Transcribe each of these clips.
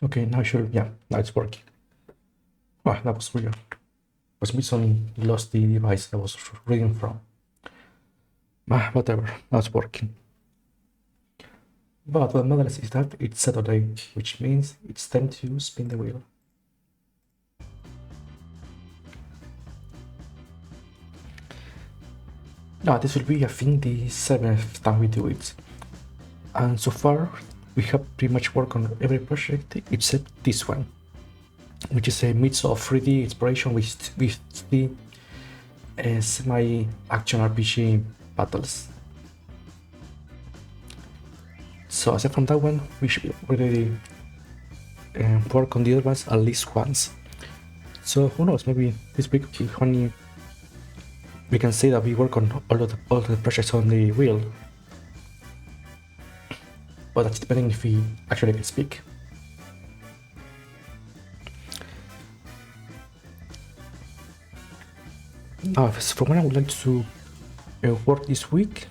Okay, now now it's working. Oh, that was weird. For some reason, lost the device I was reading from. Whatever, now it's working. But what matters is that it's Saturday, which means it's time to spin the wheel. Now, this will be, I think, the 7th time we do it. And so far, we have pretty much worked on every project except this one, which is a mix of 3D exploration with the semi-action RPG battles. So aside from that one, we should already work on the other ones at least once. So who knows, maybe this week we can say that we work on all the projects on the wheel. But that's depending if we actually can speak. For what I would like to work this week,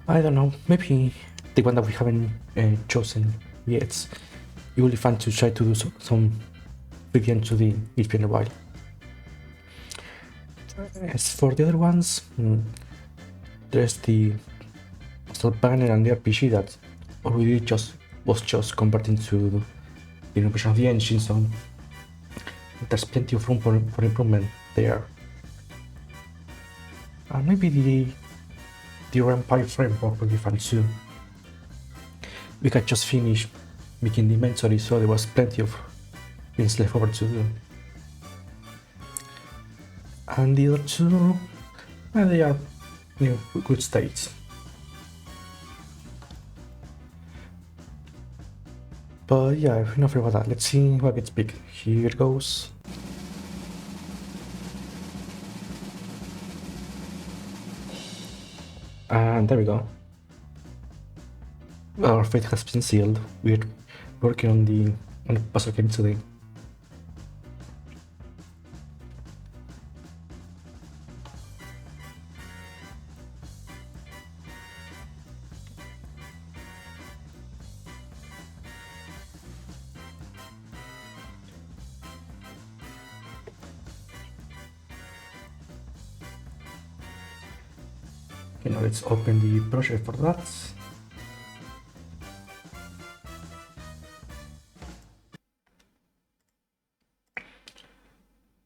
I don't know, maybe the one that we haven't chosen yet. It will be fun to try to do some video to the it's been a while. As for the other ones, there's the banner and the RPG that already was just converted to the innovation of the engine, so there's plenty of room for improvement there. And maybe the Rampire framework will be fun too. We can just finish making the inventory, so there was plenty of things left over to do. And the other two, they are good states. But yeah, enough about that. Let's see what gets big. Here it goes. And there we go. Our fate has been sealed. We're working on the puzzle game today. Okay, now let's open the project for that.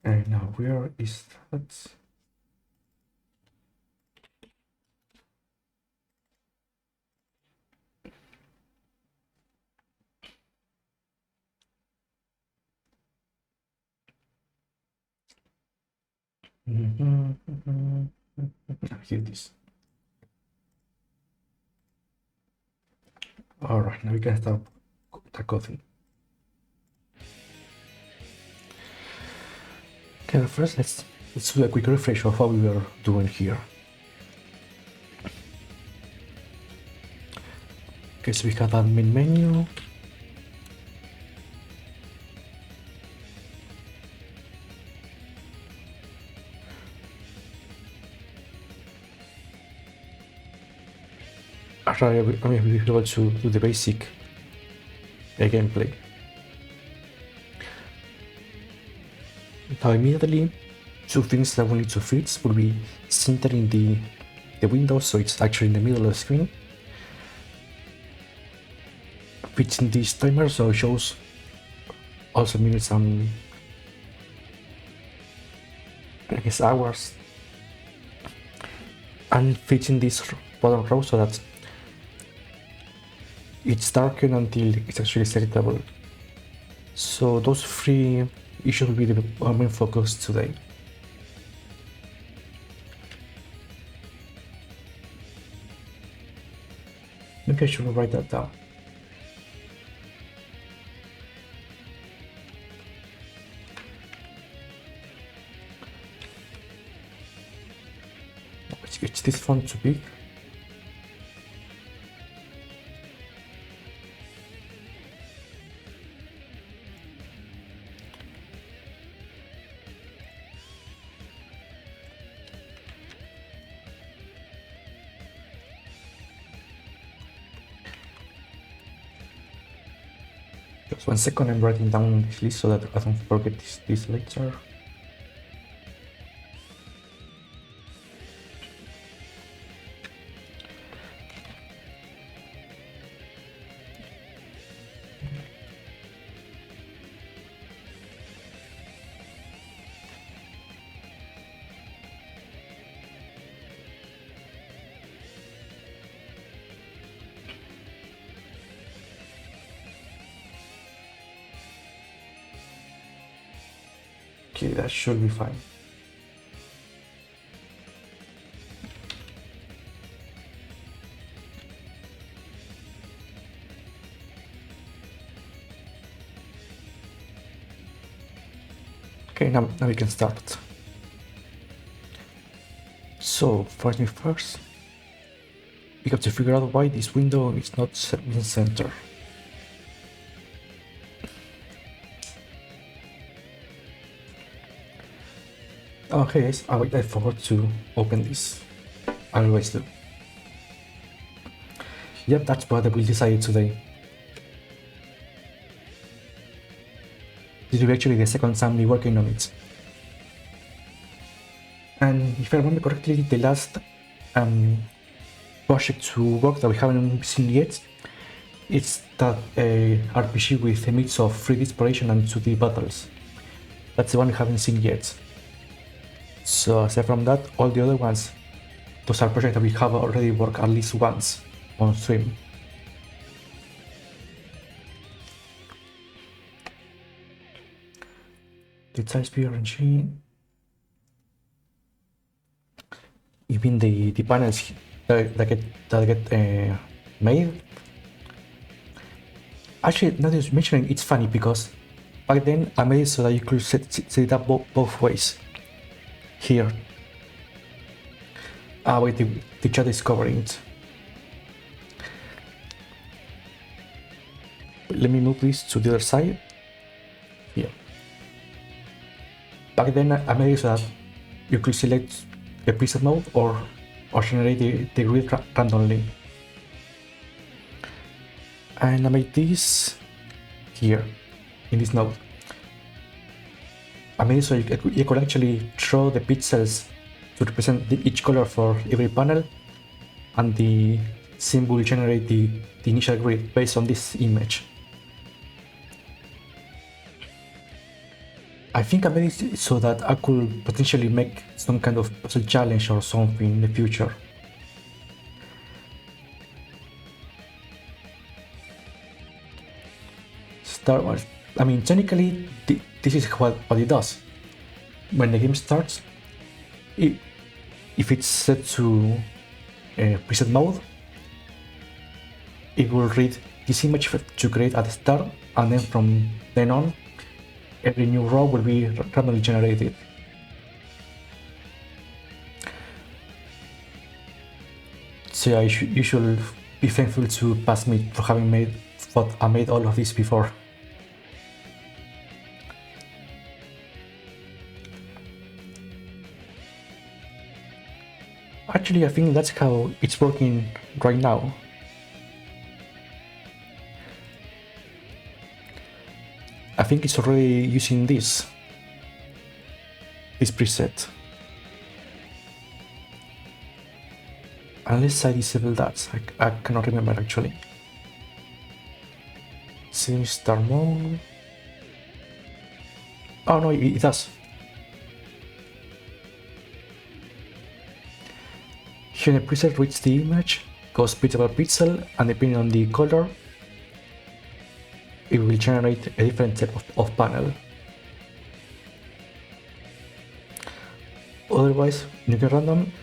And now where is that? Here it is. All right, now we can start coding. Okay, first let's do a quick refresh of what we were doing here. Okay, so we have that main menu. I mean, we'll be able to do the basic gameplay. Now immediately, two things that we need to fix will be centering the window so it's actually in the middle of the screen. Fixing this timer so it shows also minutes and I guess hours. And fixing this bottom row so that it's darkened until it's actually selectable. So those three issues will be our main focus today. Maybe I should write that down. It's this font too big. Just 1 second, I'm writing down this list so that I don't forget this later. Okay, that should be fine. Okay, now we can start. So, first thing first, we have to figure out why this window is not in center. Okay, yes, I forgot to open this. I always do. Yep, that's what I will decide today. This will be actually the second time we're working on it. And if I remember correctly, the last project to work that we haven't seen yet, it's that RPG with a mix of 3D exploration and 2D battles. That's the one we haven't seen yet. So aside from that, all the other ones, those are projects that we have already worked at least once on stream. The size PRNG. Even the panels that get made. Actually, now that you're mentioning, it's funny because back then I made it so that you could set it up both ways. Here. Wait, the chat is covering it. Let me move this to the other side. Here. Back then I made it so that you could select a preset mode or generate the grid randomly. And I made this here in this node. I made it so you could actually draw the pixels to represent each color for every panel, and the symbol will generate the initial grid based on this image. I think I made it so that I could potentially make some kind of puzzle challenge or something in the future. Star Wars. I mean, technically, this is what it does. When the game starts, if it's set to preset mode, it will read this image to create at the start, and then from then on, every new row will be randomly generated. So yeah, you should be thankful to past me for having made what I made all of this before. Actually, I think that's how it's working right now. I think it's already using this preset. Unless I disable that, I cannot remember actually. Same star mode. Oh no, it does. Here the preset reads the image, goes pixel by pixel, and depending on the color, it will generate a different type of panel. Otherwise, in the random,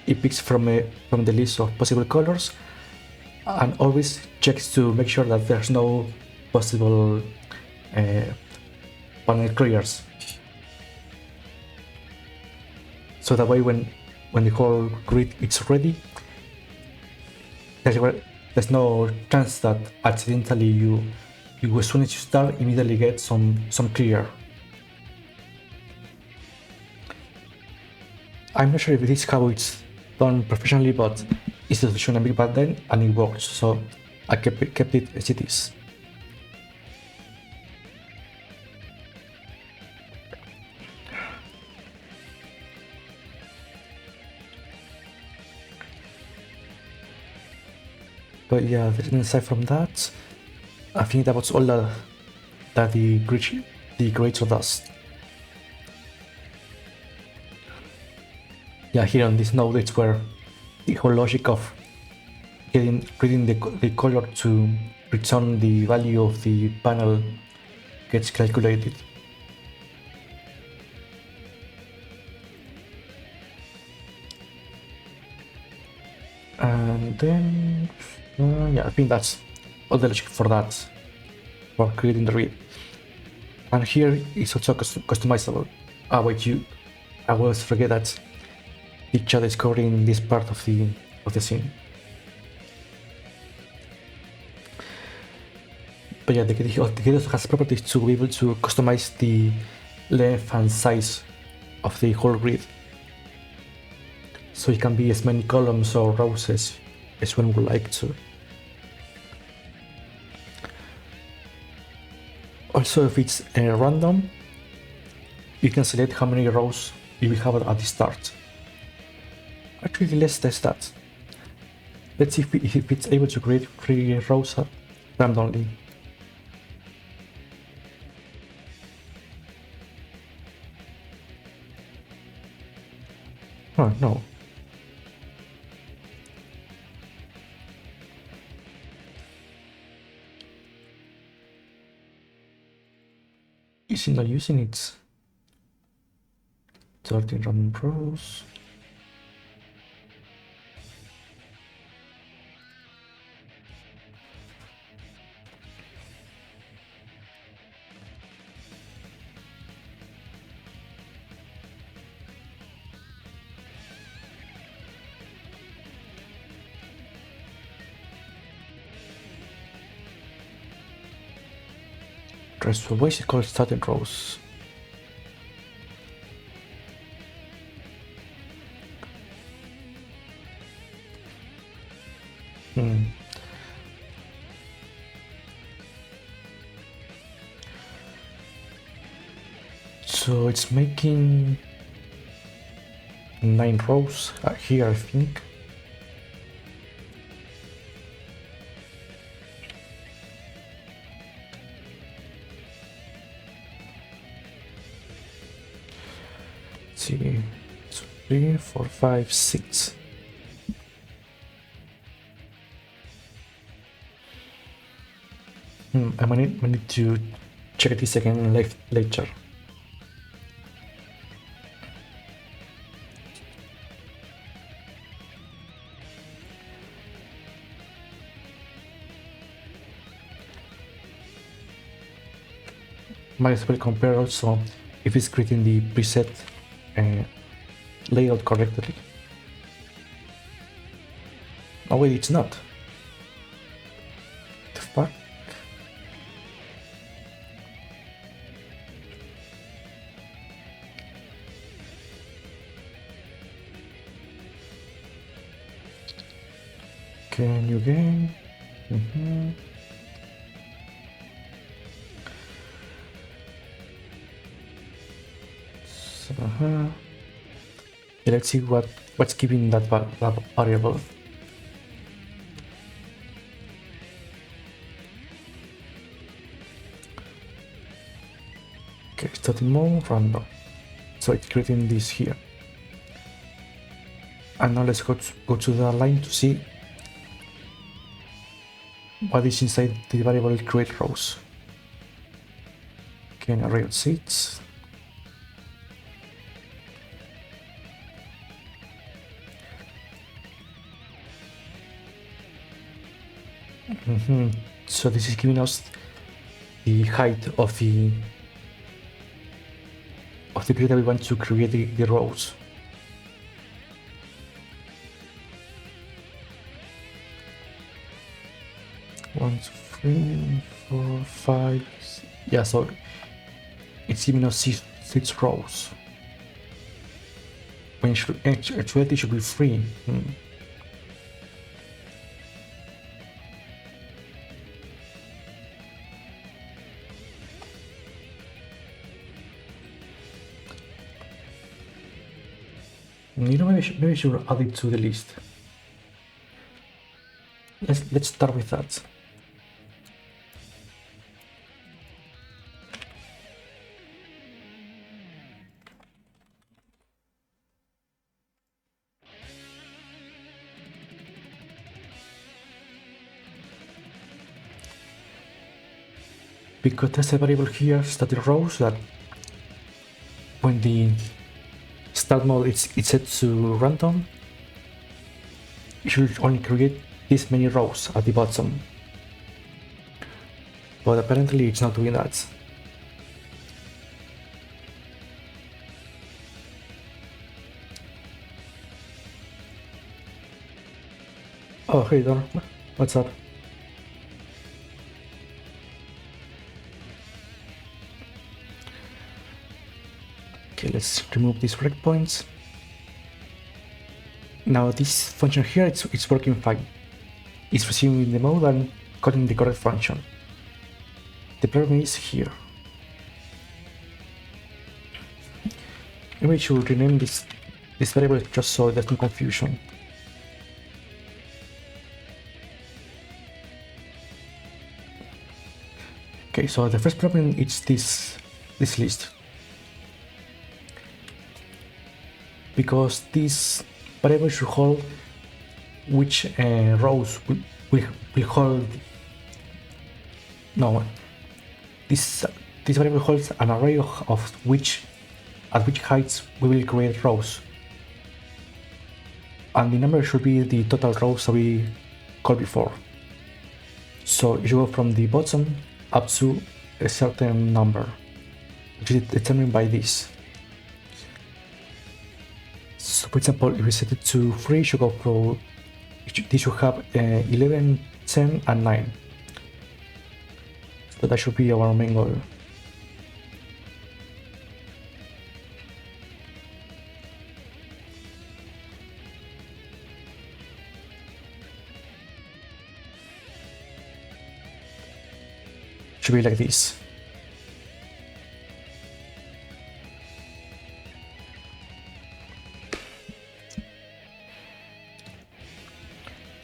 it picks from the list of possible colors and always checks to make sure that there's no possible panel clears. So that way when the whole grid is ready, there's no chance that accidentally you as soon as you start immediately get some clear. I'm not sure if this is how it's done professionally, but it's the solution I made back then and it works, so I kept it as it is. But yeah, aside from that, I think that was all that the creator does. Yeah, here on this node, it's where the whole logic of reading the color to return the value of the panel gets calculated. And then, yeah, I think that's all the logic for that, for creating the read. And here is also customizable. Wait, I always forget that the chat is covering this part of the scene. But yeah, the kit also has properties to be able to customize the length and size of the whole grid. So it can be as many columns or rows as one would like to. Also, if it's random, you can select how many rows you will have at the start. Actually, let's test that. Let's see if it's able to create 3 rows randomly. Oh, no. Is it not using its 13 random rows? So why is it called starting rows? So it's making 9 rows here, I think. Let's see, 3, 4, 5, 6. I might need to check this again later. Might as well compare also if it's creating the preset layout correctly. Oh wait, it's not. The fuck? Okay, new game. Let's see what's giving that variable. Okay, starting mode random. So it's creating this here. And now let's go to the line to see what is inside the variable create rows. Okay, an array of seats. So this is giving us the height of the grid that we want to create the rows. One, two, 3, 4, 5. Yeah, so it's giving us 6 rows. When actually it should be 3. You know, maybe I should add it to the list. Let's start with that. Because there's a variable here, static rows, that when the start mode is set to random, it should only create this many rows at the bottom. But apparently it's not doing that. Oh, hey Don, what's up? Okay, let's remove these breakpoints. Now this function here, it's working fine. It's receiving the mode and calling the correct function. The problem is here. Maybe we should rename this variable just so there's no confusion. Okay, so the first problem is this list. Because this variable should hold which rows will hold. No, this variable holds an array of which at which heights we will create rows, and the number should be the total rows that we called before. So you go from the bottom up to a certain number, which is determined by this. So for example, if we set it to 3, you go for this should have 11, 10, and 9. So that should be our main goal. Should be like this.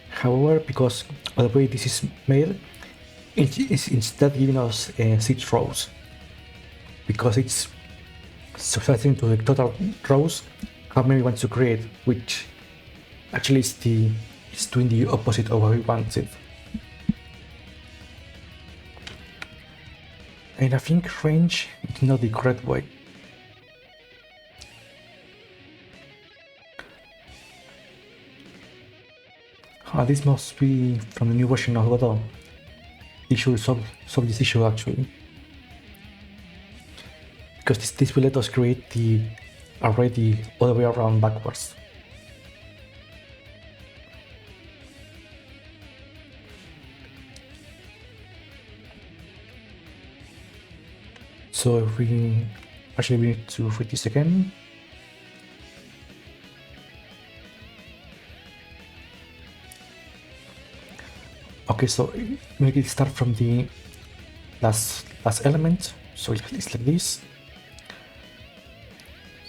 However, because of the way this is made, it is instead giving us 6 rows, because it's subtracting to the total rows how many we want to create, which actually is doing the opposite of what we wanted. And I think range is not the correct way. This must be from the new version of Godot. It should solve this issue actually. Because this will let us create the array the other way around backwards. So if we need to read this again. Okay, so we need to start from the last element. So it's like this.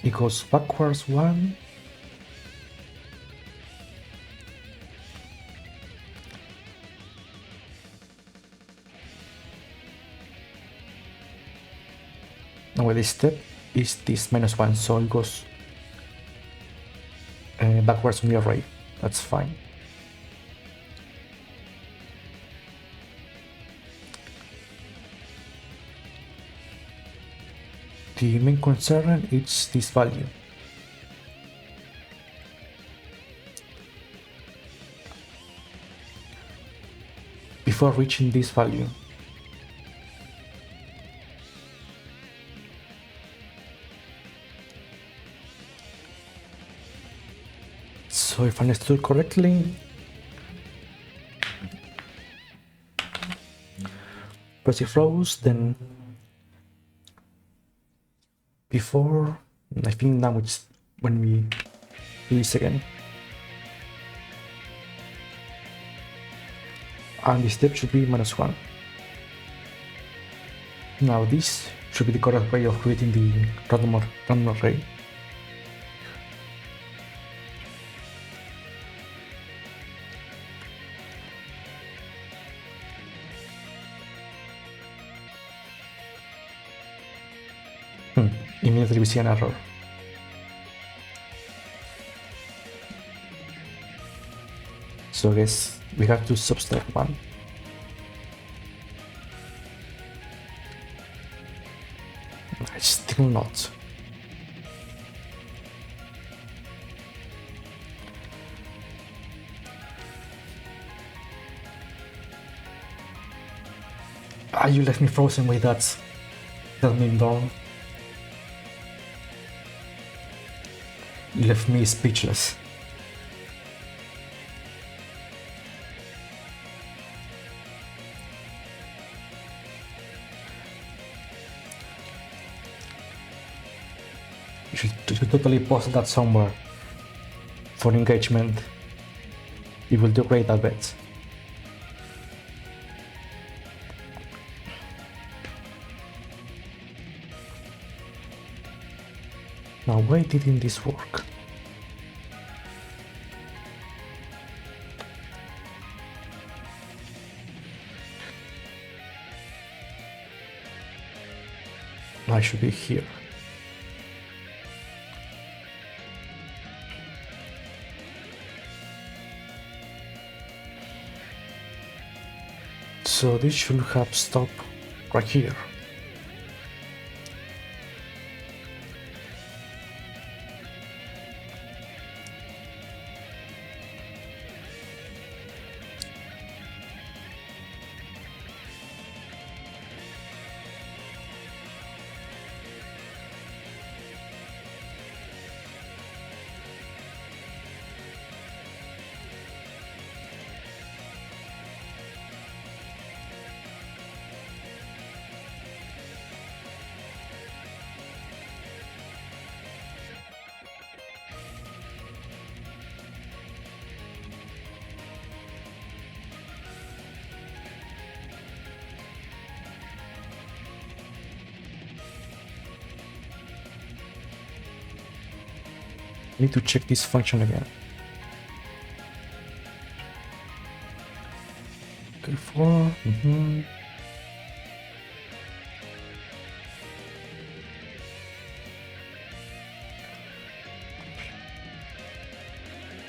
It goes backwards 1. Now this step is this -1, so it goes backwards in the array. That's fine. The main concern is this value. Before reaching this value, so if I understood correctly, press it rows, then before, I think now it's when we do this again. And the step should be -1. Now this should be the correct way of creating the random array. there we see an error. So I guess we have to subtract one. Still not. Ah, you left me frozen with that. That mean down. You left me speechless. You should totally post that somewhere for engagement. You will do great, I bet. Now, why didn't this work? I should be here. So this should have stopped right here. I need to check this function again. Okay, 4.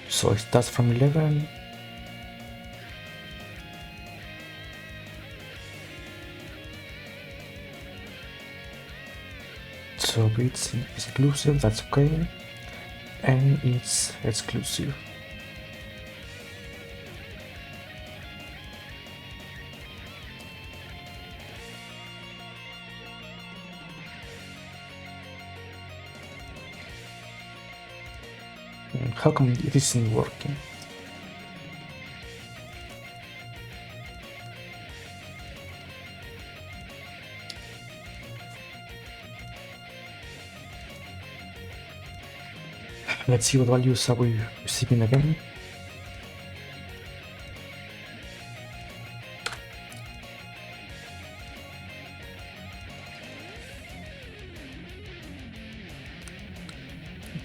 So it starts from 11. So it's exclusive, that's okay. And it's exclusive. How come it isn't working? Let's see what values are we receiving again.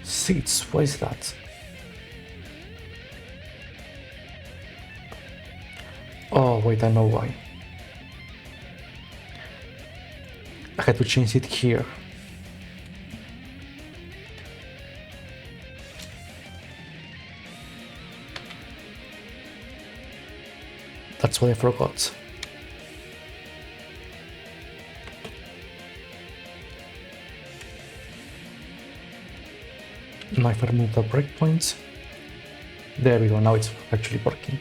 Seats, what is that? Oh wait, I know why. I had to change it here. That's what I forgot. Now if I remove the breakpoints, there we go, now it's actually working.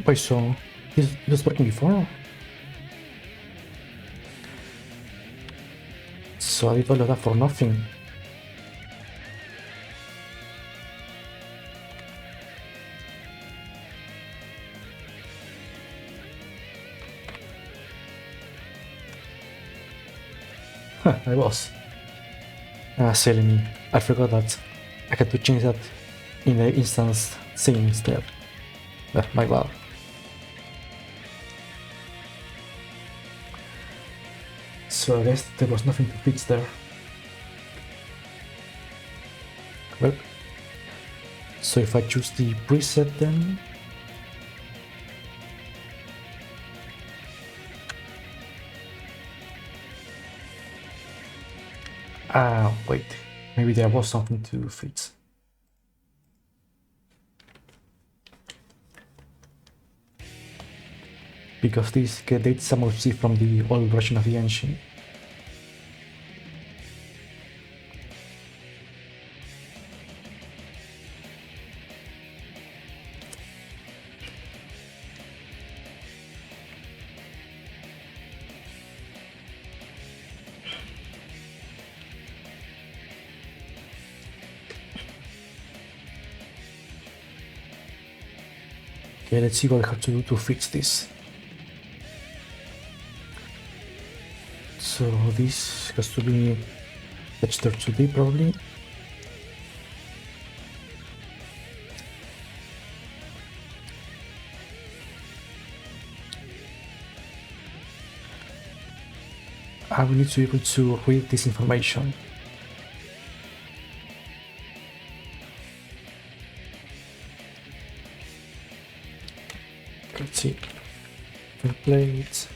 Wait, so it was working before? So I did all of that for nothing. I was. Silly me. I forgot that I had to change that in the instance scene instead. My bad. So I guess there was nothing to fix there. Well, so if I choose the preset then... wait, maybe there was something to fix. Because this get data some of C from the old version of the engine. Okay, let's see what I have to do to fix this. So this has to be texture 2D probably. I will need to be able to read this information. Let's see. Templates.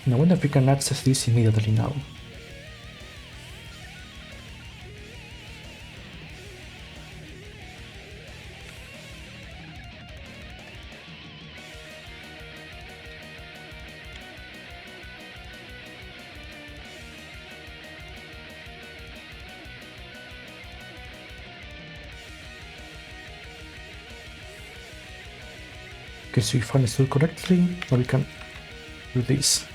I wonder if we can access this immediately now. Okay, so if I understood correctly, now we can do this.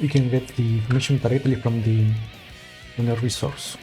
You can get the information directly from the resource.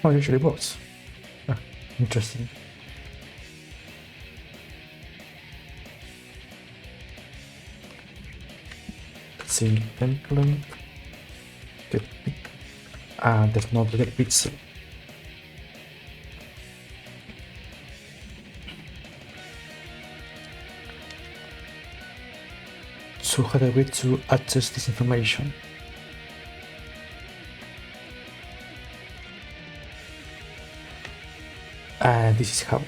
Oh, it actually works. Ah, interesting. Let's see, template. There's no get pixel. So how do I wait to access this information? This is how.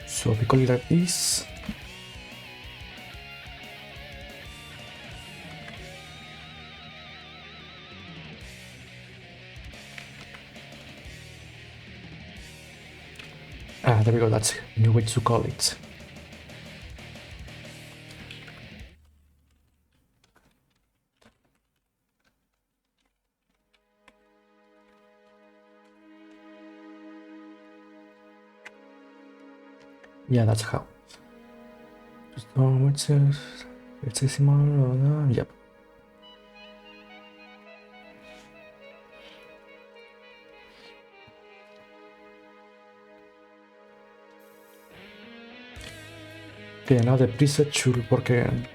So we call it like this. There we go, that's a new way to call it. Yeah, that's how. Yep. Okay, now the preset should work again.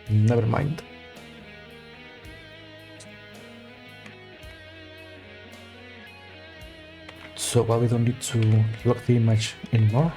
Never mind. So we don't need to lock the image anymore.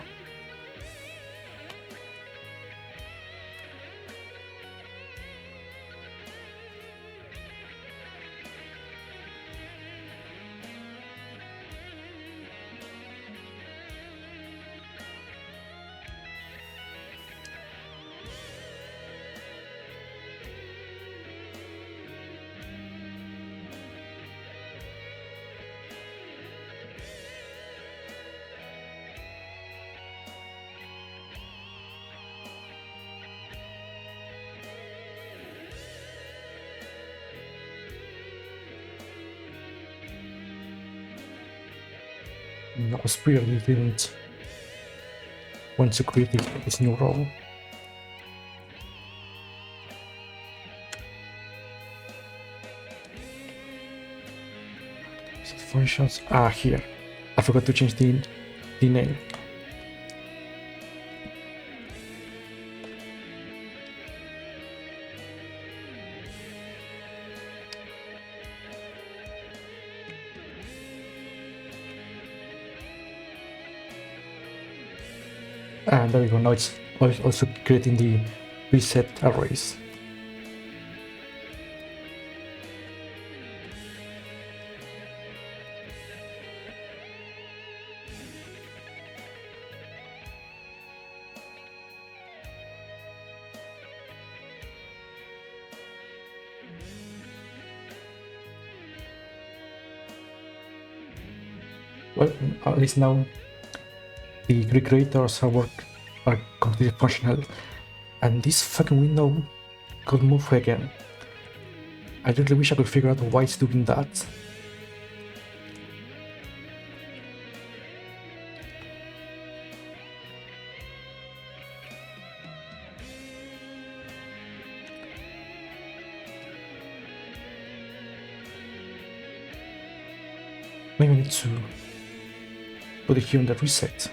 I was pretty didn't want to create this new role. So functions are here. I forgot to change the name. And there we go, now it's also creating the reset arrays. Well, at least now the Greek creators are completely functional, and this fucking window could move again. I really wish I could figure out why it's doing that. Maybe I need to put it here in the reset.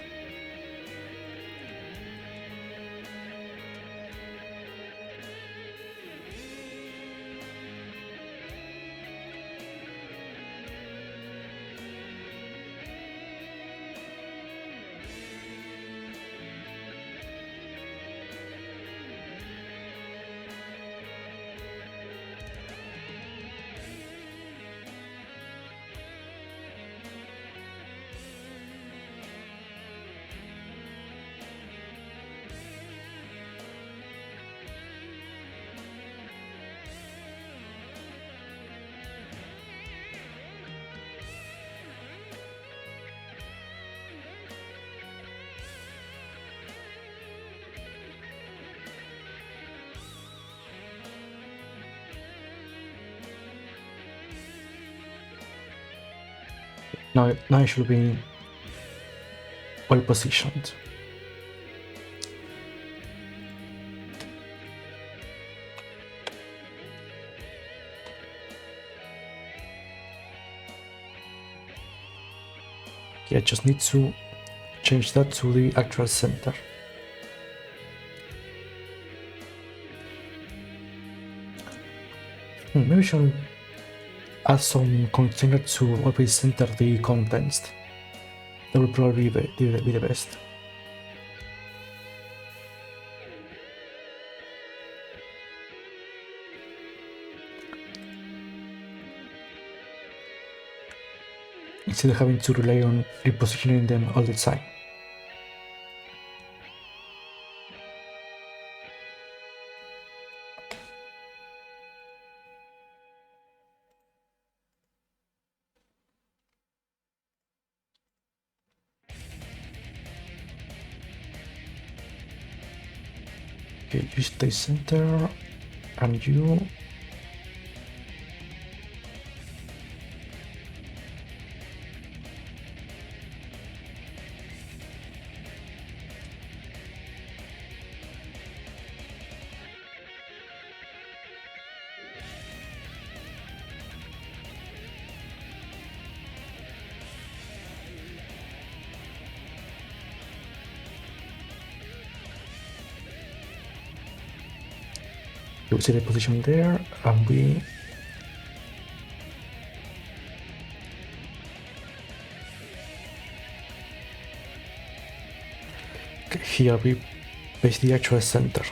Now it should be well positioned. Okay, I just need to change that to the actual center. Maybe we should add some container to always center the contents. That will probably be the best. Instead of having to rely on repositioning them all the time. Okay, you stay center, and you see the position there, and we Here we paste the actual center.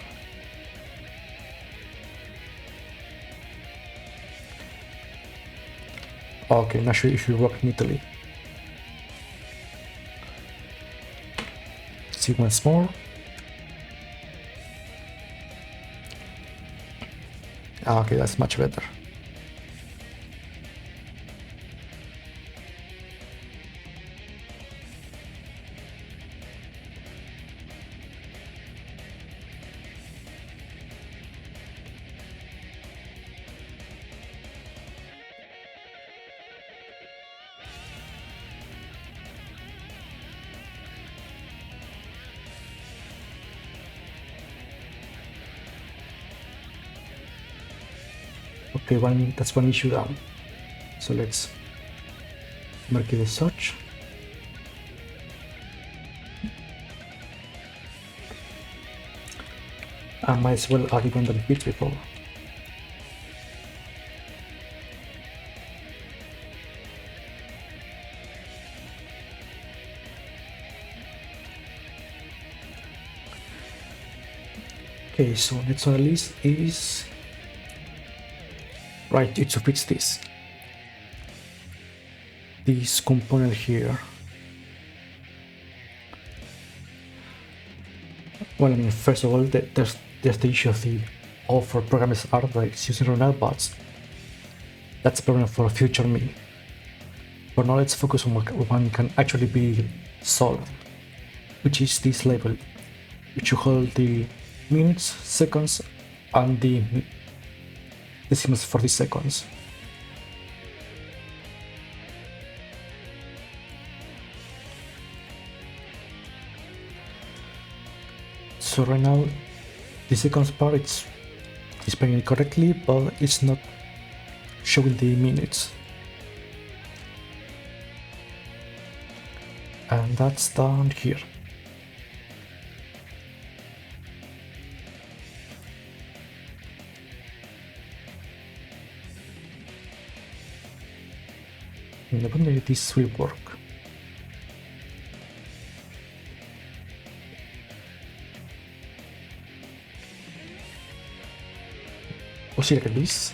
Okay, now it should work neatly. See once more. Okay, that's much better. Okay, that's one issue down. So let's mark it as such. I might as well add even the bits before. Okay, so next on the list is right, it's to fix this component here. Well, I mean, first of all, there's the issue of the offer programmers are that using runner bots. That's a problem for future me. For now, let's focus on what one can actually be solved, which is this label, which you hold the minutes, seconds, and the decimals for the seconds. So right now, the seconds part it's displaying it correctly, but it's not showing the minutes. And that's down here. I wonder if this will work. We'll see like this.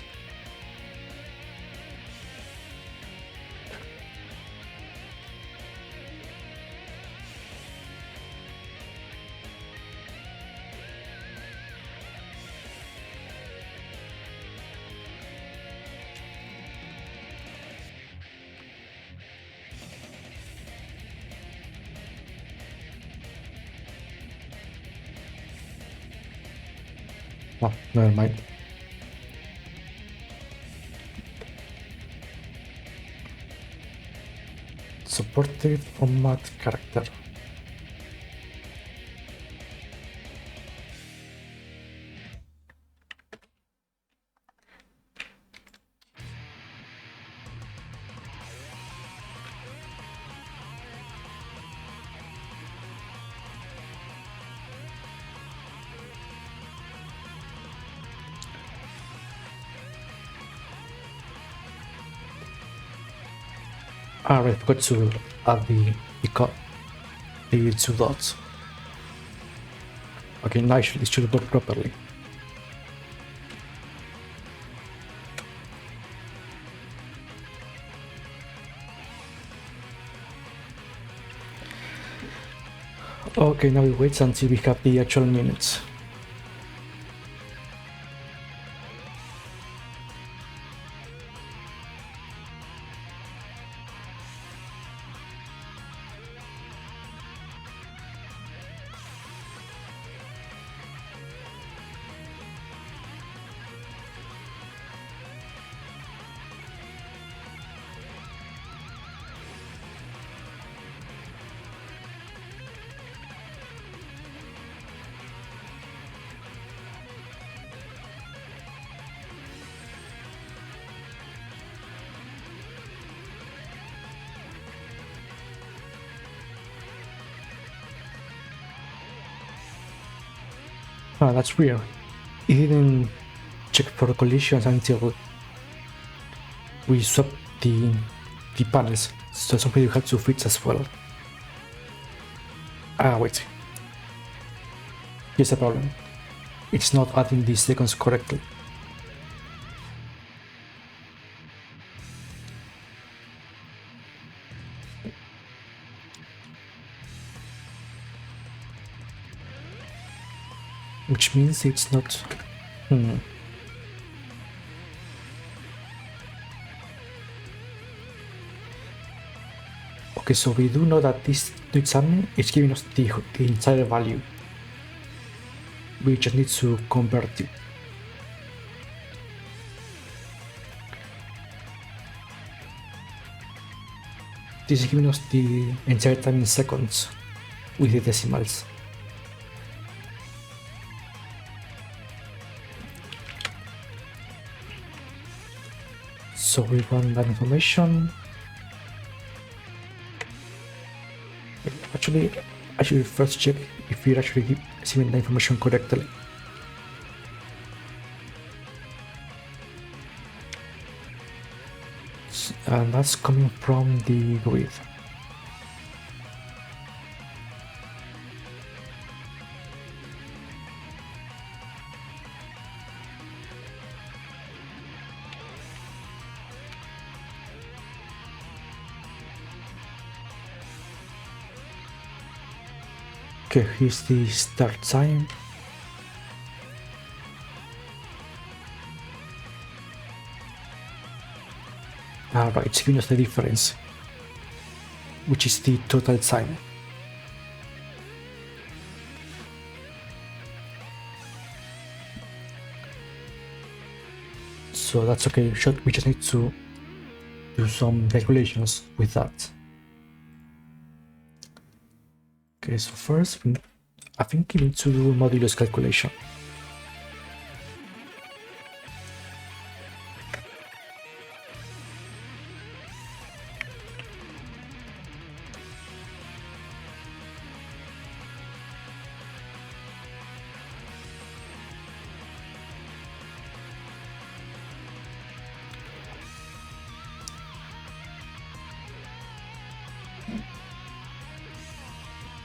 Oh, never mind. Supported format character. I forgot to add the two dots. Okay, now it should work properly. Okay, now we wait until we have the actual minutes. Oh, that's weird. It didn't check for collisions until we swapped the panels, so something you had to fix as well. Ah, wait. here's the problem. It's not adding these seconds correctly. Which means it's not... Okay, so we do know that this examine is giving us the entire value. We just need to convert it. This is giving us the entire time in seconds with the decimals. So we run that information. Actually, I should first check if we're actually receiving the information correctly. And that's coming from the grid. Okay, here's the start time. Right, it's giving us the difference, which is the total time. So that's okay, we just need to do some calculations with that. Okay, so first, I think we need to do modulus calculation.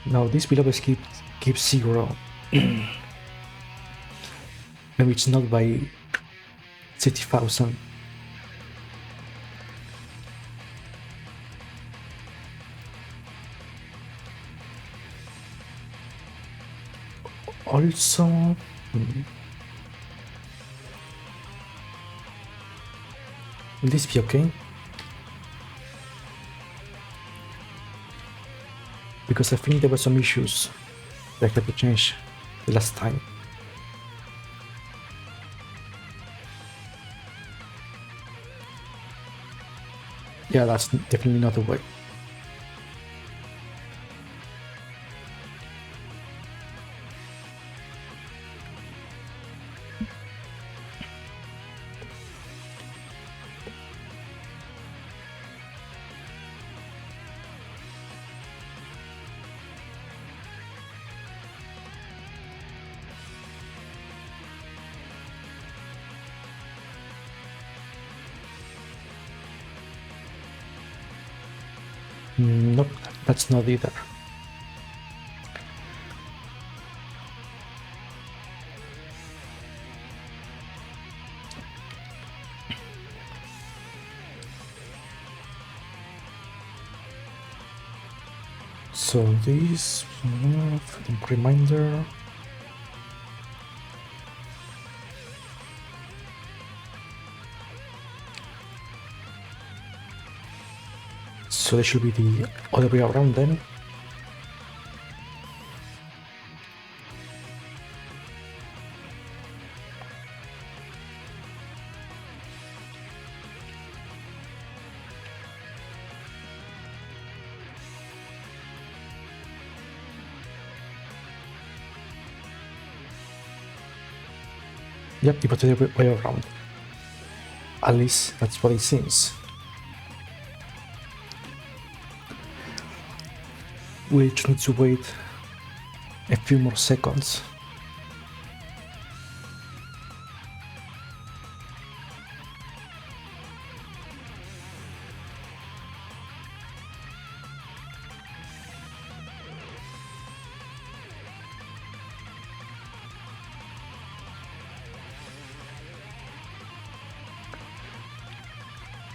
Now this will always keep 0. Maybe it's not by 30,000. Also, will this be okay? Because I think there were some issues that I had to change the last time. Yeah, that's definitely not the way. Nope, that's not either. So this reminder. So there should be the other way around then. Yep, it was the other way around. At least that's what it seems. We just need to wait a few more seconds.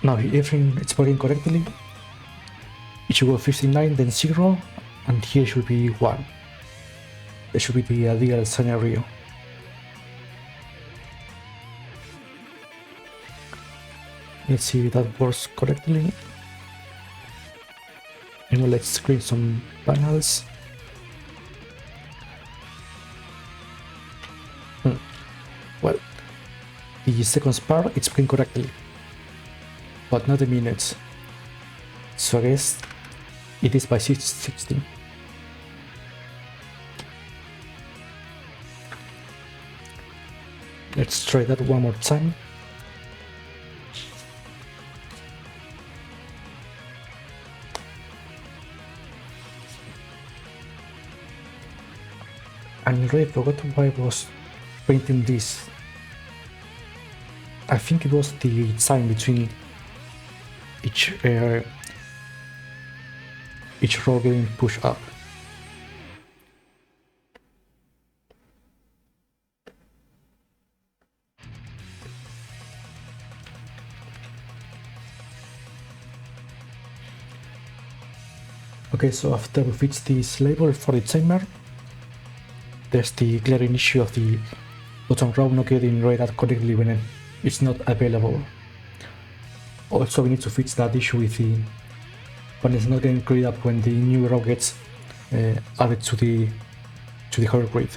Now if everything is working correctly, it should go 59, then 0, and here should be 1. That should be the ideal scenario. Let's see if that works correctly. And let's screen some panels. Well, the seconds part it's playing correctly, but not the minutes. So I guess it is by 60. Let's try that one more time. I really forgot why I was painting this. I think it was the time between each row getting pushed up. Okay, so after we fix this label for the timer, there's the glaring issue of the bottom row not getting read out correctly when it's not available. Also, we need to fix that issue with the when it's not getting cleared up when the new row gets added to the whole grid.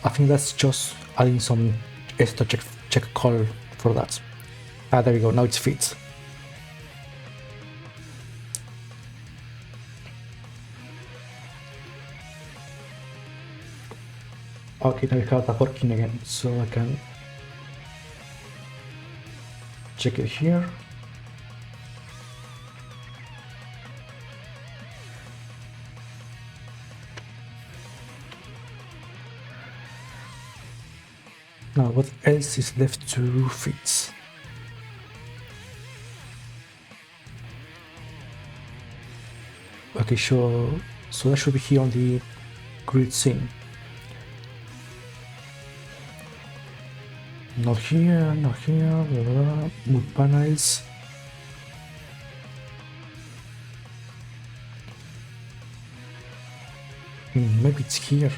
I think that's just adding some extra check call for that. Ah, there we go, now it fits. Okay, now we have that working again, so I can check it here. Now, what else is left to fix? Okay, so that should be here on the grid scene. Not here, not here, blah, blah, blah. Move panels. Maybe it's here.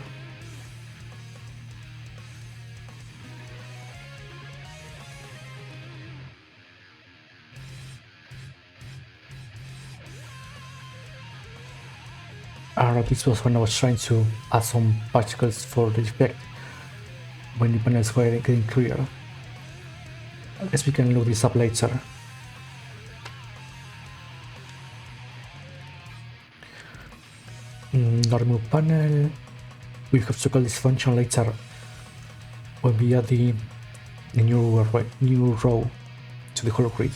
This was when I was trying to add some particles for the effect when the panels were getting clear. I guess we can look this up later. Not remove panel. We have to call this function later when we add the new row to the whole grid.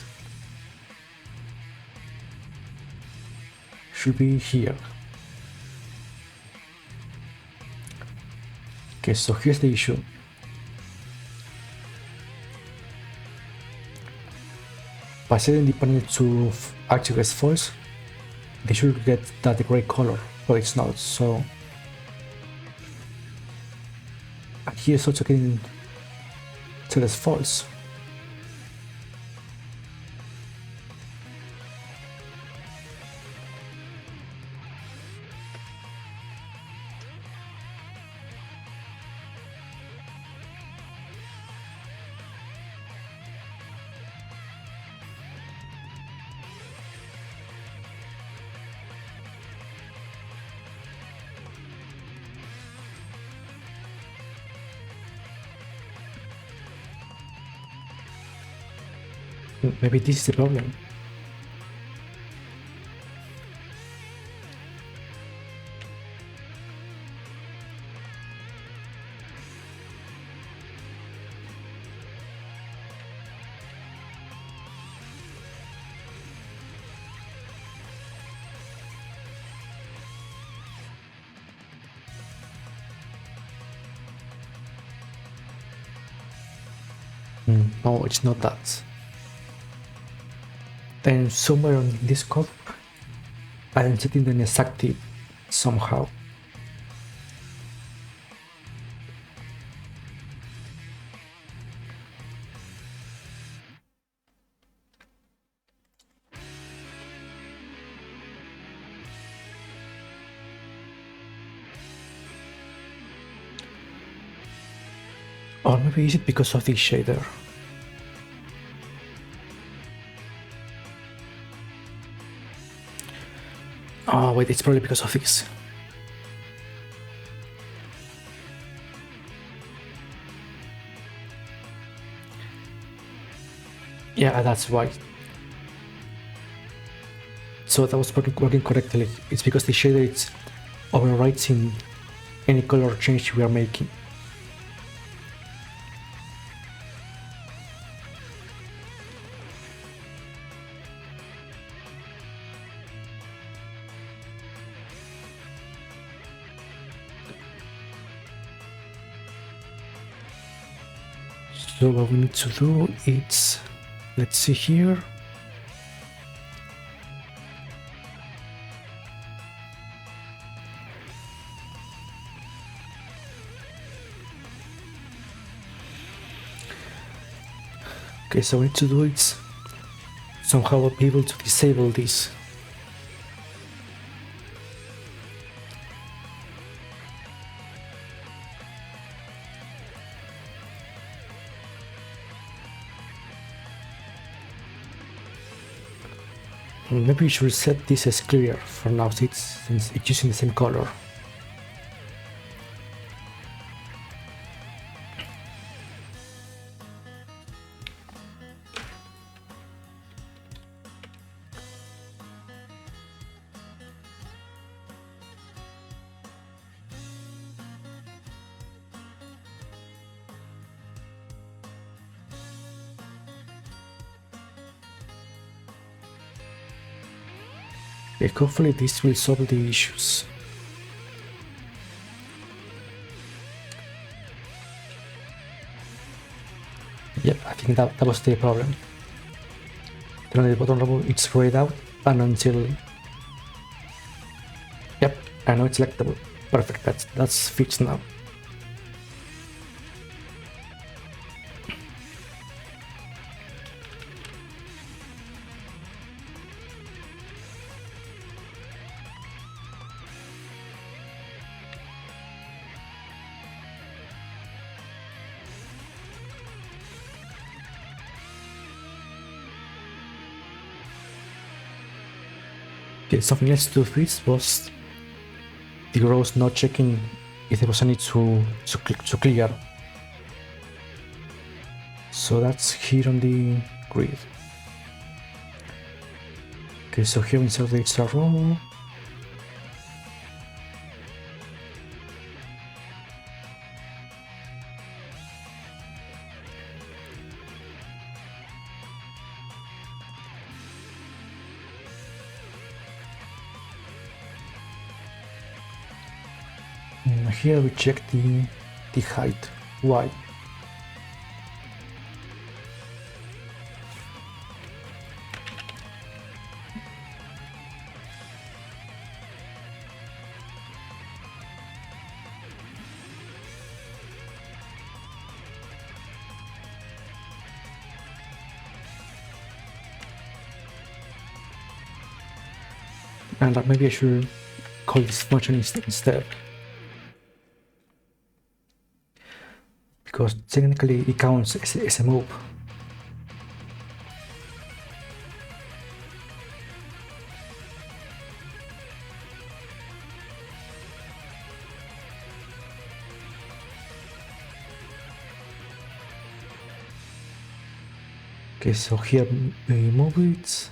Should be here. Okay, so here's the issue. By setting the panel to active as false, they should get that gray color, but it's not. So here's also getting set as false. Maybe this is the problem. No, it's not that. Then somewhere on this code, I am setting the inactive somehow. Or maybe is it because of this shader? Oh wait, it's probably because of this. Yeah, that's why. So that was working correctly. It's because the shader is overwriting any color change we are making. So what we need to do is, let's see here. Okay, so we need to do it somehow be able to disable this. Maybe we should set this as clear for now since it's using the same color. Okay, hopefully this will solve the issues. Yep, I think that was the problem. Then on the bottom row it's grayed out and until... Yep, I know it's selectable. Perfect, that's fixed now. Okay, something else to fix was the rows not checking if there was any to clear. So that's here on the grid. Okay, so here inside the extra row. Here we check the height. Why? And maybe I should call this function instead. Because technically it counts as a move. Okay, so here we move it.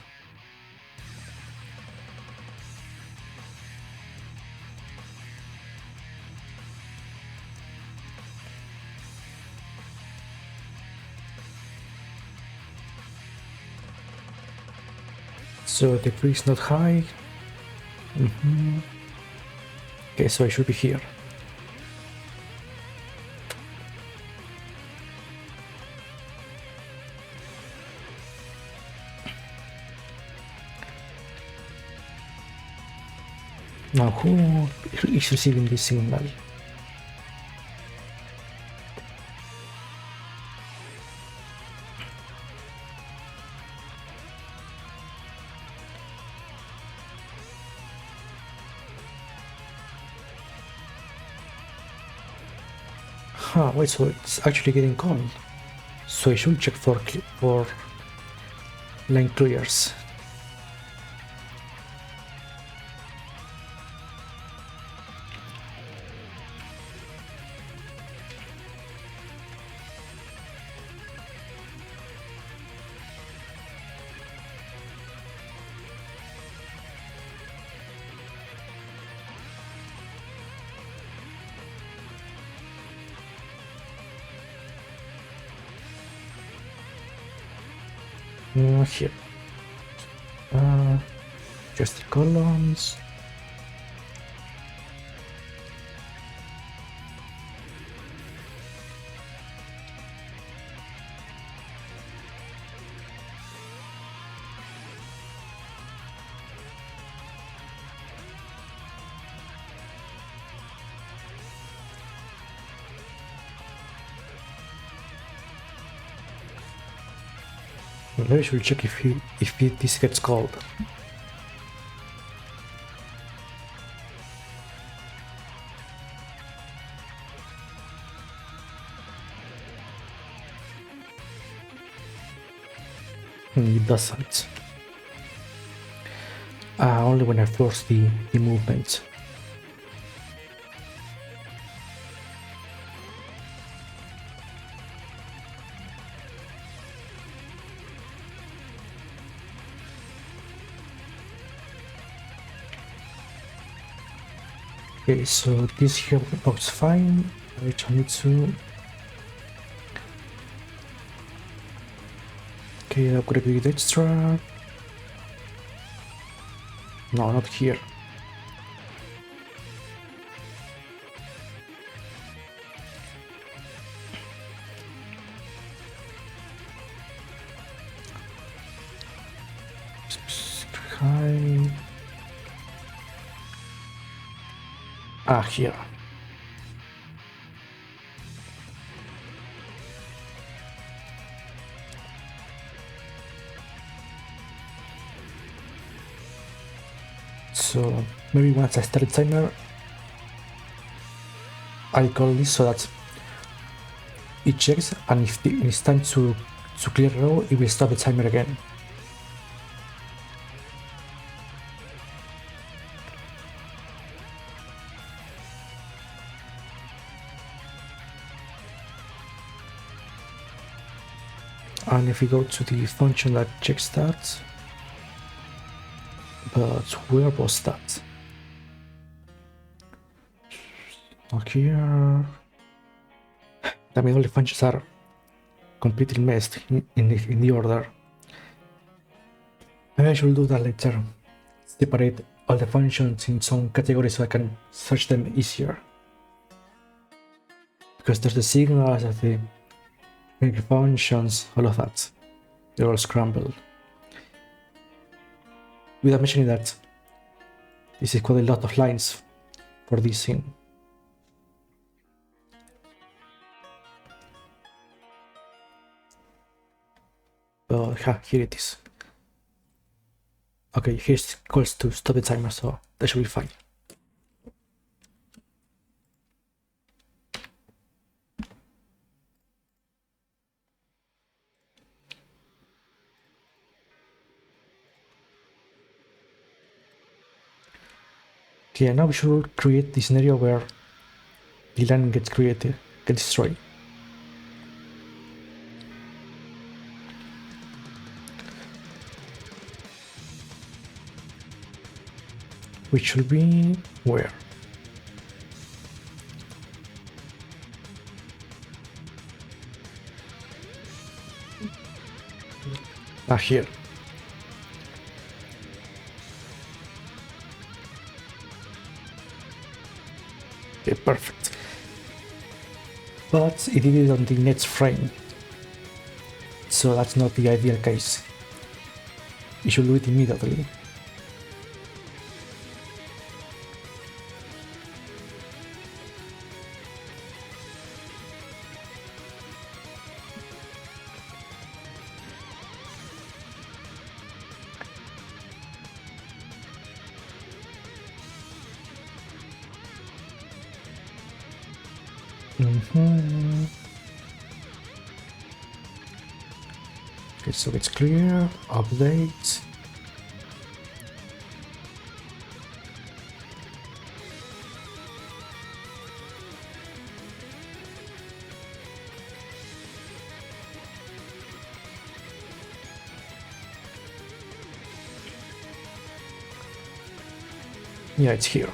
So the degree is not high. Okay, so I should be here. Now who is receiving this signal? Huh, wait, so it's actually getting cold. So I should check for lane clears. Here. Just the columns. Maybe I should check if this gets cold. It doesn't. Only when I force the movement. Okay, so this here looks fine. I need to. Okay, upgrade with extra. No, not here. High. Here. So maybe once I start the timer, I call this so that it checks, and if it's time to clear the row, it will stop the timer again. And if we go to the function that checks that, but where was that? Not here. I mean, all the functions are completely messed in the order. Maybe I should do that later. Separate all the functions in some categories so I can search them easier. Because there's the signals, the functions, all of that. They're all scrambled. Without mentioning that this is quite a lot of lines for this scene. But here it is. Okay, here's calls to stop the timer, so that should be fine. Okay, now we should create this scenario where the line gets destroyed. Which should be where? Here. Okay, perfect. But it did it on the next frame, so that's not the ideal case. You should do it immediately. Okay, so it's clear. Update. Yeah, it's here.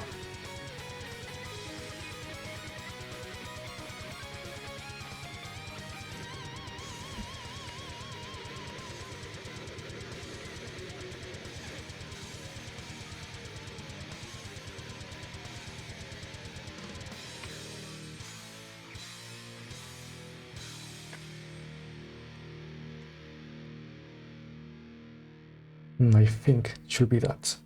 I think it should be that.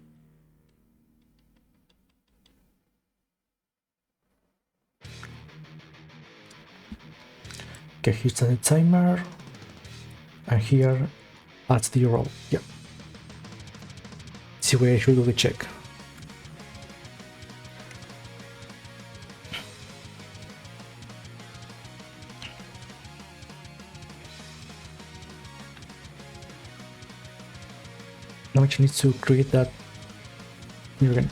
Okay, here's the timer, and here adds the roll. Yeah. See where I should do the check. Now I just need to create that. Again,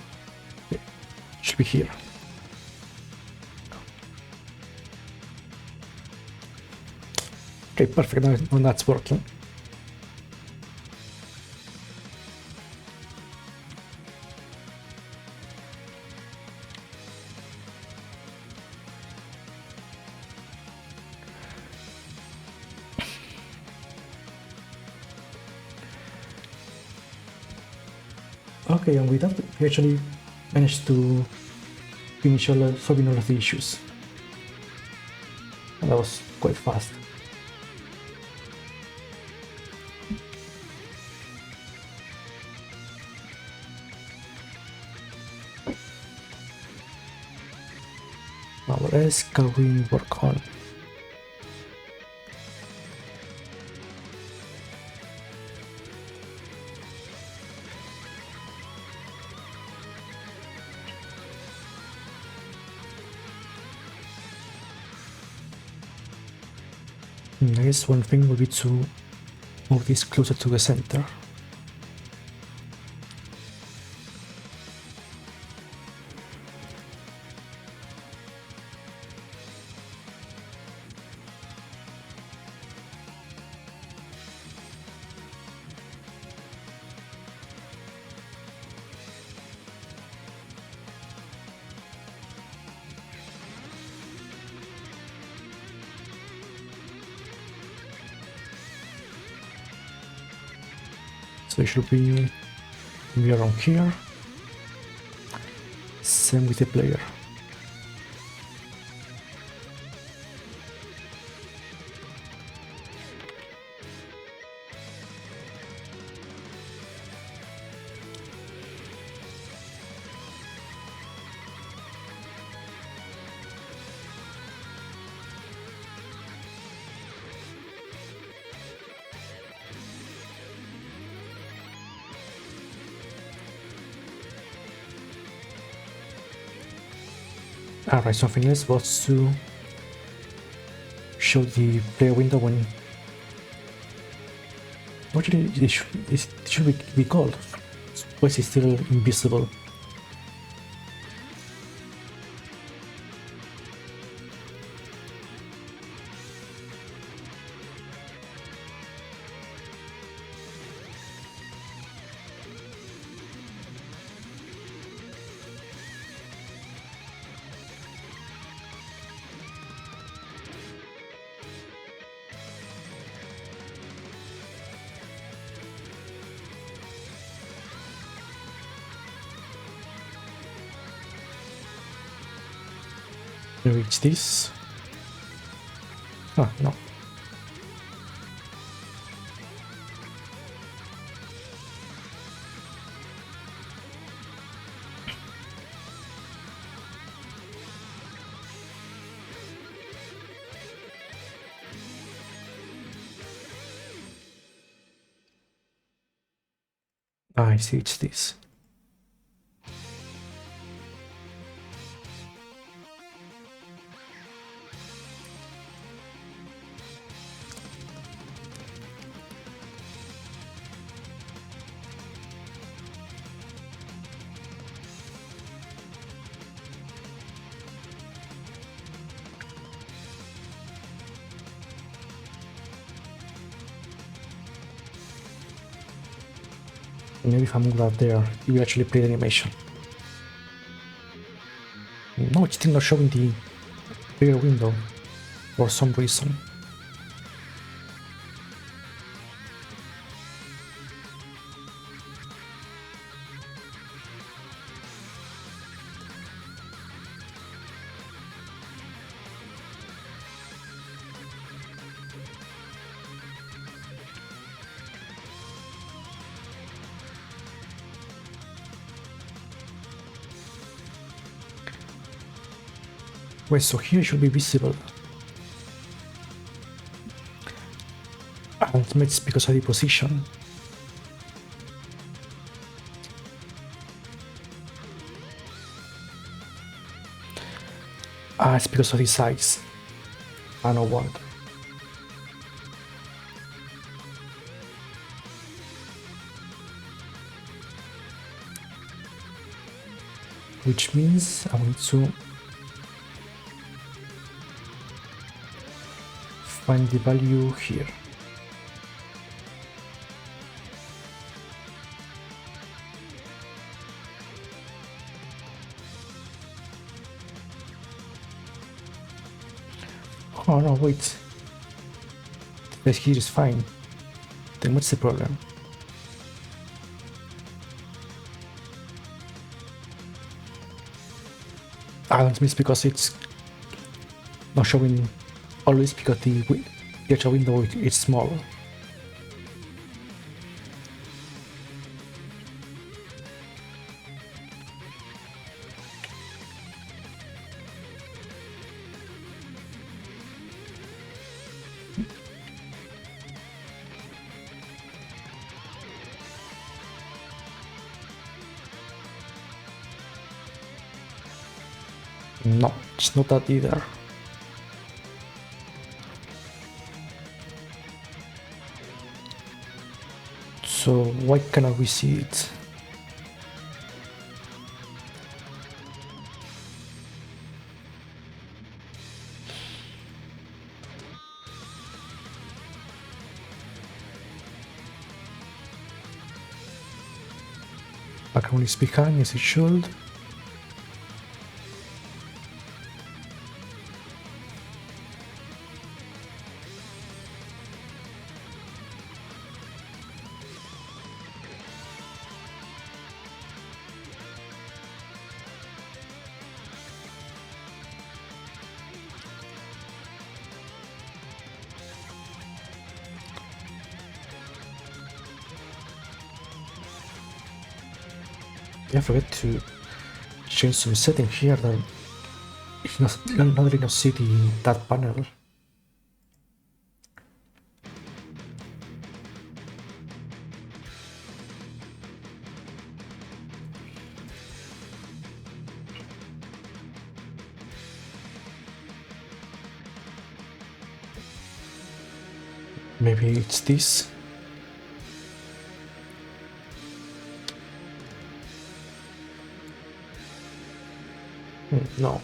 it should be here. Okay, perfect. Now that's working. Okay, and with that, we actually managed to finish solving all of the issues. And that was quite fast. Now, what else can we work on? I guess one thing would be to move this closer to the center. So it should be around here. Same with the player. Alright, something else was to show the player window when actually it should be called. Why is it still invisible? Reach this. Oh, no. I see, it's this. Maybe if I move that there, it will actually play the animation. No, it's still not showing the player window for some reason. Wait, so here it should be visible. And it's because of the position. It's because of the size. I know what. Which means I want to find the value here. Oh no, wait. This here is fine. Then what's the problem? That means because it's not showing always because the actual window is small. No, it's not that either. So why cannot we see it? Background is behind as it should. I forget to change some setting here that it's not really not see that panel. Maybe it's this. No.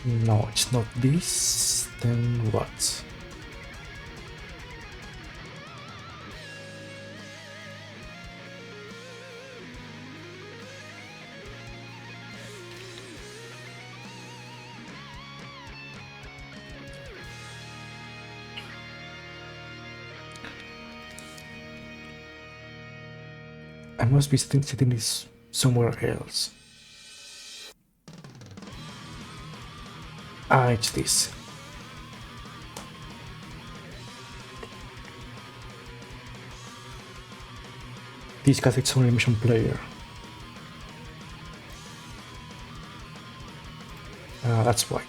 No, it's not this. Then what? I must be setting this somewhere else. It's this. this has its own animation player. That's why.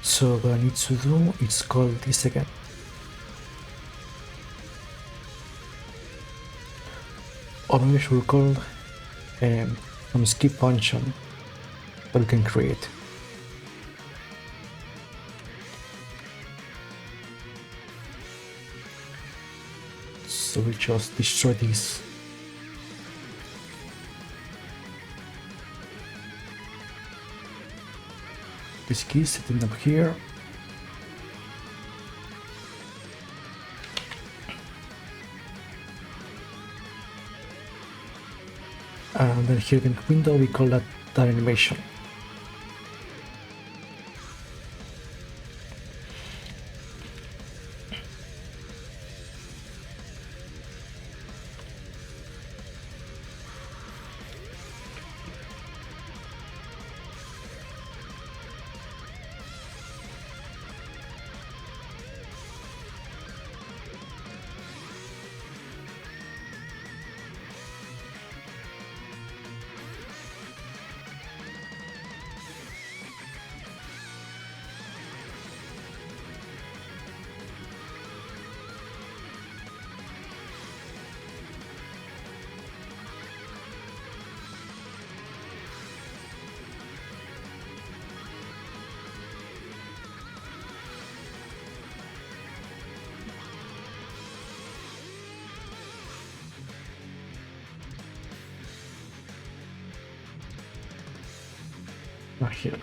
So what I need to do is call this again. Or maybe I should call some skip function that we can create. So we just destroy this. This key, setting up here. And then here in the window we call that animation. Not here.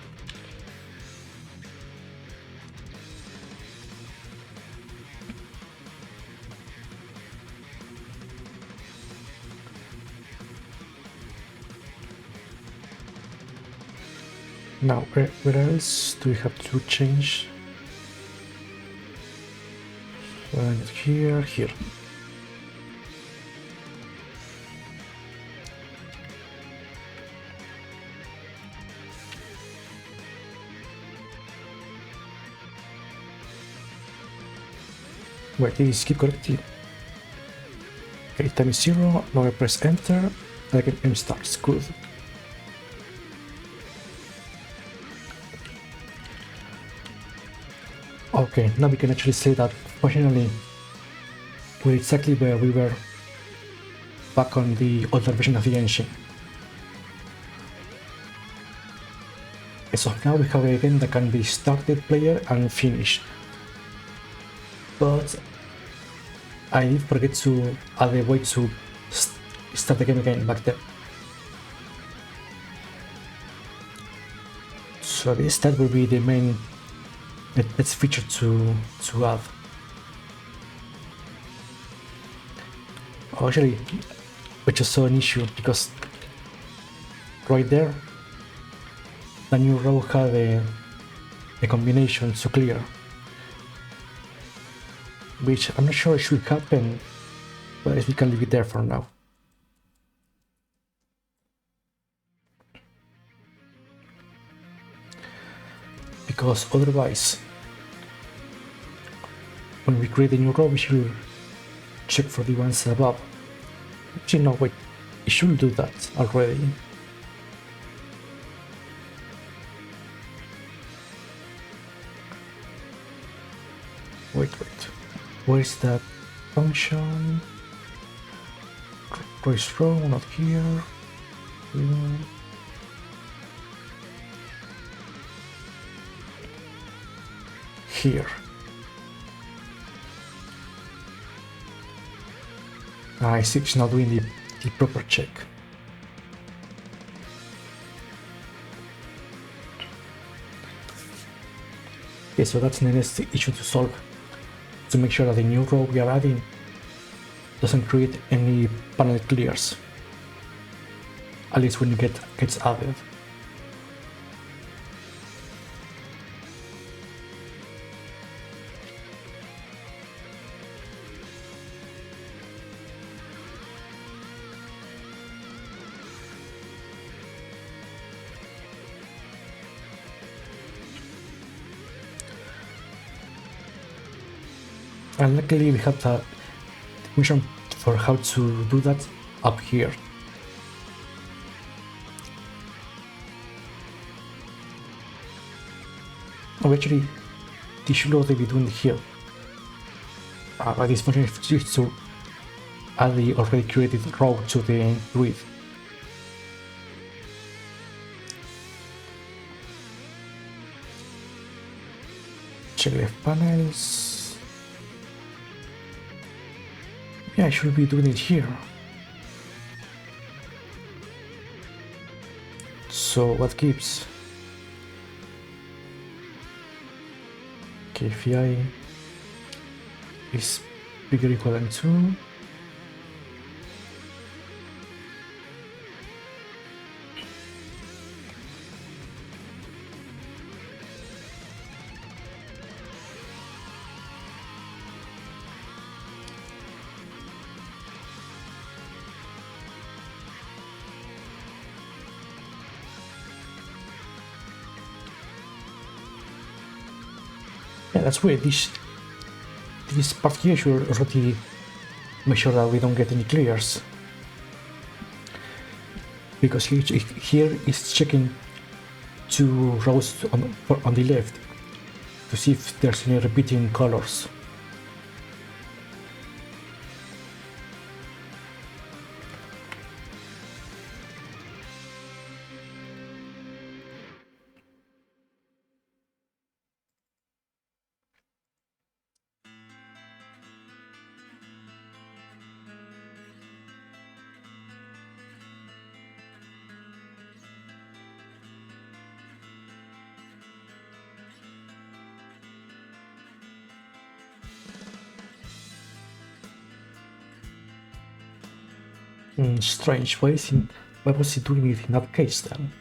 Now, where else do we have to change? And here. Wait, did it skip correctly? Okay, time is 0, now I press enter, and the game starts. Good. Okay, now we can actually say that finally we're exactly where we were back on the older version of the engine. So now we have a game that can be started player and finished. But I did forget to add a way to start the game again back there. So this that will be the main let's feature to add. Oh, actually, we just saw an issue because right there the new row had a combination to clear, which I'm not sure it should happen, but we can leave it there for now. Because otherwise, when we create a new row, we should check for the ones above. Actually, no, wait, it should do that already. Wait, where is that function? Trace row, not here. Here. I see it's not doing the proper check. Okay, so that's the next issue to solve. To make sure that the new row we are adding doesn't create any panel clears. At least when it gets added. And luckily we have the mission for how to do that up here. Oh, actually, this should already be doing here. But this function is to add the already created row to the grid. Check left panels. Yeah, I should be doing it here. So what gives? Okay, vi is bigger or equal than 2. Yeah, that's weird. This part here should already make sure that we don't get any clears. Because here is checking 2 rows on the left to see if there's any repeating colors. Strange. Why was he doing it in that case then?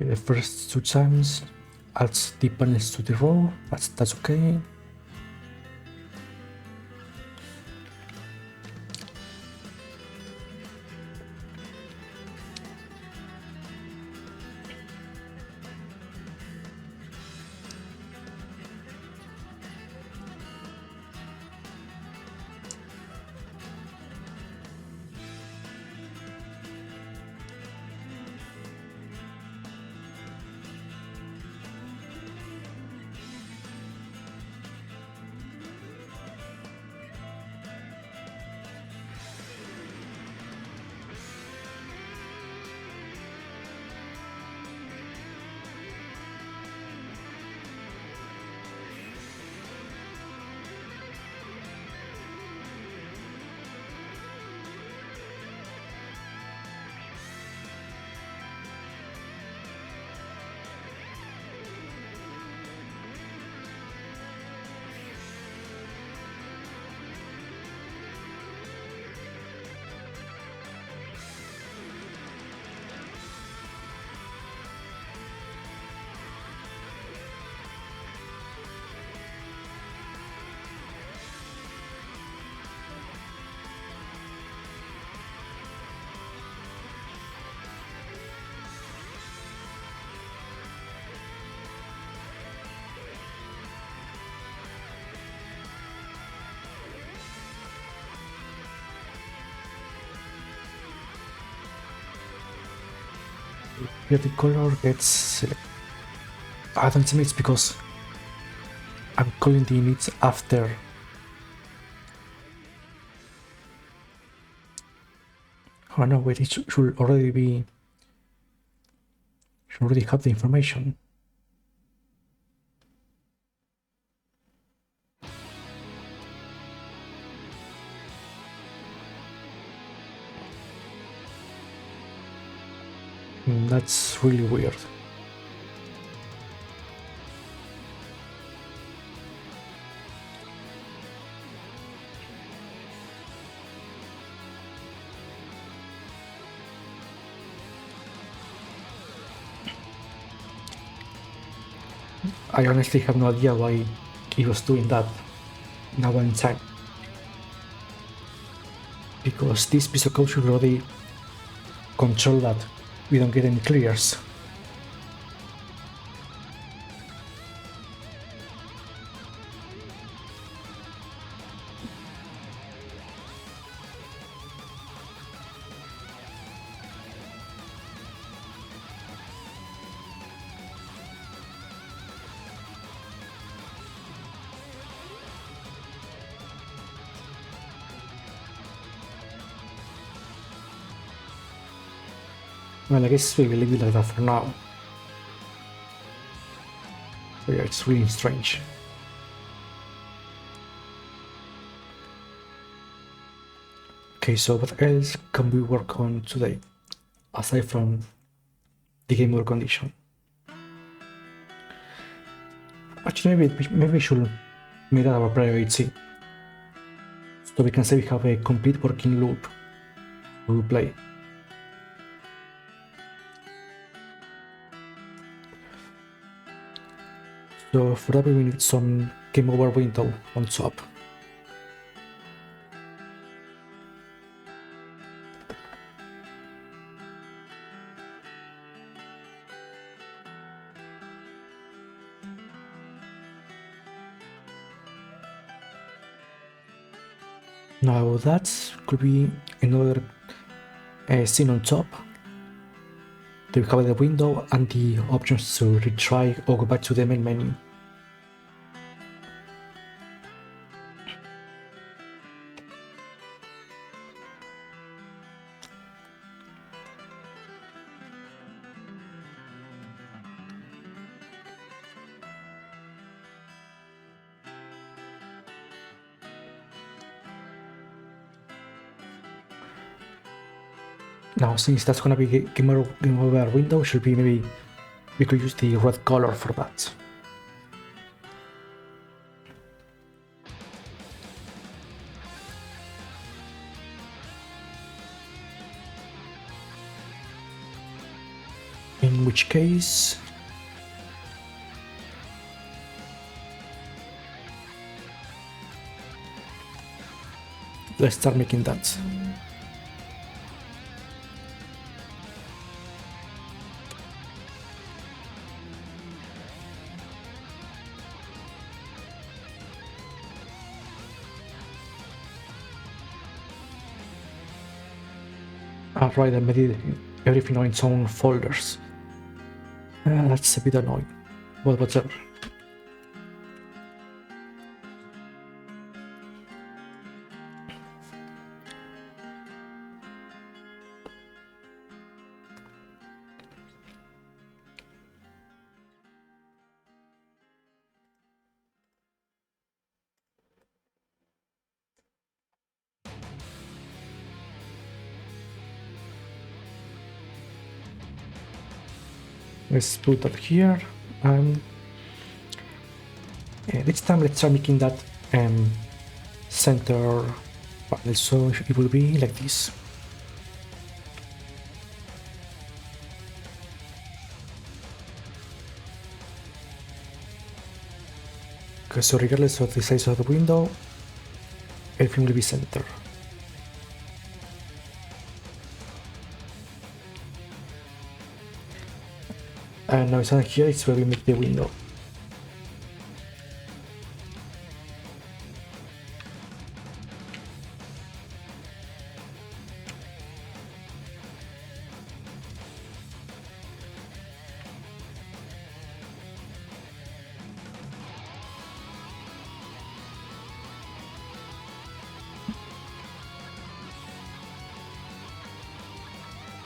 The first 2 times adds the panels to the row. That's okay. Here the color gets I don't think it's because I'm calling the inits after. Oh no, wait, it should already be. Should already have the information. That's really weird. I honestly have no idea why it was doing that now in time. Because this piece of code should already control that we don't get any clears. Well, I guess we will leave it like that for now. But yeah, it's really strange. Okay, so what else can we work on today, aside from the game over condition? Actually, maybe we should make that our priority, so we can say we have a complete working loop to play. So for that we need some game over window on top. Now that could be another scene on top. We have the window and the options to retry or go back to the main menu. Now, since that's gonna be game over window, should be maybe we could use the red color for that. In which case, let's start making that. Right, I made everything on its own folders. That's a bit annoying. Well, whatever. Let's put that here, and this time let's start making that center panel, so it will be like this. Okay, so regardless of the size of the window, everything will be centered. And now it's on here, it's where we make the window.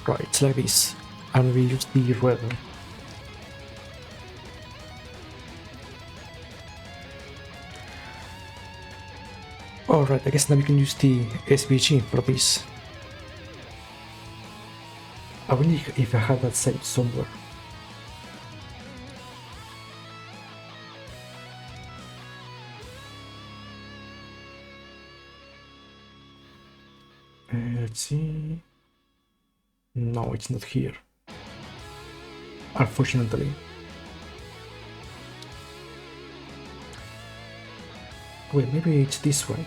Right, it's like this, and we use the red. Alright, I guess now we can use the SVG for this. I wonder if I have that saved somewhere. Let's see. No, it's not here. Unfortunately. Wait, maybe it's this way.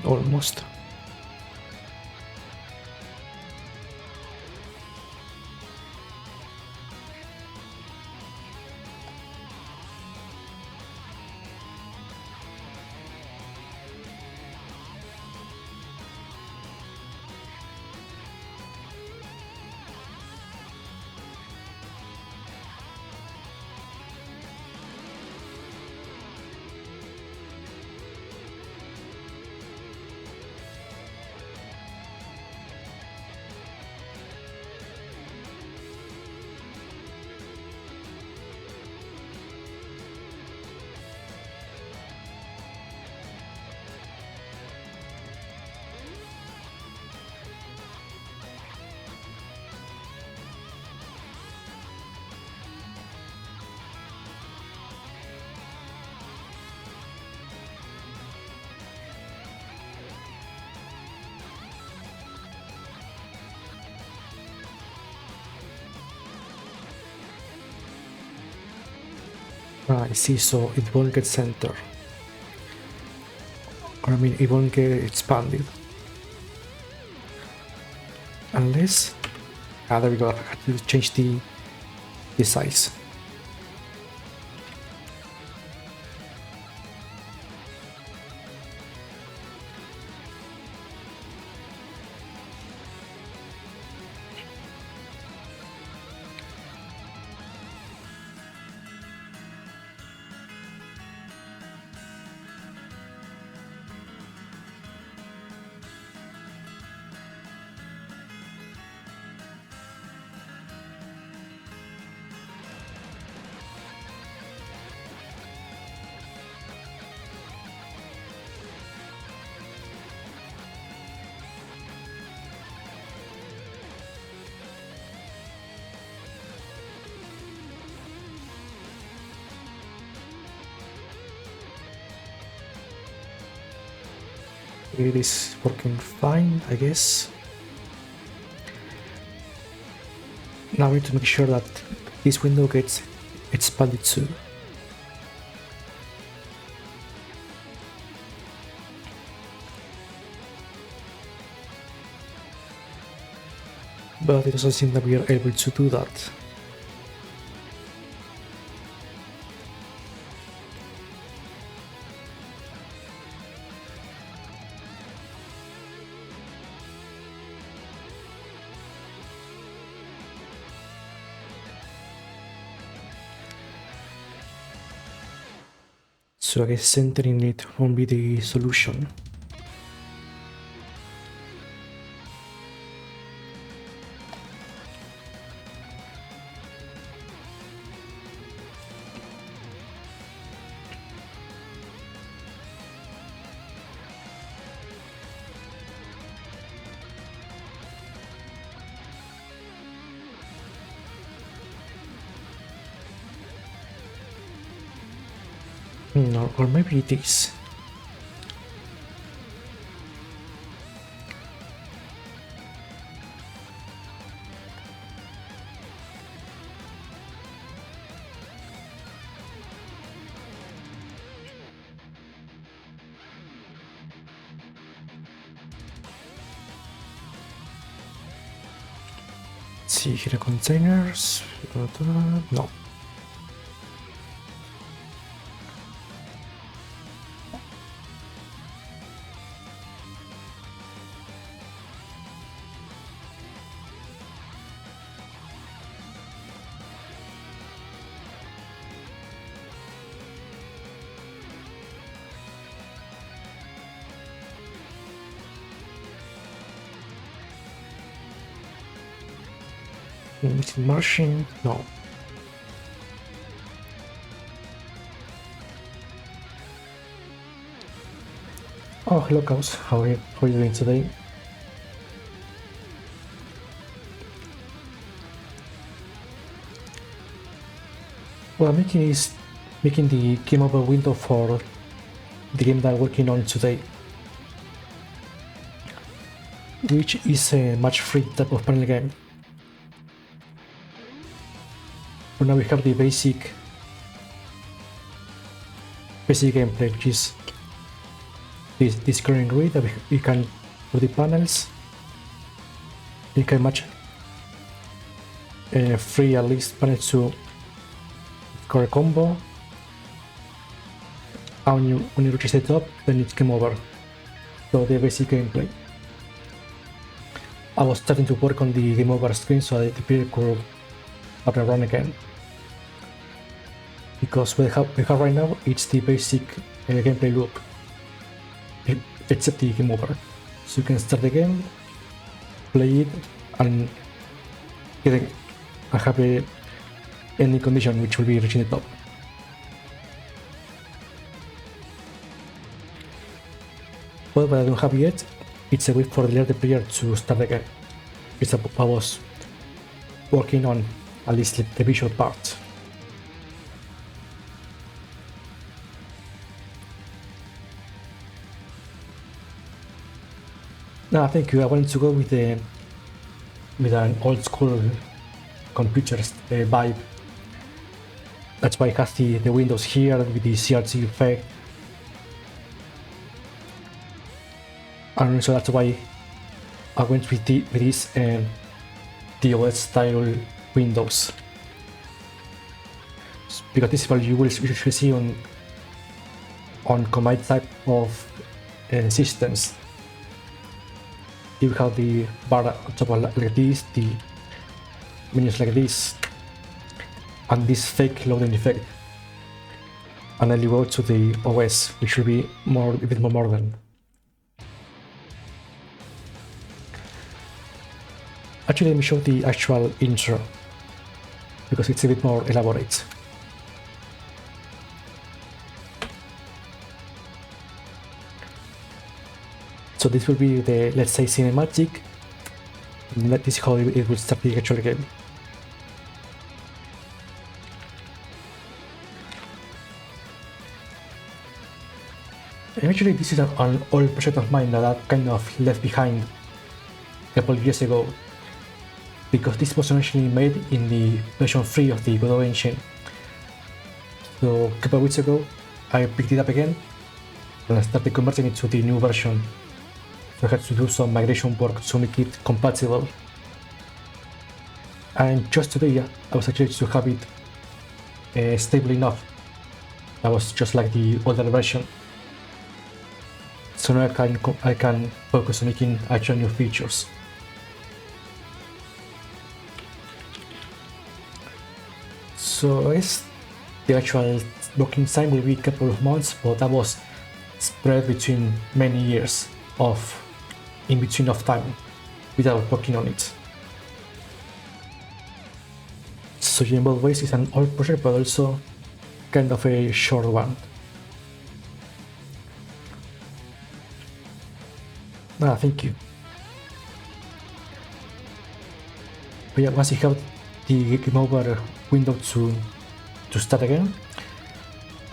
Almost. I see, so it won't get center. Or I mean, it won't get expanded. Unless... Ah, there we go, I had to change the size. It is working fine, I guess. Now we need to make sure that this window gets expanded too. But it doesn't seem that we are able to do that. So I guess centering it won't be the solution. No, or maybe it is. Let's see here, containers. No. Missing Martian? No. Oh, hello cows. How are you doing today? Well, I'm making this making the game over window for the game that I'm working on today, which is a match-free type of panel game. So now we have the basic gameplay, which is this green grid that we can do the panels. You can match free at least panels to score a combo. And when you reach the top, then it's game over. So the basic gameplay. I was starting to work on the game over screen so the player could have a run again. Because what we have right now, it's the basic gameplay loop, except the game over. So you can start the game, play it, and get a happy ending condition, which will be reaching the top. Well, what I don't have yet, it's a way for the player to start the game. It's what I was working on, at least the visual part. No, thank you. I wanted to go with an old school computer vibe. That's why I have the windows here with the CRT effect. And so that's why I went with this DOS style windows. Because this is what you will see on command type of systems. You have the bar on top like this, the menus like this, and this fake loading effect. And then you go to the OS, which will be a bit more modern. Actually, let me show the actual intro, because it's a bit more elaborate. So this will be the, let's say, cinematic. This is how it will start the actual game. And actually, this is an old project of mine that I kind of left behind a couple of years ago, because this was originally made in the version 3 of the godotengine. So a couple of weeks ago, I picked it up again and I started converting it to the new version. So I had to do some migration work to make it compatible. And just today, I was actually to have it stable enough. That was just like the older version. So now I can focus on making actual new features. So I guess the actual working time will be a couple of months, but that was spread between many years of in between of time without working on it. So in both ways it's an old project, but also kind of a short one. Thank you. But yeah, once you have the game over window to start again,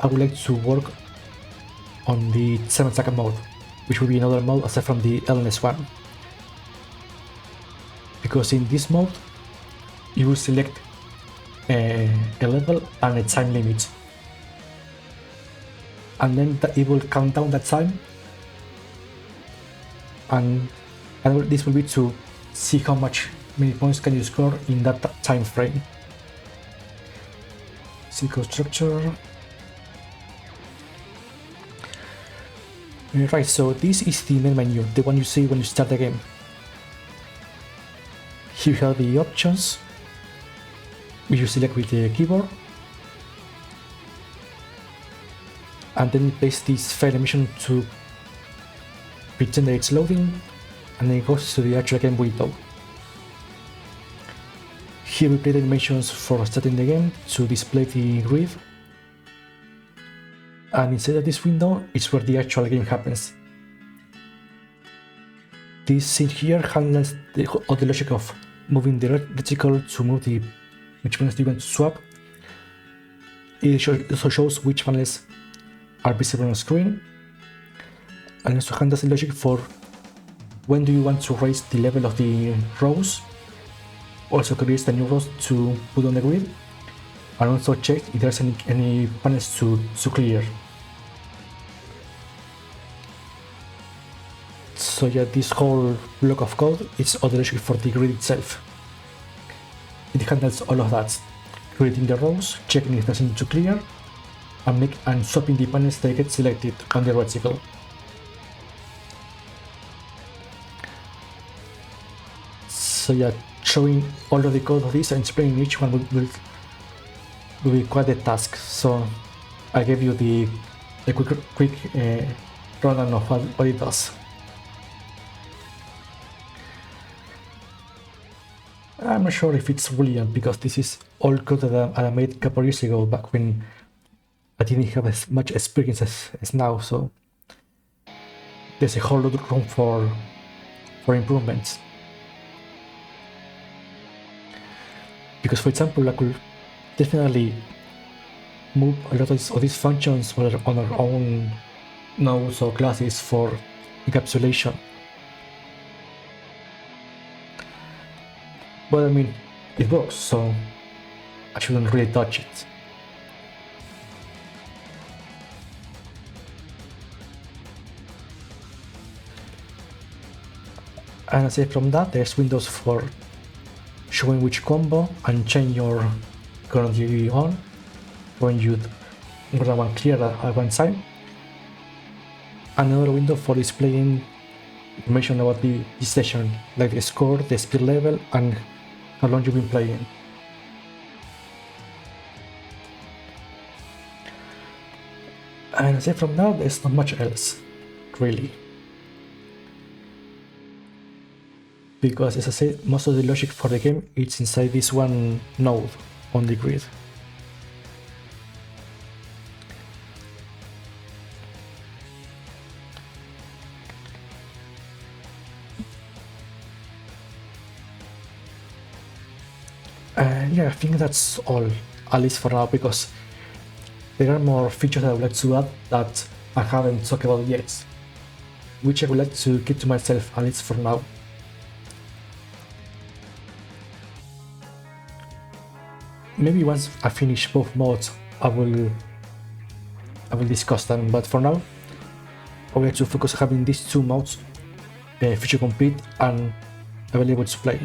I would like to work on the 7-second mode, which will be another mode aside from the illness one. Because in this mode, you will select a level and a time limit. And then it will count down that time. And this will be to see how many points can you score in that time frame. Circle structure. Right, so this is the main menu, the one you see when you start the game. Here you have the options, which you select with the keyboard. And then you place this file animation to pretend that it's loading, and then it goes to the actual game window. Here we play the animations for starting the game to display the grid. And inside of this window is where the actual game happens. This scene here handles all the logic of moving the reticle to move which ones you want to swap, It also shows which panels are visible on the screen, and also handles the logic for when do you want to raise the level of the rows. Also creates the new rows to put on the grid, and also checks if there's any panels to clear. So yeah, this whole block of code is all the logic for the grid itself. It handles all of that, creating the rows, checking if there's anything to clear, and swapping the panels that get selected on the reticle. So yeah, showing all of the code of this and explaining each one will be quite a task. So I gave you the quick rundown of what it does. I'm not sure if it's brilliant because this is all code that I made a couple years ago, back when I didn't have as much experience as now, so there's a whole lot of room for improvements. Because, for example, I could definitely move a lot of these functions on our own nodes or classes for encapsulation. But I mean, it works, so I shouldn't really touch it. And aside from that, there's windows for showing which combo and change your current UV on when you want one clear at one side. Another window for displaying information about the session, like the score, the speed level, and how long you've been playing. And aside from that, there's not much else, really. Because, as I said, most of the logic for the game is inside this one node on the grid. And yeah, I think that's all, at least for now, because there are more features that I would like to add that I haven't talked about yet, which I would like to keep to myself, at least for now. Maybe once I finish both modes, I will discuss them, but for now, I would like to focus on having these two modes feature complete and available to play.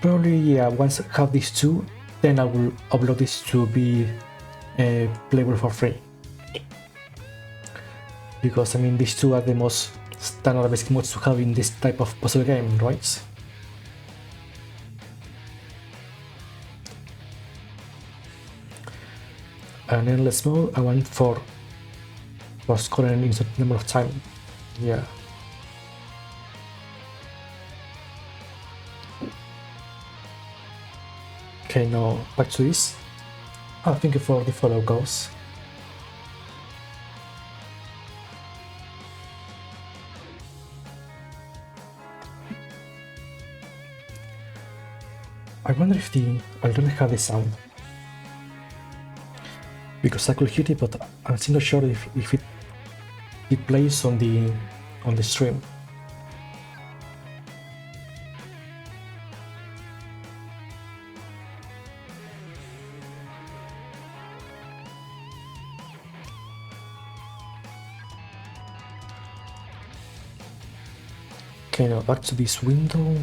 Probably, yeah, once I have these two, then I will upload this to be playable for free. Because, I mean, these two are the most standard basic modes to have in this type of puzzle game, right? And endless mode, I went for scoring in a certain number of time. Yeah. Okay, now back to this. Thank you for the follow, guys. I wonder if I don't have the sound. Because I could hear it, but I'm still not sure if it plays on the stream. Okay, now back to this window.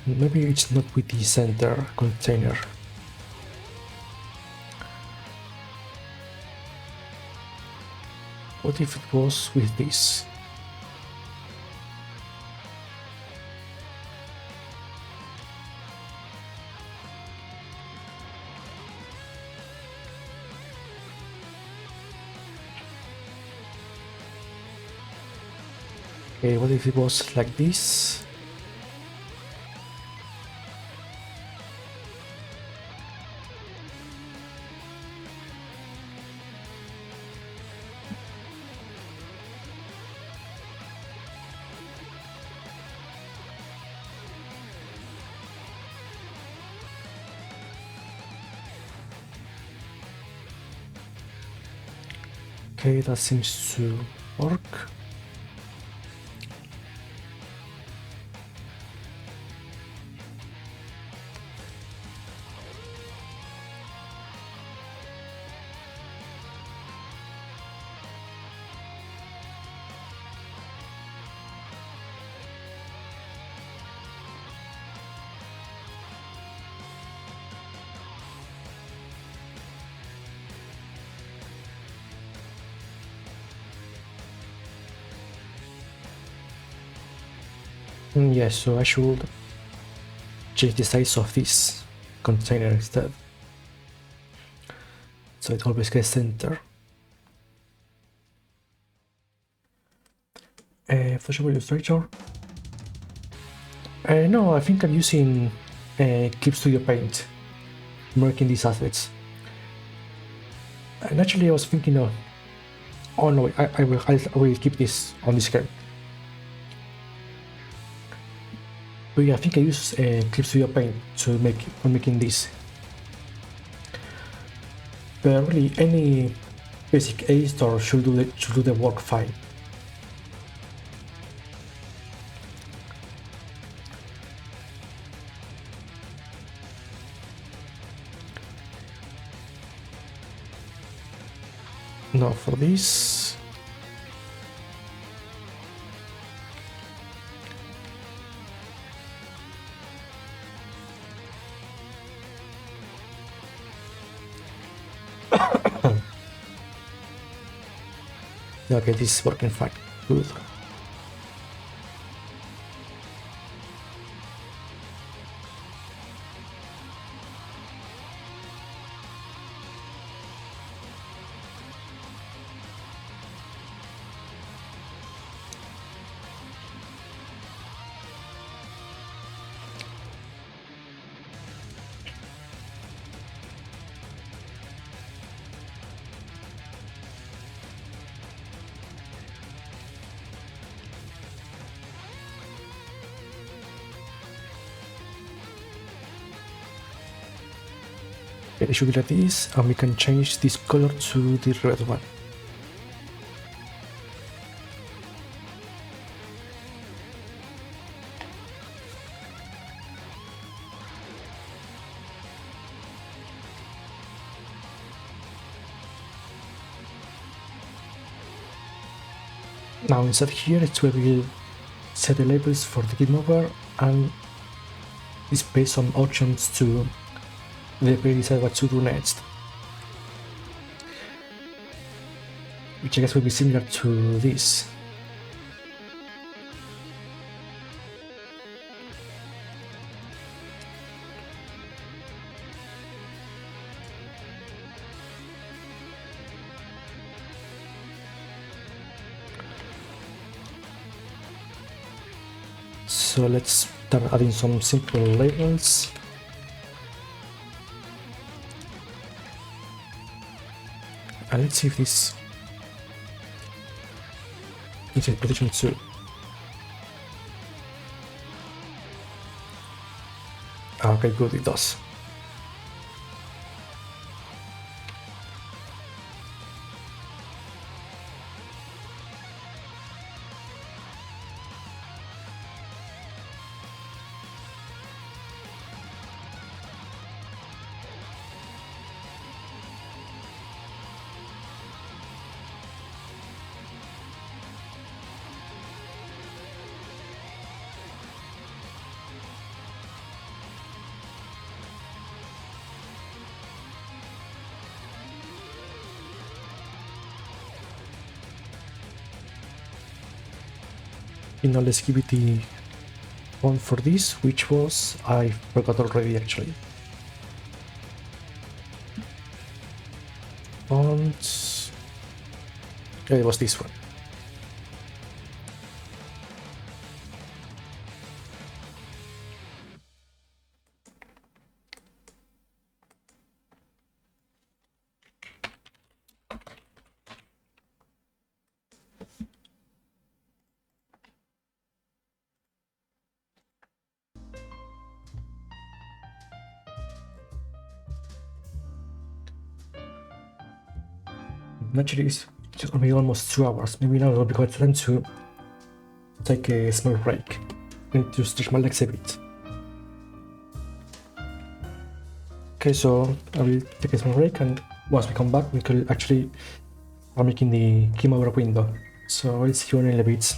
Maybe it's not with the center container. What if it was with this? Okay, what if it was like this? Okay, that seems to work. Yes, so I should change the size of this container instead, so it always gets center. Photoshop Illustrator. No, I think I'm using Clip Studio Paint, making these assets. And actually, I was thinking of. Oh no, I will keep this on this game. But yeah, I think I use Clip Studio Paint to making this. But really, any basic editor should do the work fine. Now for this. Okay, this is working fine. Good. It should be like this, and we can change this color to the red one. Now inside here it's where we set the labels for the game over and display some options to decide what to do next, which I guess will be similar to this. So let's start adding some simple labels. And let's see if this is in position 2. Okay, good, it does. Now let's give it the font for this, which was, I forgot already actually. Font, yeah, it was this one. Actually, It's gonna be almost 2 hours. Maybe now it will be quite time to take a small break. I need to stretch my legs a bit. Okay, so I will take a small break, and once we come back, we could actually start making the game over window. So I'll see you in a little bit.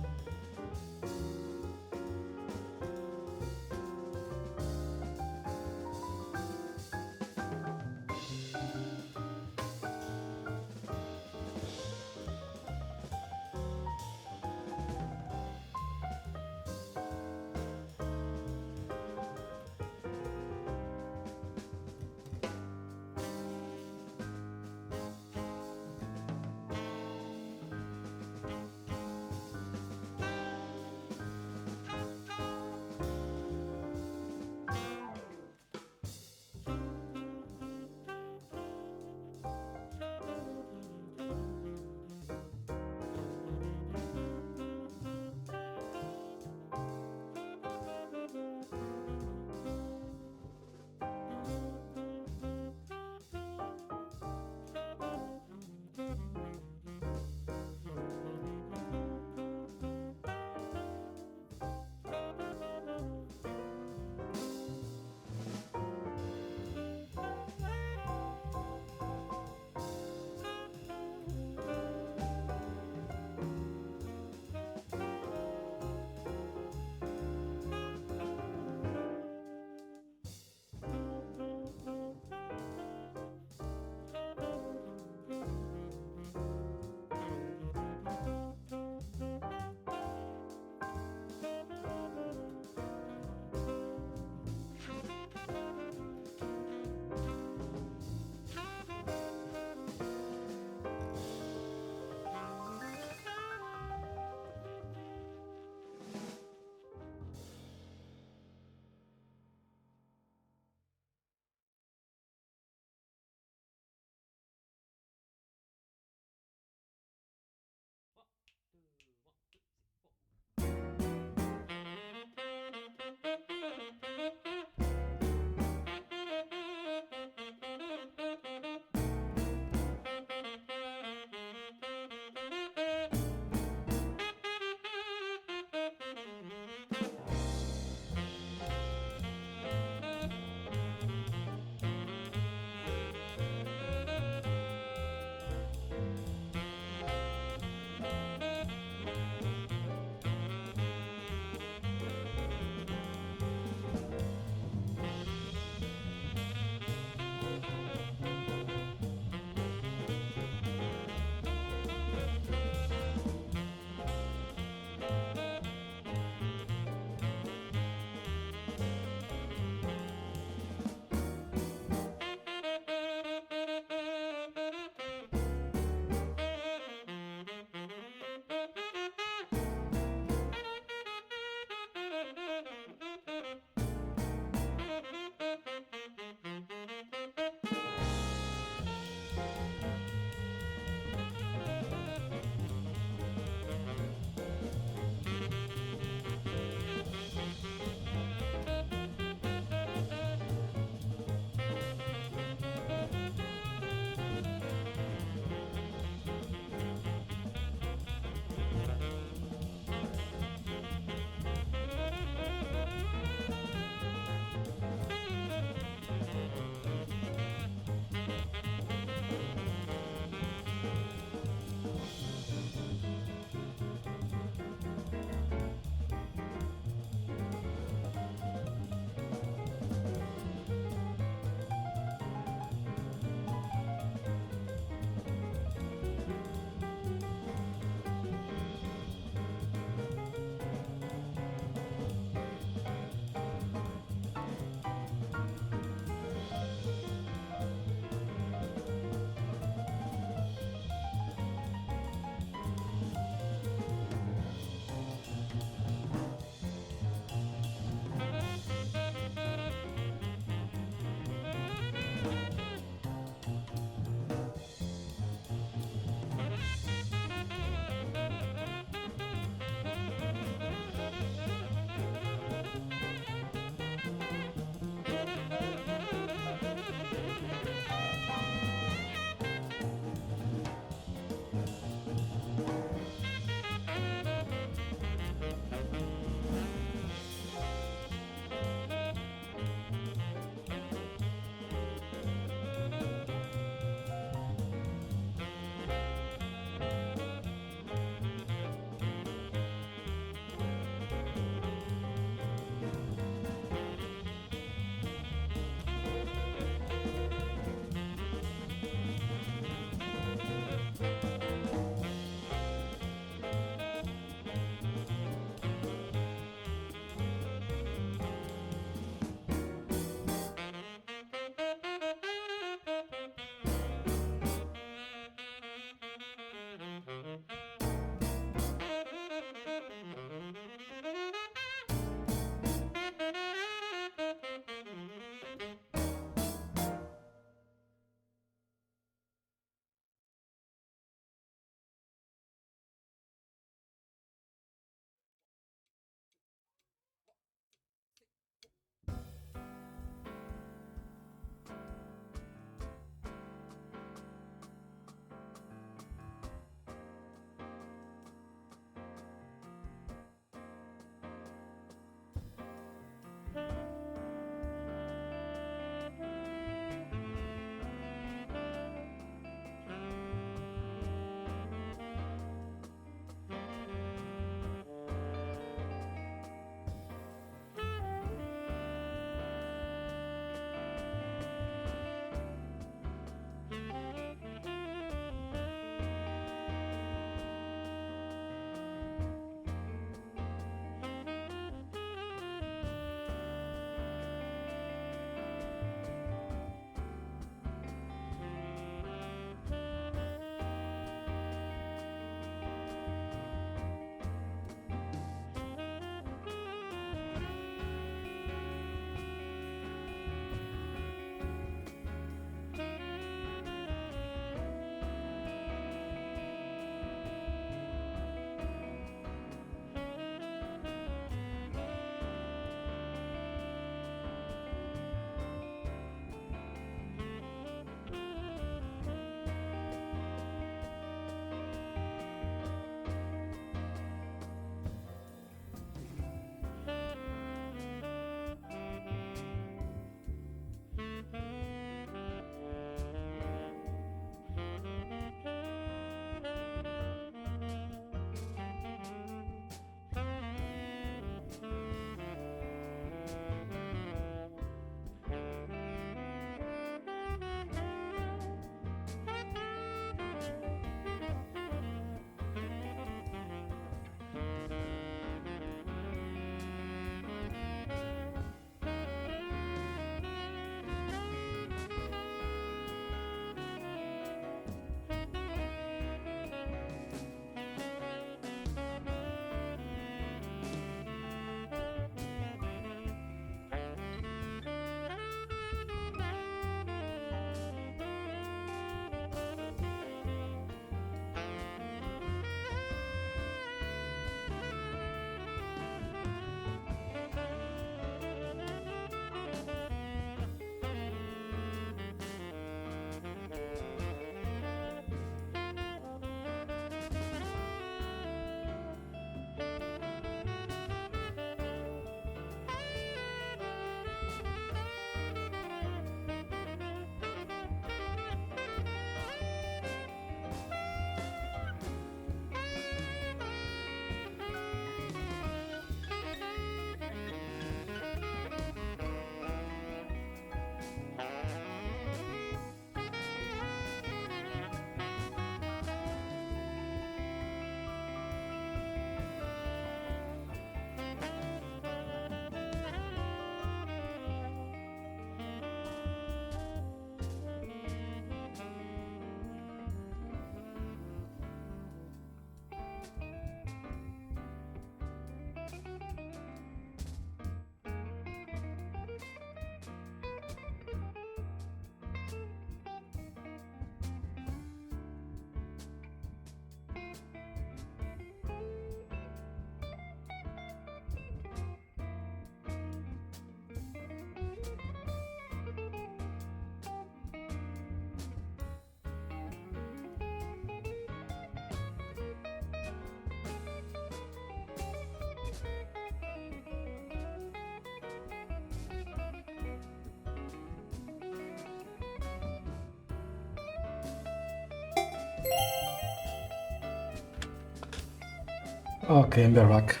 Okay, I'm back.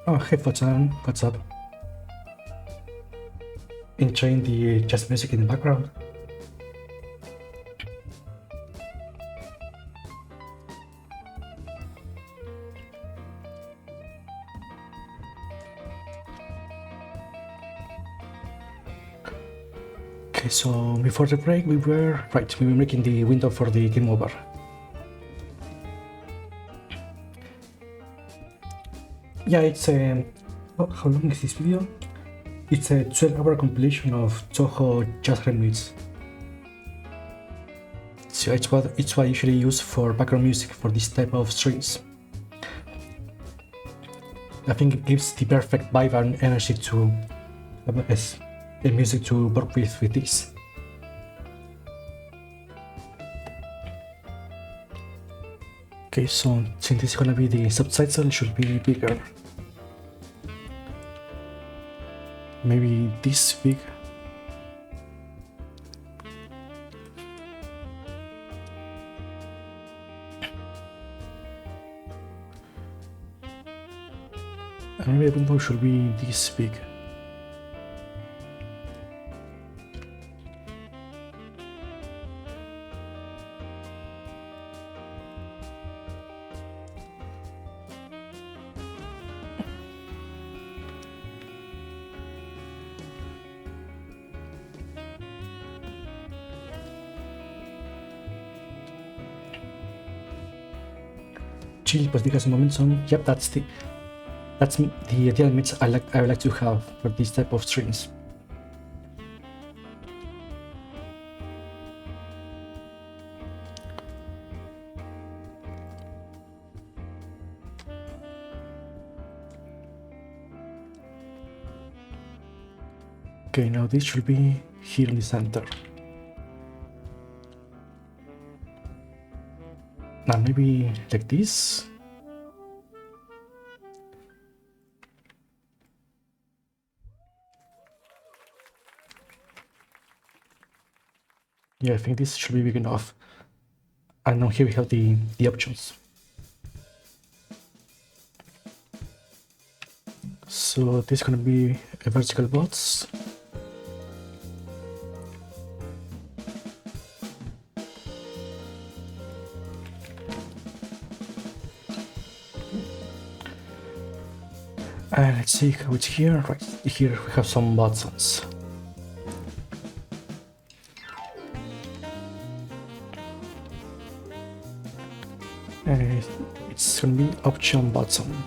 Oh, hey Fotan, what's up? Enjoying the jazz music in the background? Okay, so before the break we were making the window for the game over. Yeah, it's a... how long is this video? It's a 12-hour compilation of Toho jazz remix. So it's what I usually use for background music for this type of streams. I think it gives the perfect vibe and energy to the music to work with this. Okay, so since this is gonna be the subtitle, it should be bigger. Maybe this big. And maybe the window should be this big. Chill, but because momentum. Yep, that's the elements I would like to have for this type of streams. Okay, now this should be here in the center. Now maybe like this. Yeah, I think this should be big enough. And now here we have the options. So this is gonna be a vertical box. And let's see how it's here. Right here we have some buttons. And it's gonna be option button.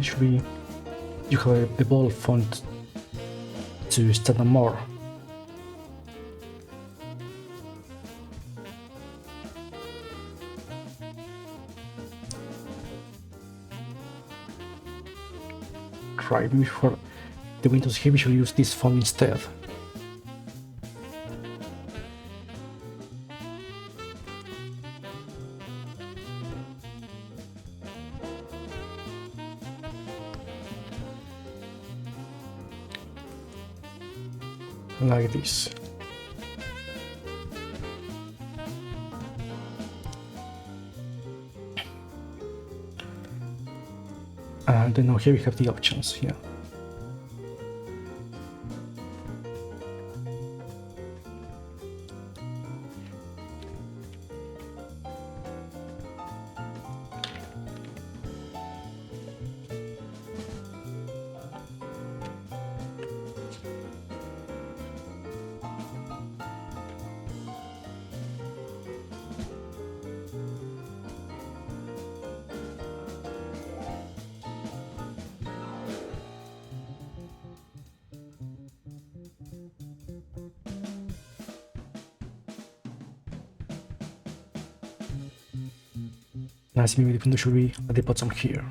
Should be you have a bold font to stand out more. Right, maybe for the Windows here we should use this font instead. Like this. And then now here we have the options here. Now maybe the window should be at the bottom here.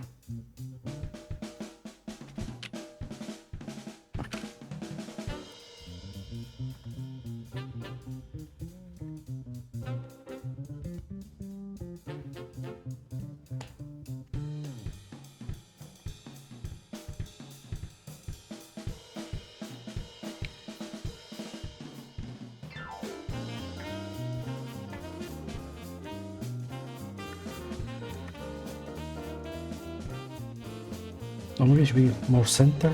Or maybe it should be more center.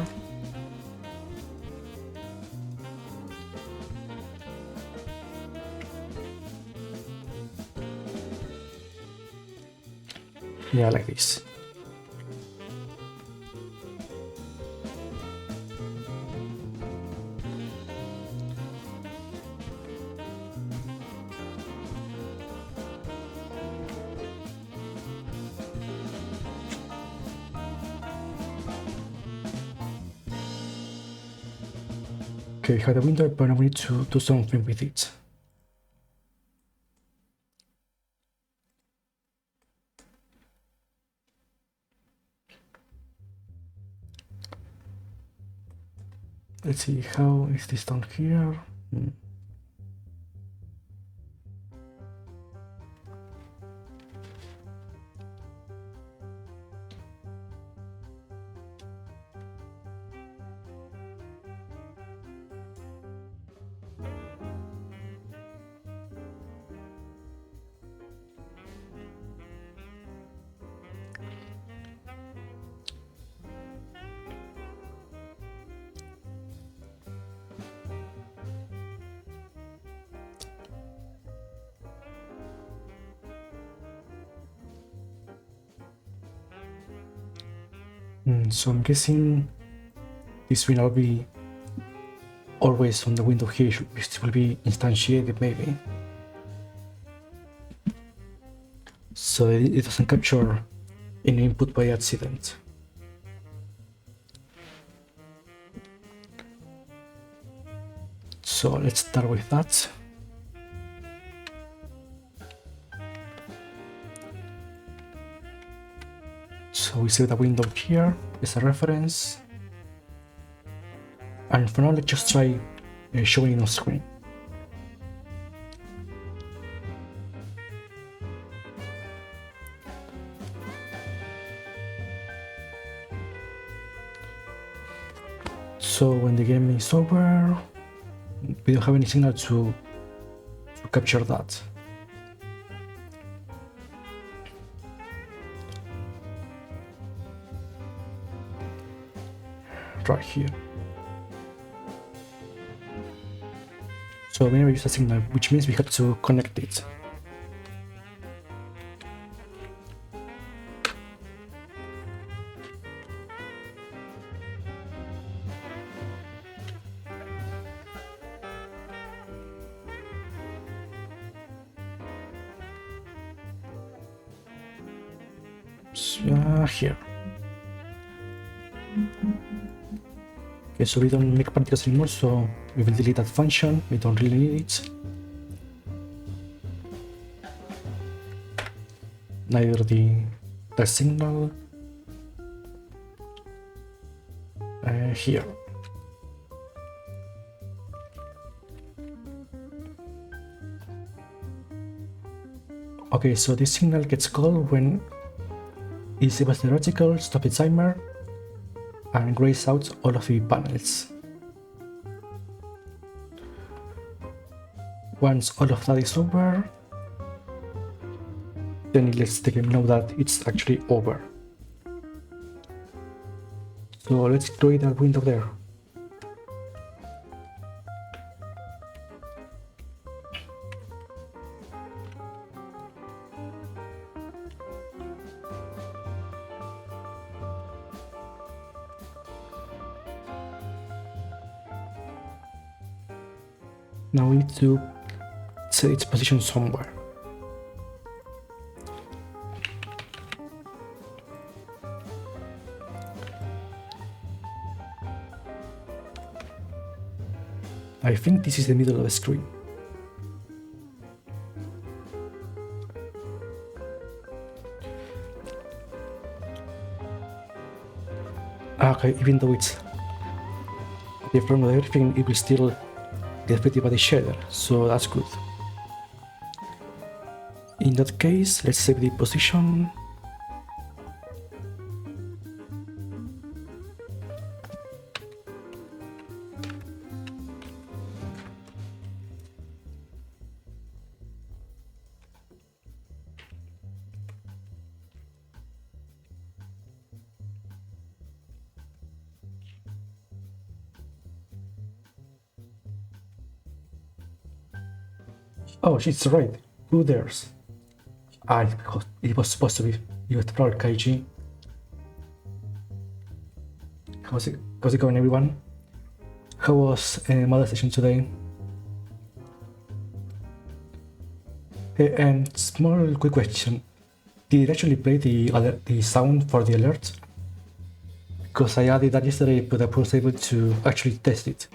Yeah, like this. Okay, we have the window, but now we need to do something with it. Let's see, how is this done here? So I'm guessing this will not be always on the window here. It will be instantiated maybe. So it doesn't capture any input by accident. So let's start with that. So we see the window here as a reference. And for now, let's just try showing it on screen. So when the game is over, we don't have any signal to capture that. Right here. So we never use a signal, which means we have to connect it. So, here. Okay, so we don't make particles anymore, so we will delete that function. We don't really need it. Neither the signal here. Okay, so this signal gets called when it disables the reticle, stop the timer, and grays out all of the panels. Once all of that is over, then it lets the game know that it's actually over. So let's create that window there. Now we need to set its position somewhere. I think this is the middle of the screen. Okay, even though it's at the front of everything, it will still get affected by the shader, so that's good. In that case, let's save the position. Oh, she's right. Who dares? It was supposed to be. It was probably Kaiji. How's it going, everyone? How was Mother Station today? Hey, and small quick question. Did it actually play the sound for the alert? Because I added that yesterday, but I was able to actually test it.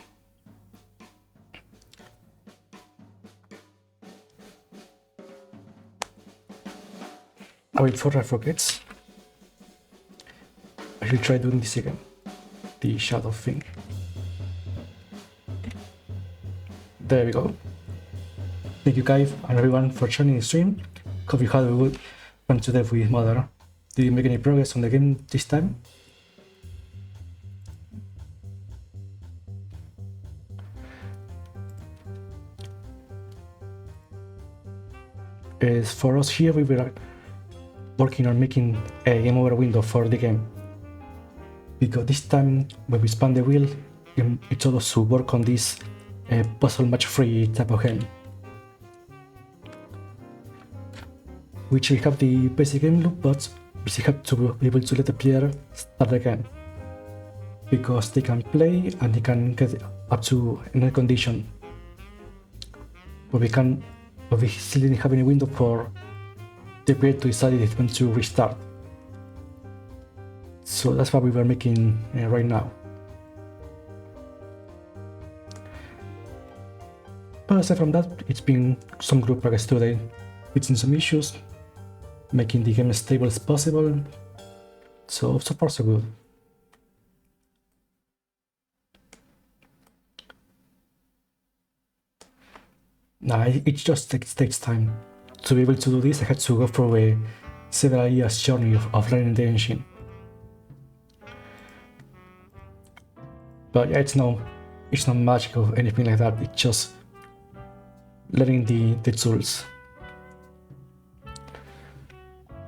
Before I forget, I will try doing this again. The shadow thing. There we go. Thank you guys and everyone for joining the stream. Hope you had a good fun today with Mother. Did you make any progress on the game this time? As for us here, we were working on making a game over window for the game. Because this time, when we spun the wheel, it told us to work on this puzzle match-free type of game. Which we have the basic game loop, but we still have to be able to let the player start again. Because they can play and they can get up to another condition. But we still didn't have any window for the player to decide if they want to restart. So that's what we were making right now. But aside from that, it's been some good progress today, fixing some issues, making the game as stable as possible. So far so good. Nah, it just takes time. To be able to do this, I had to go through a several years journey of learning the engine. But yeah, it's no magic or anything like that. It's just learning the tools.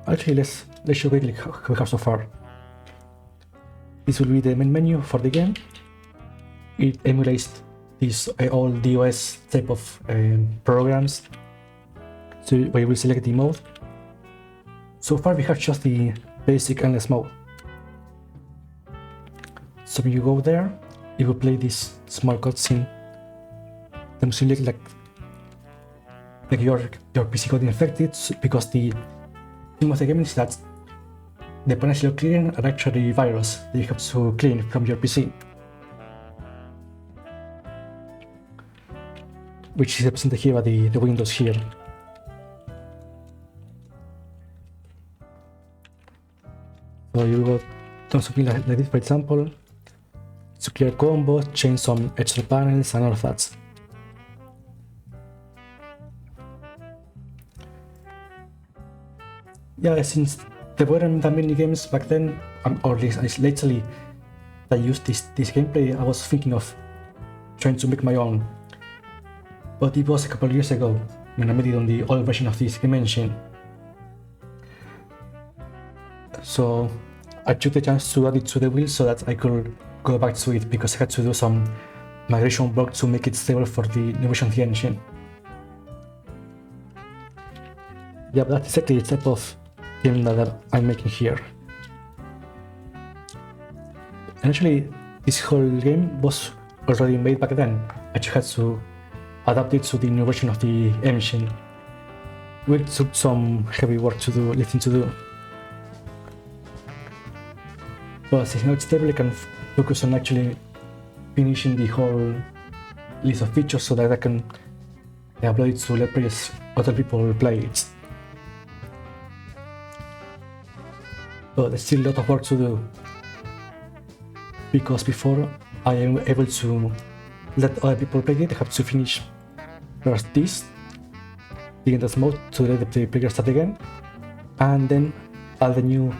Actually, let's show quickly how we have so far. This will be the main menu for the game. It emulates these all DOS type of programs. So we will select the mode. So far we have just the basic endless mode. So when you go there, it will play this small cutscene. Then select like your PC got infected, because the thing of the game is that the panels you're clearing are actually virus that you have to clean from your PC. Which is represented here by the windows here. So you will do something like this, for example, to clear combos, change some extra panels and all of that. Yeah, since there weren't that many games back then, or at least lately, that used this gameplay, I was thinking of trying to make my own. But it was a couple of years ago when I made it on the old version of this game engine. So I took the chance to add it to the wheel so that I could go back to it, because I had to do some migration work to make it stable for the new version of the engine. Yeah, but that's exactly the type of game that I'm making here. And actually, this whole game was already made back then. I just had to adapt it to the new version of the engine. It took some heavy work to do, lifting to do. But since now it's stable, I can focus on actually finishing the whole list of features so that I can upload it to let other people play it. But there's still a lot of work to do, because before I am able to let other people play it, I have to finish first this, the endless mode to let the player start again, and then add a new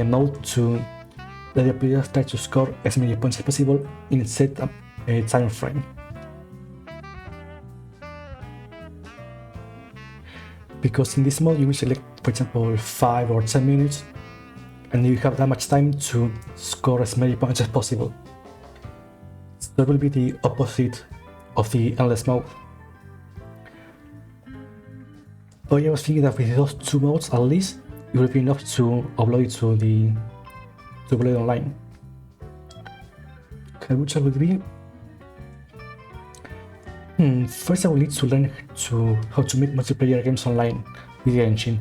mode to let the player try to score as many points as possible in a set time frame. Because in this mode you will select, for example, 5 or 10 minutes, and you have that much time to score as many points as possible. So that will be the opposite of the endless mode. But I was thinking that with those two modes at least, it would be enough to upload it to play online. Okay, which I would be. First, I will need to learn how to make multiplayer games online with the engine.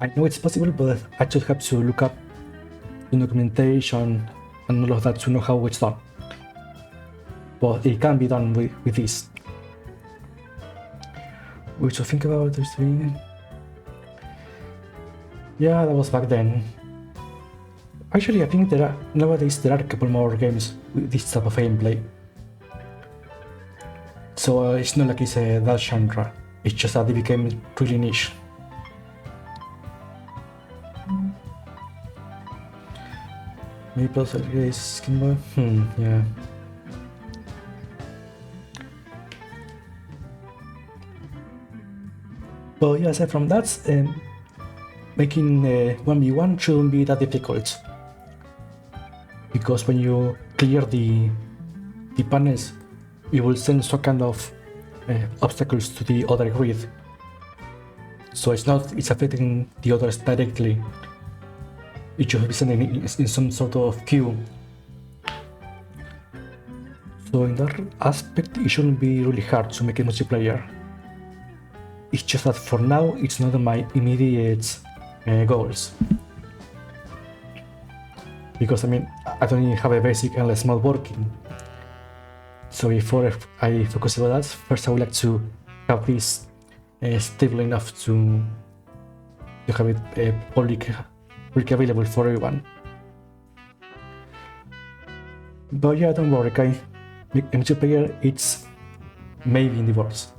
I know it's possible, but I just have to look up the documentation and all of that to know how it's done. But it can be done with this. Which I think about this thing. Yeah, that was back then. Actually, I think nowadays there are a couple more games with this type of gameplay. So it's not like it's that genre. It's just that they became really niche. Maybe plus skin boy. Yeah. But yeah, aside from that, making 1v1 shouldn't be that difficult. Because when you clear the panels, you will send some kind of obstacles to the other grid. So it's affecting the others directly. It should be sending in some sort of queue. So in that aspect, it shouldn't be really hard to make a multiplayer. It's just that for now, it's not my immediate goals. Because I mean, I don't even have a basic endless mode working. So before I focus on that, first I would like to have this stable enough to have it public available for everyone. But yeah, don't worry, guys. Multiplayer, it's maybe in the works,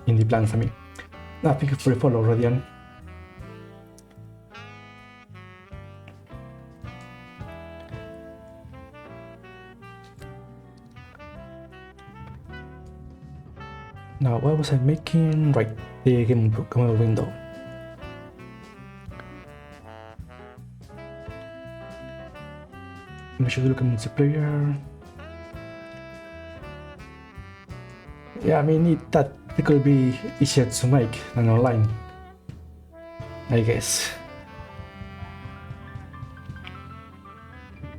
in the plans. I mean, thank you for the follow, Radian. Now, what was I making? Right, the game window. We should look at multiplayer. Yeah, I mean, that could be easier to make than online, I guess.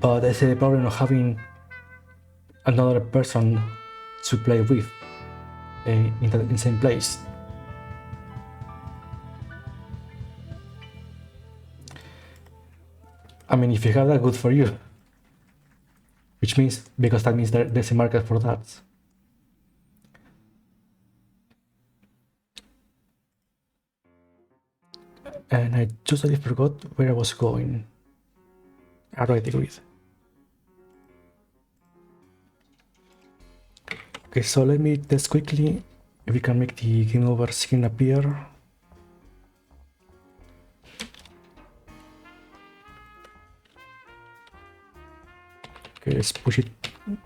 But there's a problem of having another person to play with in the same place. I mean, if you have that, good for you. Which means, because that means there's a market for that. And I totally forgot where I was going. Alright, the grid. Okay, so let me test quickly if we can make the game over screen appear. Okay, let's push it a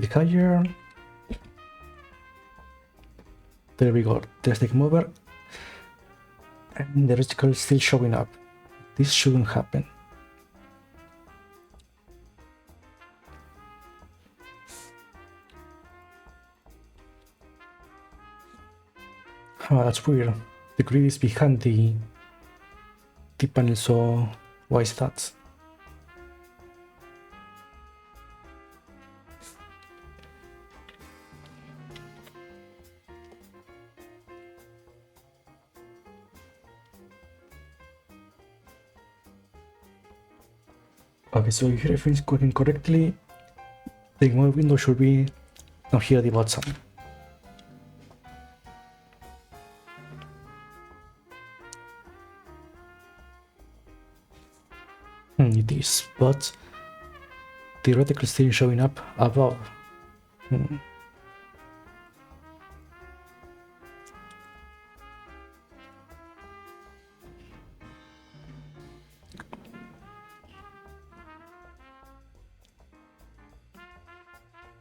bit higher. There we go, there's the game over. And the reticle is still showing up. This shouldn't happen. Oh, that's weird. The grid is behind the panel, so why is that? Okay, so if everything's working correctly, the game window should be now here at the bottom. It is, but the reticle is still showing up above.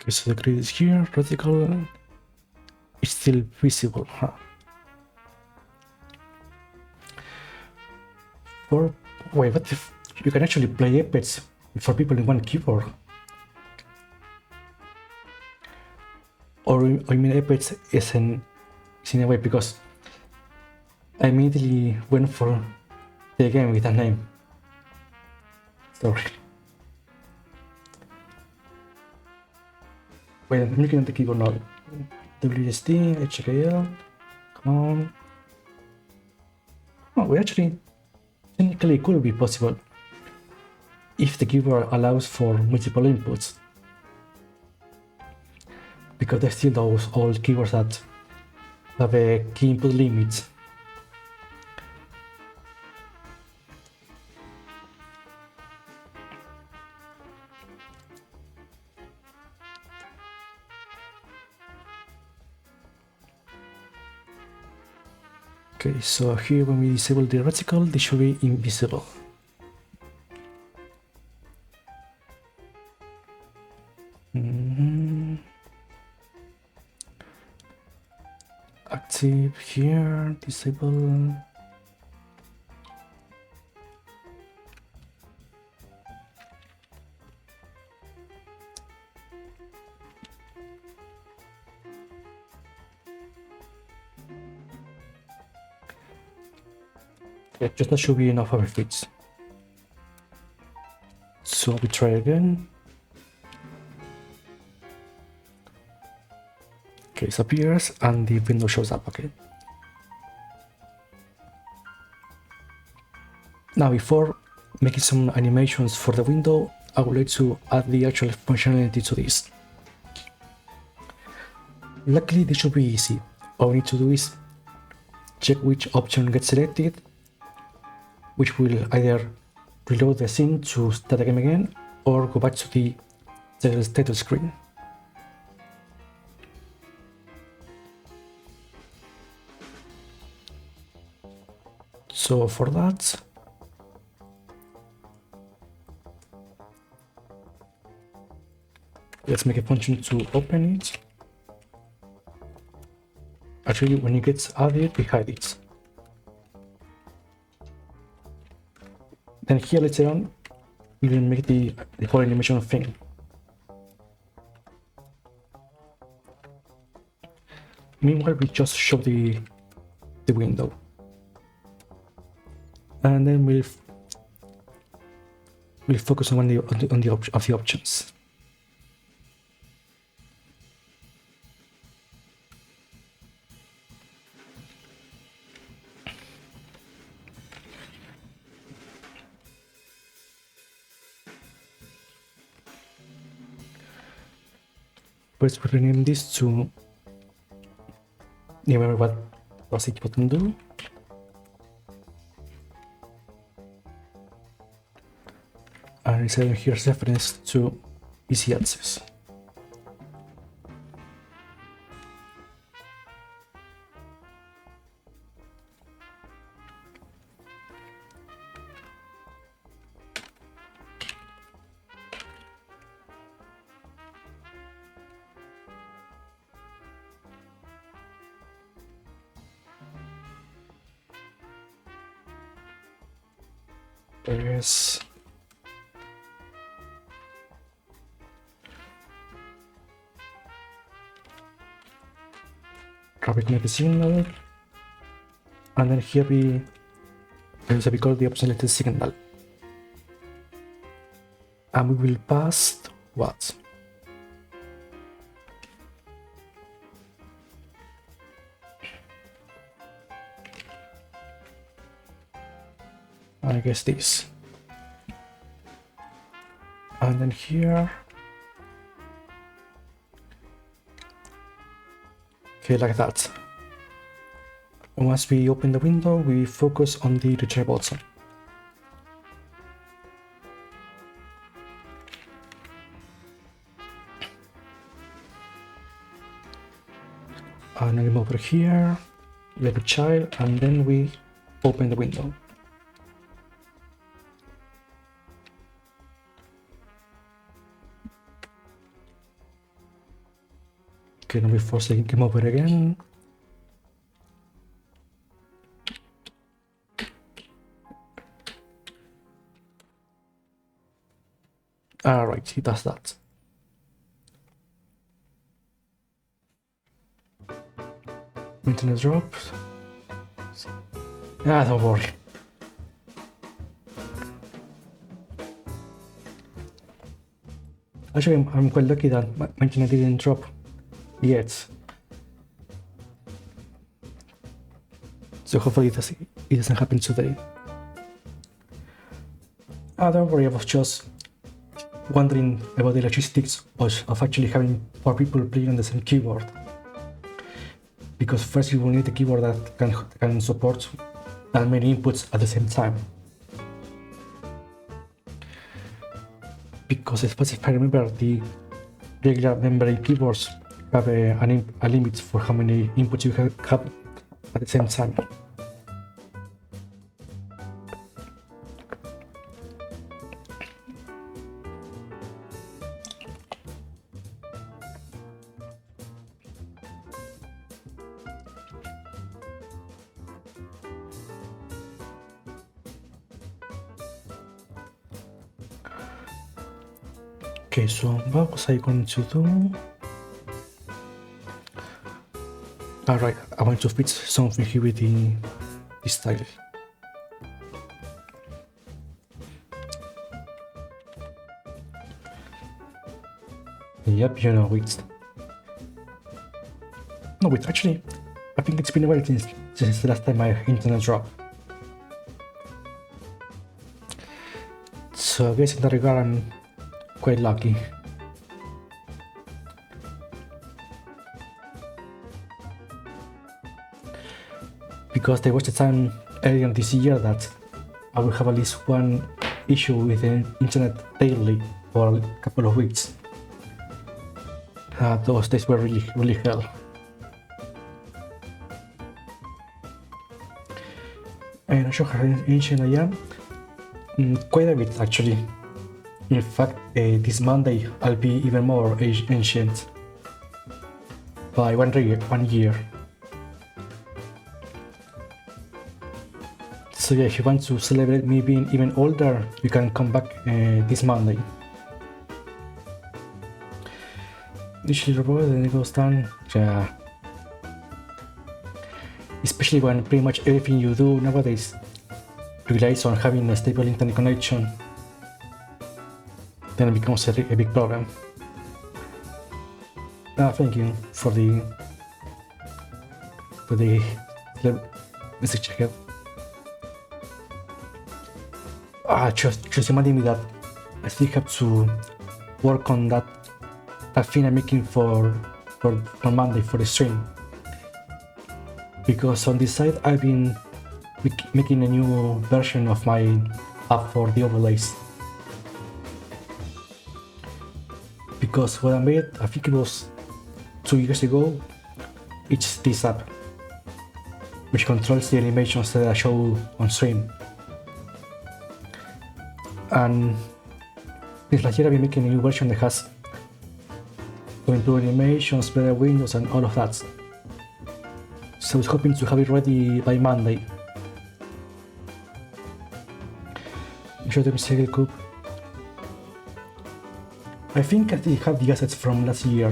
Okay, so the grid is here, reticle is still visible, huh? Wait, what if you can actually play Apex for people in one keyboard? Or I mean, Apex is in a way, because I immediately went for the game with a name. Sorry. Wait, I'm looking at the keyboard now. WSD, HKL, come on. Oh, we actually, technically it could be possible if the keyboard allows for multiple inputs. Because there's still those old keyboards that have a key input limit. Okay, so here when we disable the reticle, they should be invisible. Active here, disable. Yeah, just that should be enough of a fix. So we try again. Okay, it appears and the window shows up again. Now before making some animations for the window, I would like to add the actual functionality to this. Luckily this should be easy. All we need to do is check which option gets selected, which will either reload the scene to start the game again or go back to the status screen. So for that, let's make a function to open it. Actually, when it gets added, we hide it. Then here later on, we will make the whole animation thing. Meanwhile, we just show the window. And then we'll focus on the options. First, we rename this to remember what does each button do. And instead here's reference to easy access. There's rapid make signal, and then here we call the obsolete signal, and we will pass what? I guess this, and then here, okay, like that. Once we open the window, we focus on the retry button. And then over here, we have a child, and then we open the window. Okay, now we force the game over again. Alright, he does that. Maintenance drop. Ah, don't worry. Actually, I'm quite lucky that my internet didn't drop yet. So hopefully it doesn't happen today. Ah, don't worry, I was just wondering about the logistics of actually having 4 people playing on the same keyboard. Because first you will need a keyboard that can support that many inputs at the same time. Because as far as I remember, the regular memory keyboards have a limit for how many inputs you have at the same time. Okay, so what was I going to do? Alright, I want to fix something here with this tile. Yep, you know it. No, wait, actually, I think it's been a while since the last time my internet dropped. So I guess in that regard I'm quite lucky. Because there was a time earlier this year that I would have at least one issue with the internet daily for a couple of weeks. Those days were really hell. I'm not sure how ancient I am. Quite a bit actually. In fact, this Monday I'll be even more ancient. By one year. So yeah, if you want to celebrate me being even older, you can come back this Monday. Usually robot, then it goes down. Yeah. Especially when pretty much everything you do nowadays relies on having a stable internet connection, then it becomes a big problem. Thank you for the message check. Just reminding me that I still have to work on that thing I'm making for Monday for the stream. Because on this side I've been making a new version of my app for the overlays. Because what I made, I think it was 2 years ago, it's this app, which controls the animations that I show on stream. And since last year I've been making a new version that has 22 animations, better windows and all of that. So I was hoping to have it ready by Monday. Enjoy the recycle coop. I think I still have the assets from last year.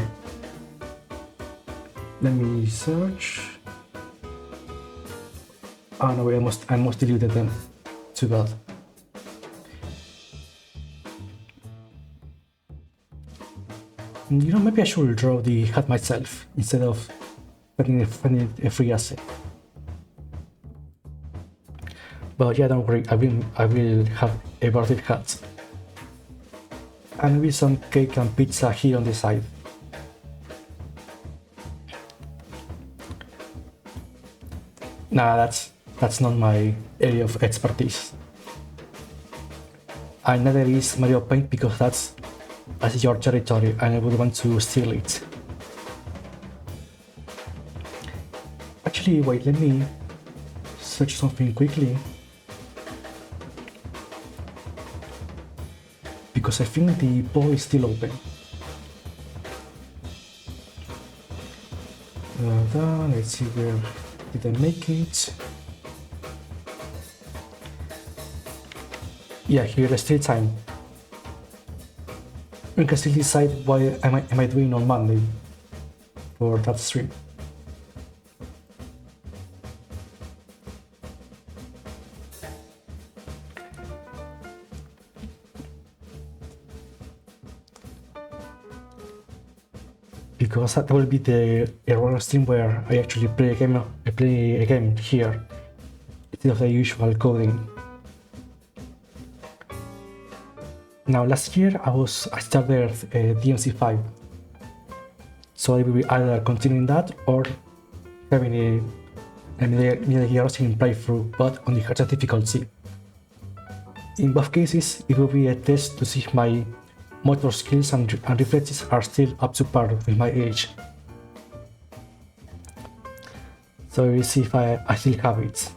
Let me search. Oh no, I must deleted them. Too bad. You know, maybe I should draw the hat myself instead of finding a free asset. But yeah, don't worry, I will have a birthday hat. And maybe some cake and pizza here on the side. Nah, that's not my area of expertise. And neither is Mario Paint because that's your territory and I would want to steal it. Actually, wait, let me search something quickly. Because I think the poll is still open. Let's see where did I make it. Yeah, here is still time. We can still decide what am I doing on Monday for that stream. because that will be the error stream where I actually play a game here instead of the usual coding. Now last year I started DMC5, so I will be either continuing that or having a Metal playthrough, but on the hardest difficulty. In both cases, it will be a test to see if my motor skills and reflexes are still up to par with my age. So we'll see if I still have it.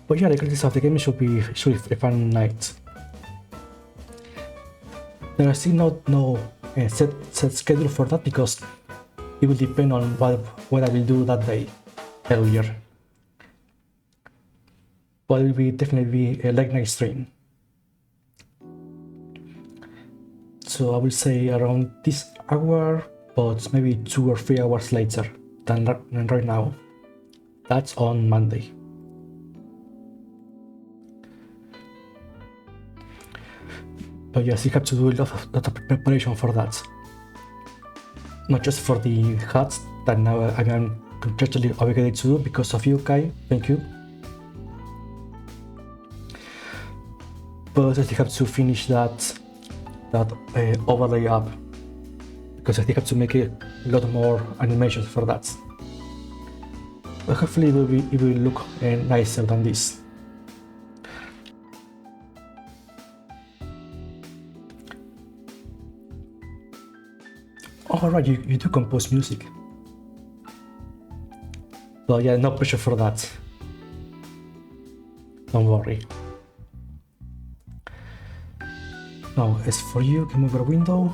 But yeah, the critics of the game should be a fun night. There is still no set schedule for that because it will depend on what I will do that day earlier. But it will definitely be a late night stream. So I will say around this hour, but maybe 2 or 3 hours later than right now. That's on Monday. But yes, you have to do a lot of preparation for that. Not just for the hats that now I am contractually obligated to do because of you, Kai. Thank you. But I still have to finish that overlay up because I still have to make a lot more animations for that. But hopefully it will look nicer than this. Alright, you do compose music. But yeah, no pressure for that. Don't worry. Now, as for you, game over window,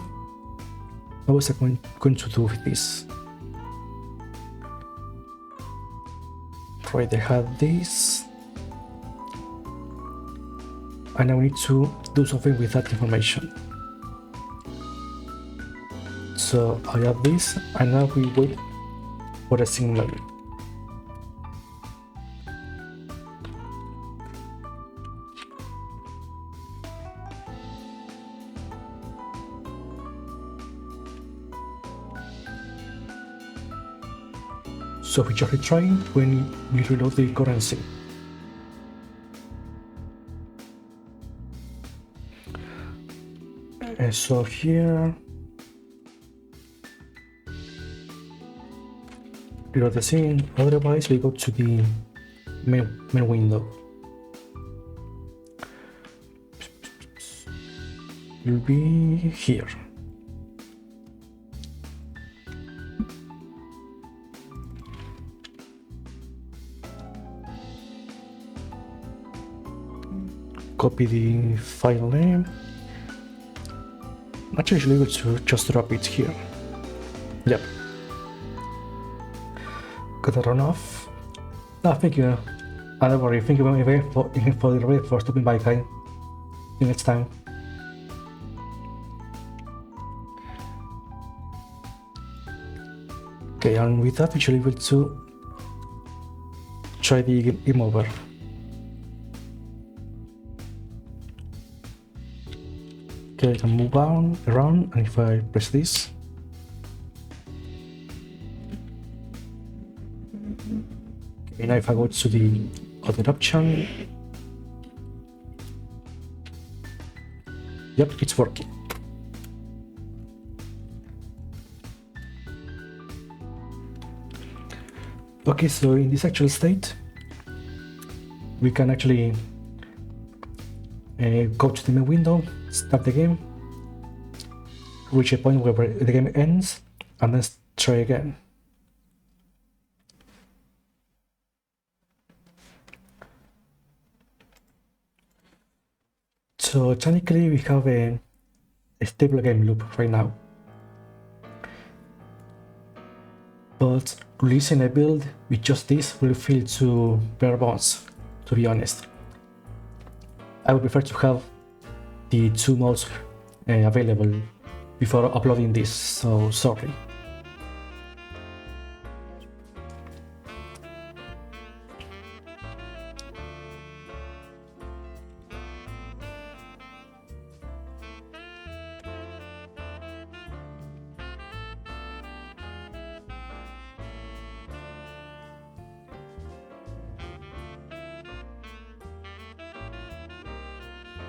what was I going to do with this? Right, I had this. And now we need to do something with that information. So I have this, and now we wait for a signal. So we just retry when we reload the currency. So here, reload the scene, otherwise we go to the main window. Will be here. Copy the file name. Actually, able to just drop it here. Yep. Gotta run off. No, thank you. Don't worry, thank you very much for stopping by, Kai. See you next time. Okay, and with that, we should be able to try the game over. Okay, I can move around, and if I press this, okay, now if I go to the other option, yep, it's working. Okay, so in this actual state, we can actually go to the main window, start the game, reach a point where the game ends, and then try again. So technically we have a stable game loop right now. But releasing a build with just this will feel too bare bones, to be honest. I would prefer to have the 2 modes available before uploading this, so sorry.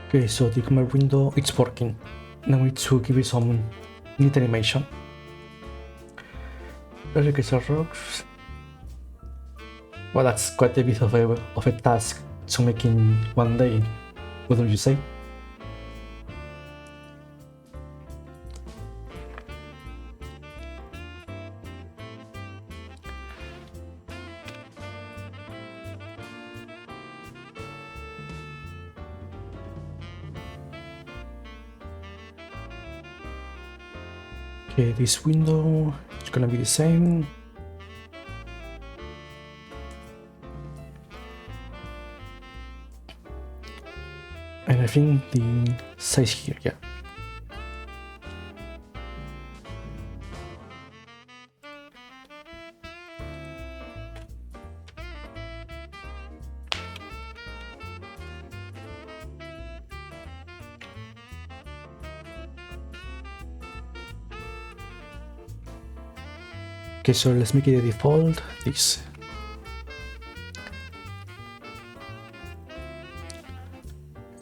Okay, so the camera window, it's working. Now we need to give it some neat animation. Vertical rocks. Well, that's quite a bit of a task to make in one day, wouldn't you say? Okay, this window is gonna be the same. And I think the size here, yeah. Okay, so let's make it a default, this.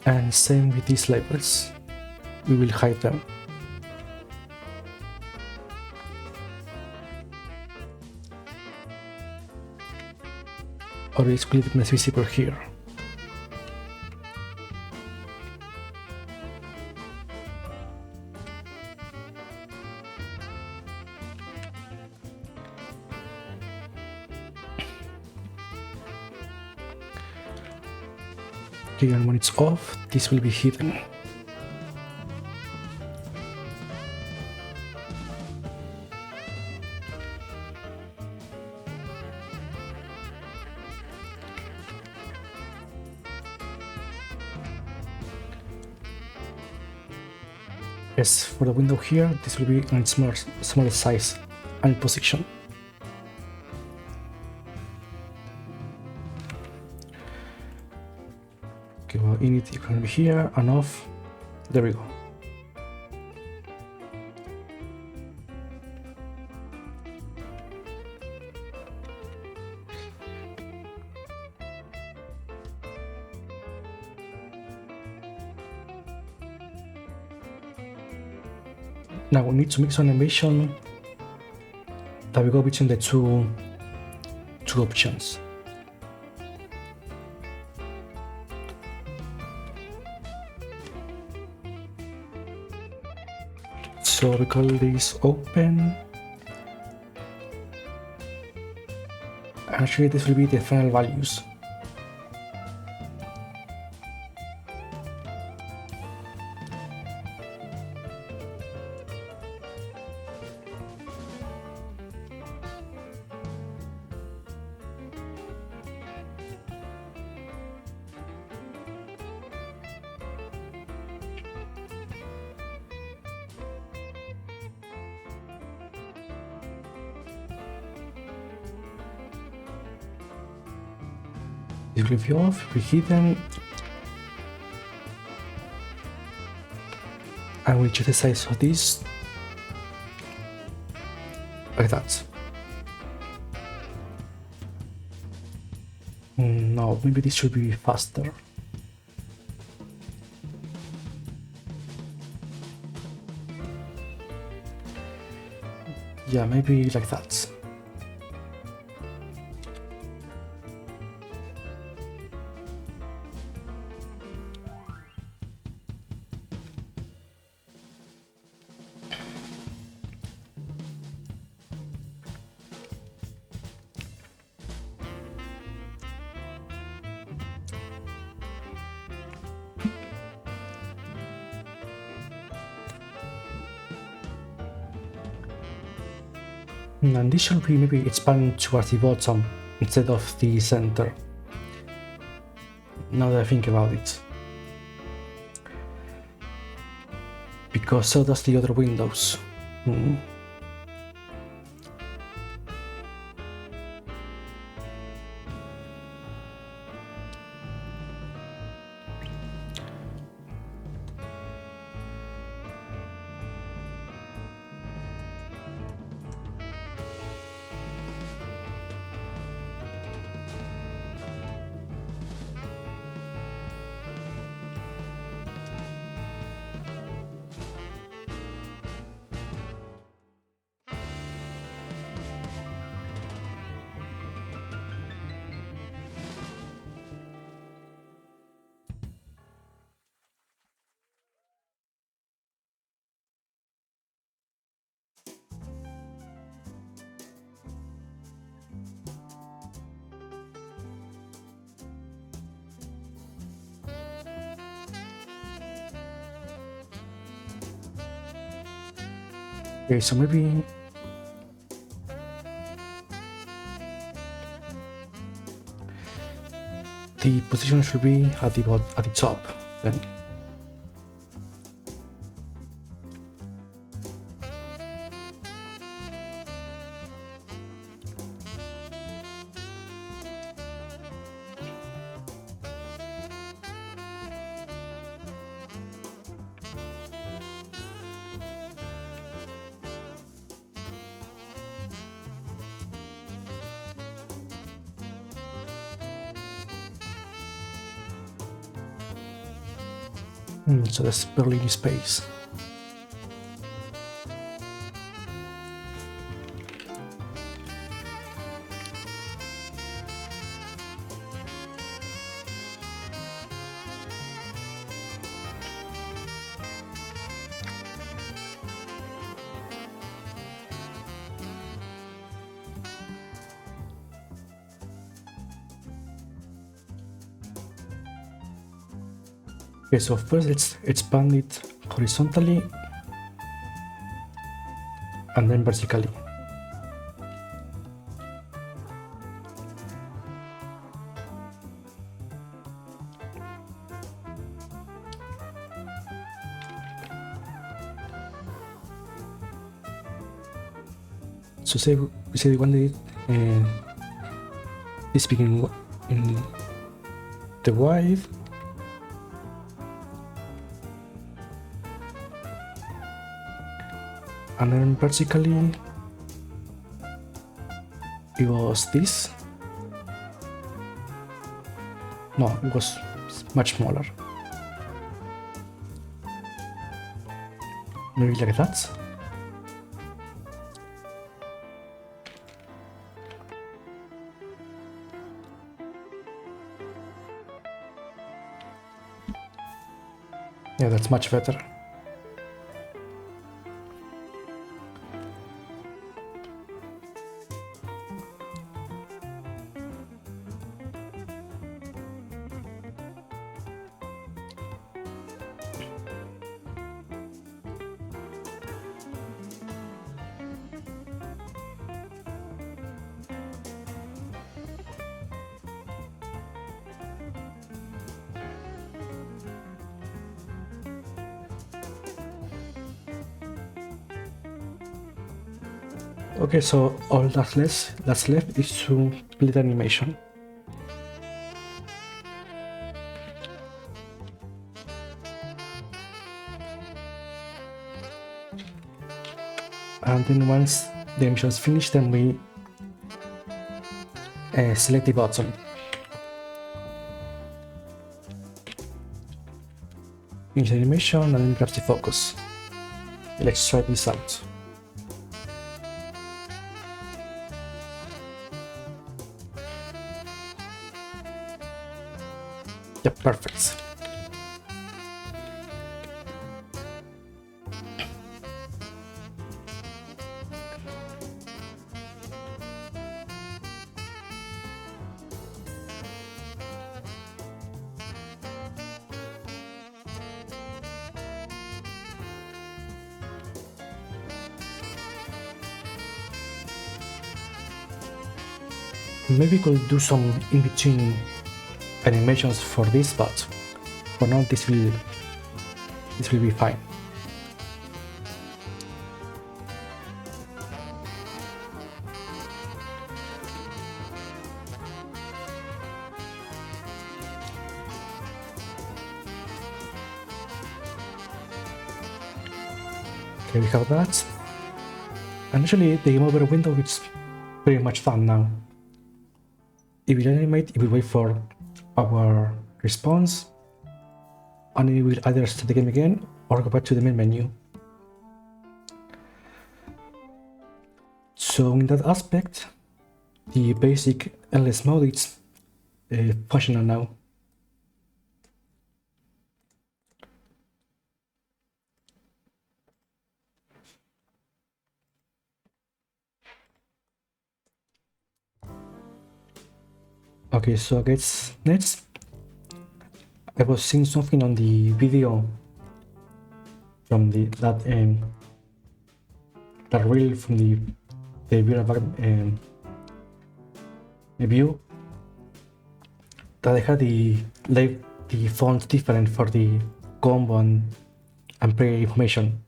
And same with these labels, we will hide them. Or it's clearly visible here. Okay, and when it's off, this will be hidden. Yes, for the window here, this will be in smaller size and position. Okay, well, init you can be here and off. There we go. Now we need to make some animation that we go between the two options. So we call this open. Actually, this will be the final values. This will be off, we hidden, and we check the size of this like that. No, maybe this should be faster. Yeah, maybe like that. And this should be maybe expanding towards the bottom instead of the center. Now that I think about it. Because so does the other windows. Okay, so maybe the position should be at the top then. So there's barely any space. Okay, so first let's expand it horizontally and then vertically. So say we wanted it this begin in the wide, and then vertically it was this. No, it was much smaller. Maybe like that. Yeah, that's much better. Okay, so all that's left is to build animation. And then once the animation is finished, then we select the button. Finish the animation and then grab the focus. Let's try this out. Yeah, perfect. Maybe we could do some in-between animations for this, but for now this will be fine. Okay, we have that. And actually the game over window is pretty much fun now. It will animate, it will wait for our response, and it will either start the game again or go back to the main menu. So in that aspect, the basic endless mode is functional now. Okay, so I guess next, I was seeing something on the video from that real from the view that I had the fonts different for the combo and player information.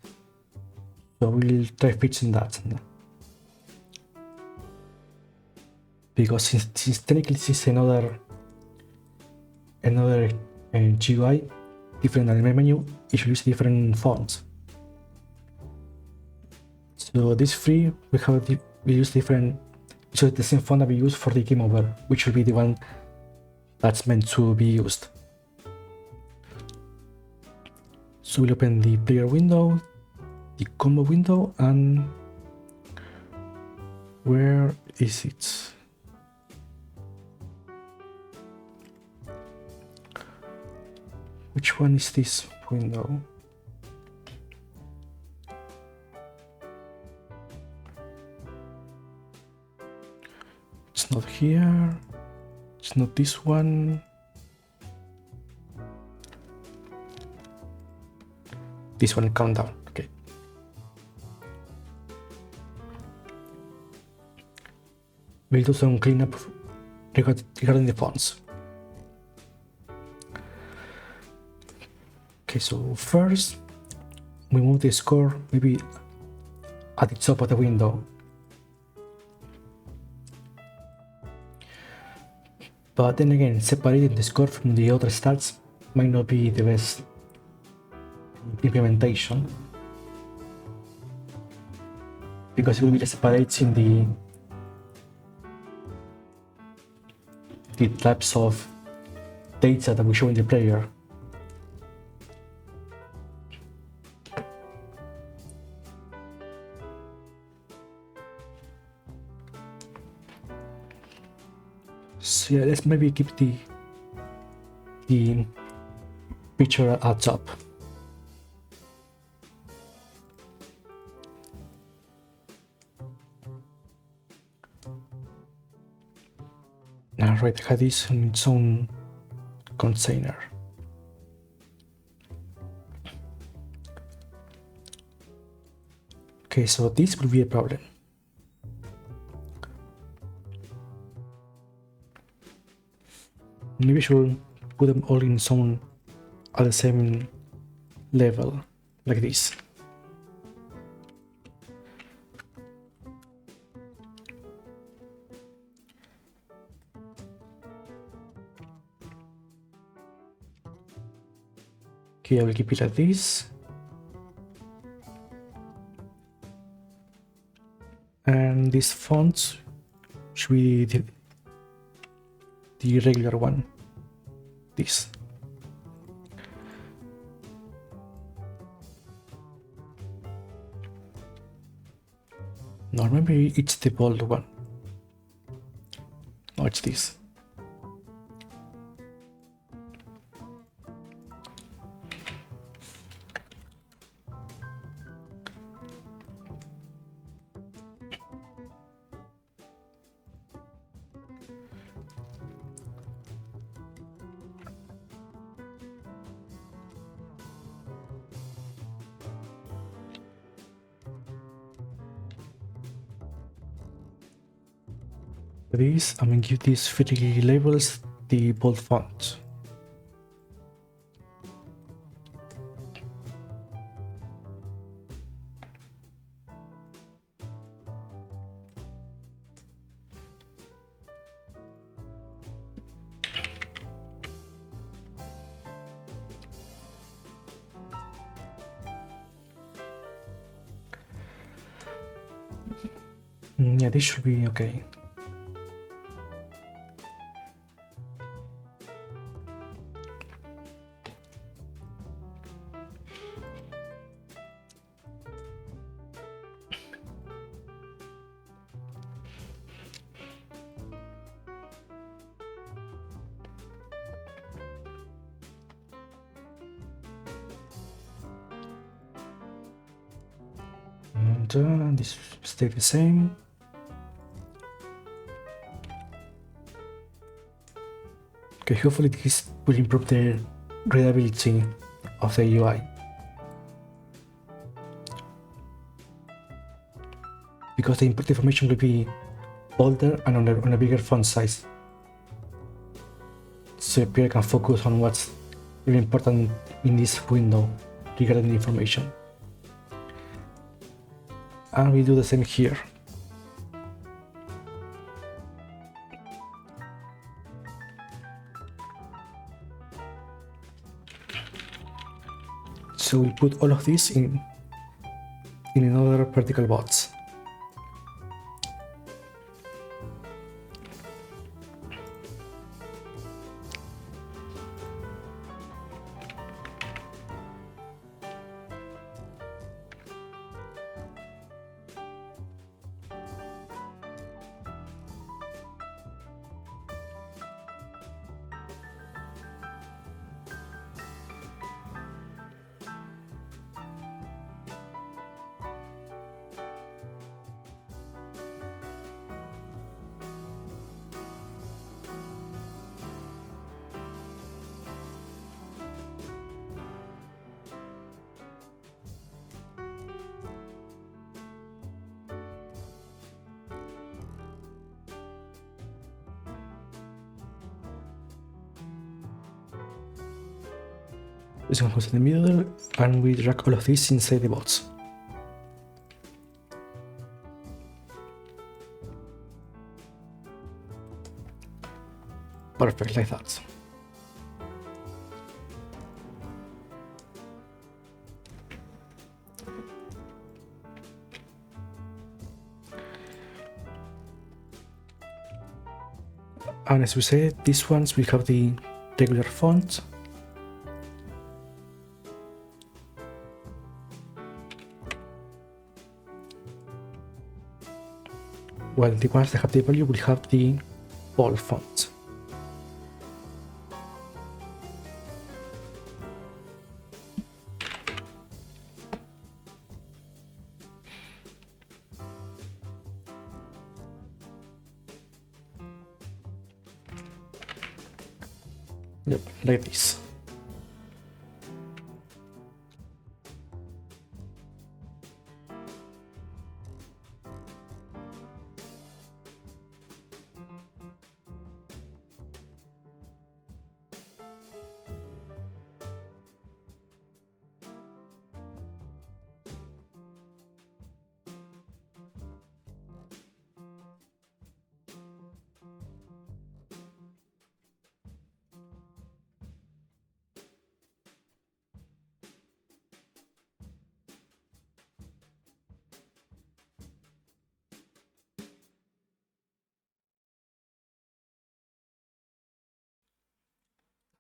So we'll try fixing that. Because since technically this is another GUI different than the main menu, it should use different fonts. So this free we use different, so the same font that we use for the game over, which will be the one that's meant to be used. So we'll open the player window, the combo window, and where is it? Which one is this window? It's not here. It's not this one. This one, countdown. Okay. We'll do some cleanup regarding the fonts. Okay, so first we move the score maybe at the top of the window. But then again, separating the score from the other stats might not be the best implementation, because it will be separating the types of data that we show in the player. So yeah, let's maybe keep the picture at top. Now right, have this in its own container. Okay, so this will be a problem. Maybe we should put them all in zone at the same level, like this. Okay, I will keep it like this. And this font should be the regular one, this. No, maybe it's the bold one. No, it's this. This, I'm gonna give these 3 labels the bold font. Yeah, this should be okay. And this stay the same. Okay, hopefully this will improve the readability of the UI. because the input information will be older and on a bigger font size. So your player can focus on what's really important in this window regarding the information. And we do the same here. So we'll put all of this in another vertical box. This one goes in the middle, and we drag all of this inside the box. Perfect, like that. And as we said, these ones will have the regular font. While the ones that have the value will have the bold font. Yep, like this.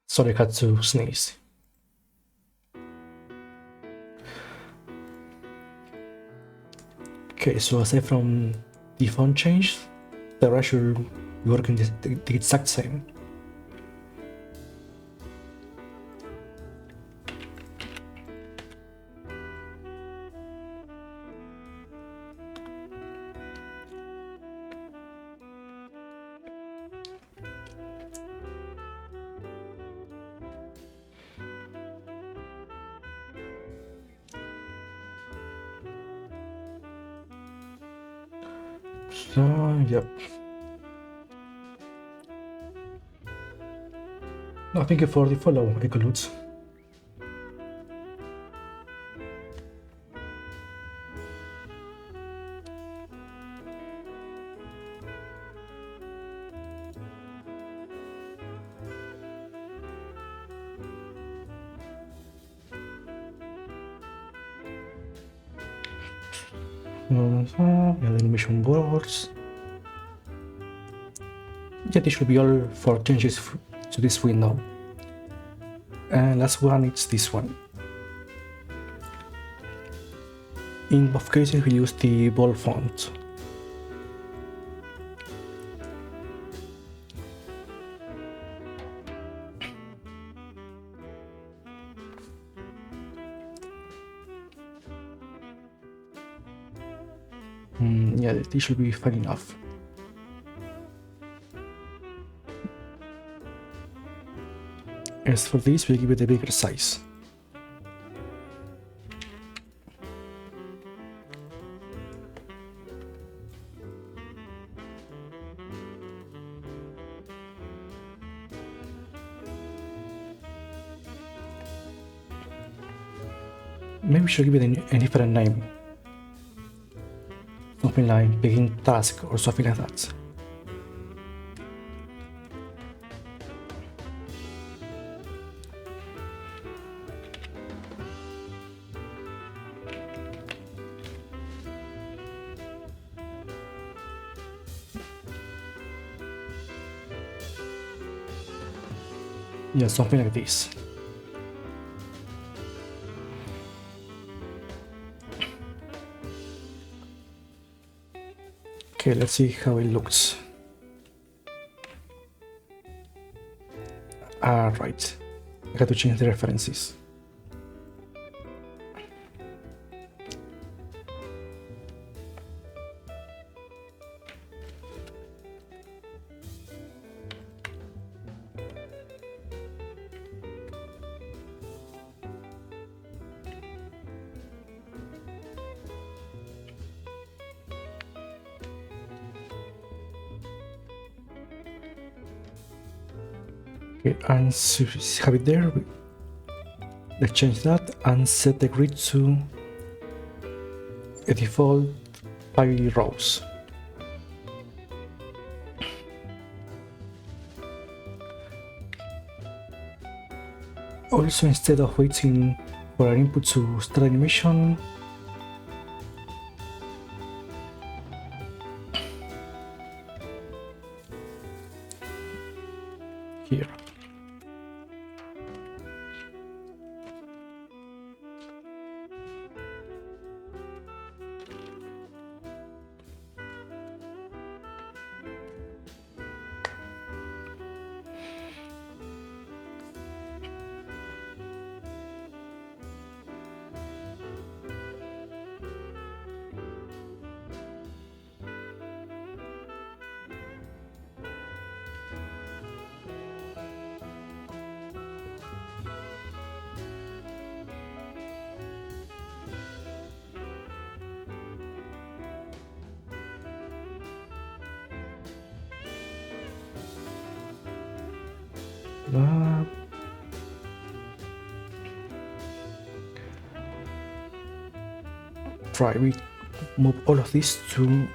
Sorry, I had to sneeze. Okay, so aside from the font change, the rest should work in the exact same. So, yep. No, thank you for the follow, MacLeod. Yeah, the animation works. Yeah, this should be all for changes to this window. And last one is this one. In both cases we use the bold font. Yeah, this should be fine enough. As for this, we'll give it a bigger size. maybe we should give it a different name. Something like begin task or something like that. Yeah, something like this. Okay, let's see how it looks. Right. I got to change the references. Okay, and so have it there. Let's change that and set the grid to a default 5 rows. Also, instead of waiting for our input to start animation, here. Try we move all of this to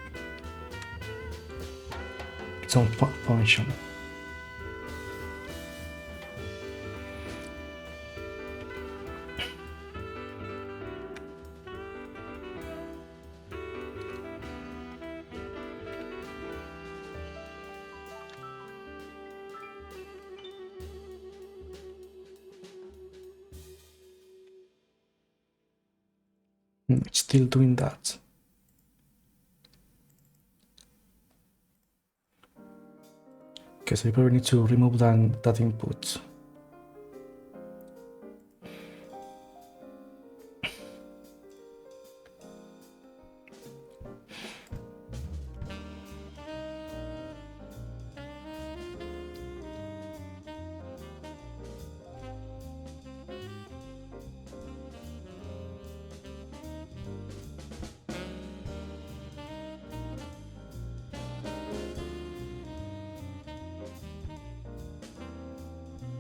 its own function. It's still doing that. Okay, so you probably need to remove that input.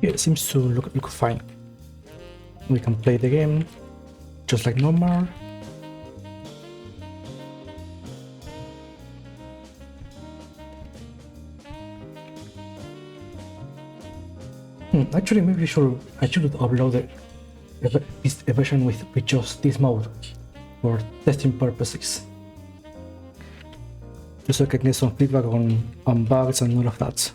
Yeah, it seems to look fine. We can play the game just like normal. Actually, maybe I should upload a version with just this mode for testing purposes, just so I can get some feedback on bugs and all of that.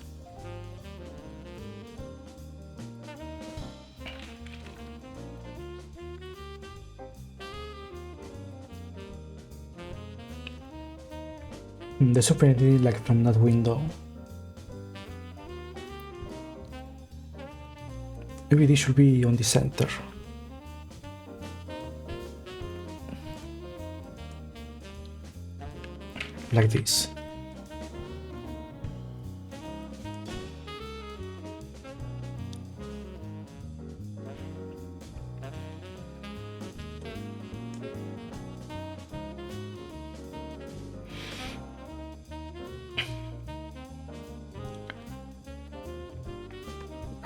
The software like from that window. Maybe this should be on the center. Like this.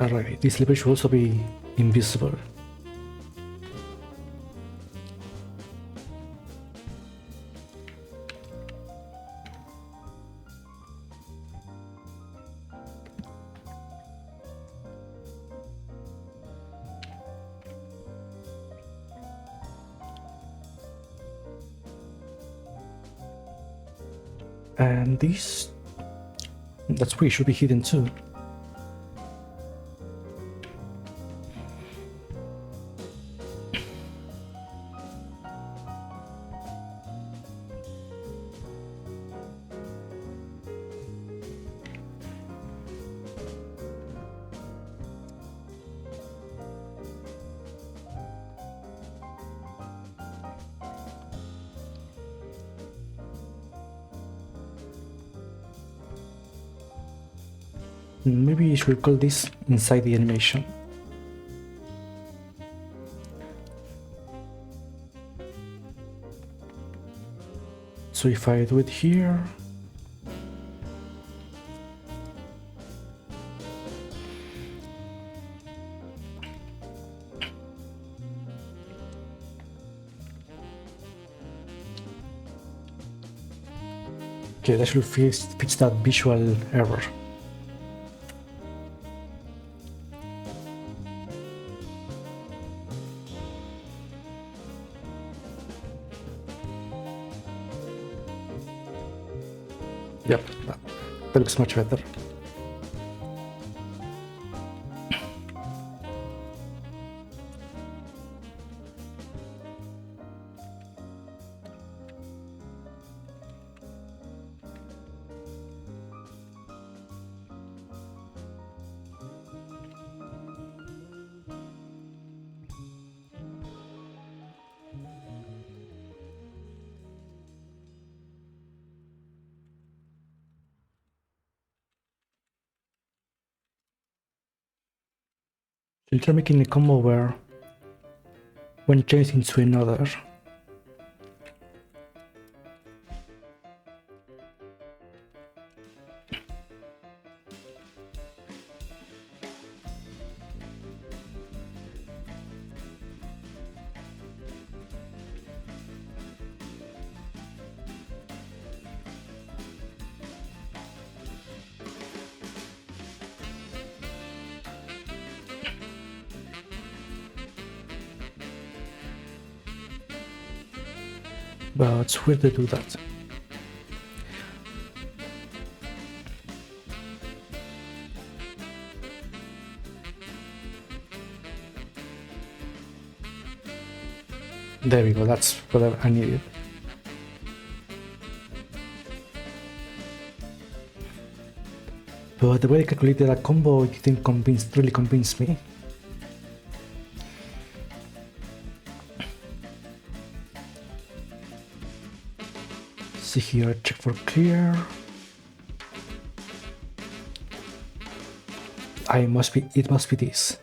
Alright, this label should also be invisible. And this, that's where it should be hidden too. Maybe you should call this inside the animation. So if I do it here, okay, that should fix that visual error. Yep, that looks much better. So you're making a combo where one changes into another. But it's weird to do that. There we go, that's what I needed. But the way I calculated that combo didn't really convince me. See here, check for clear. It must be this.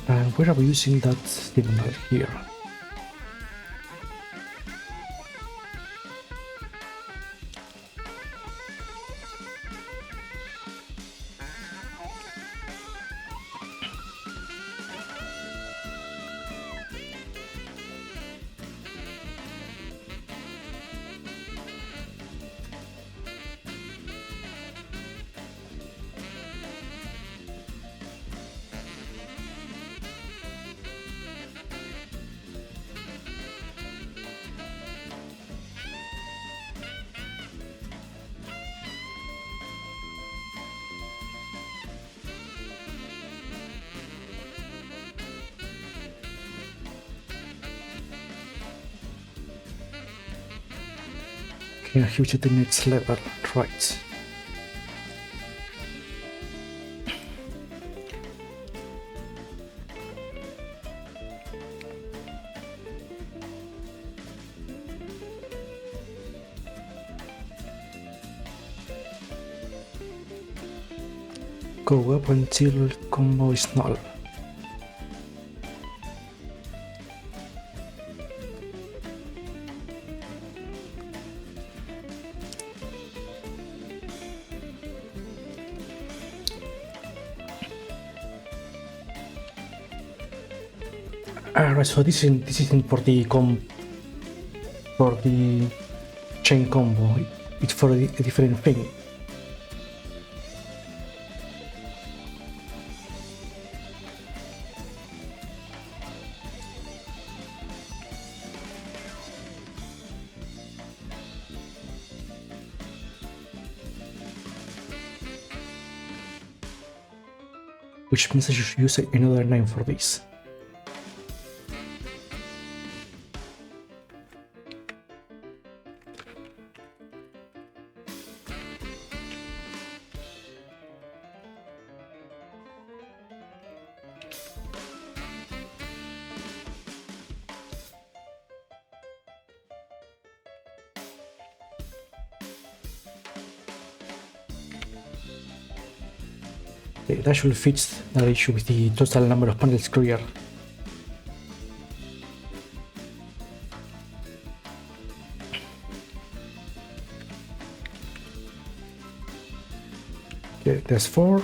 And where are we using that signal here? Yeah, huge to the next level, right. Go up until combo is null. Alright, so this isn't for the chain combo. It's for a different thing. Which means I should use another name for this. Okay, that should fix that issue with the total number of panels clear. Okay, there's 4.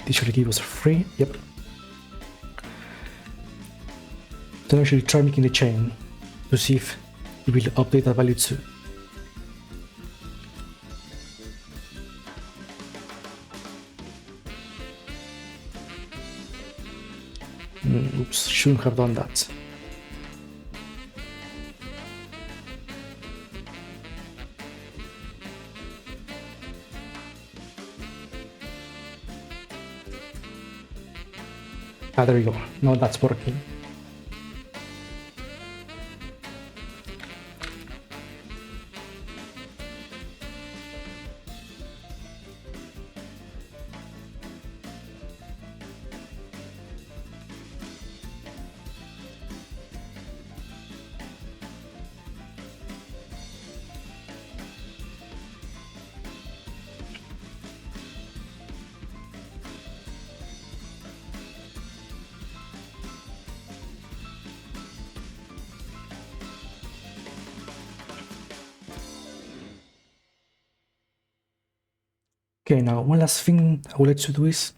This should give us 3, yep. Then I should try making the chain to see if it will update that value too. Oops, shouldn't have done that. Ah, there we go. Now that's working. Okay, now one last thing I would like to do is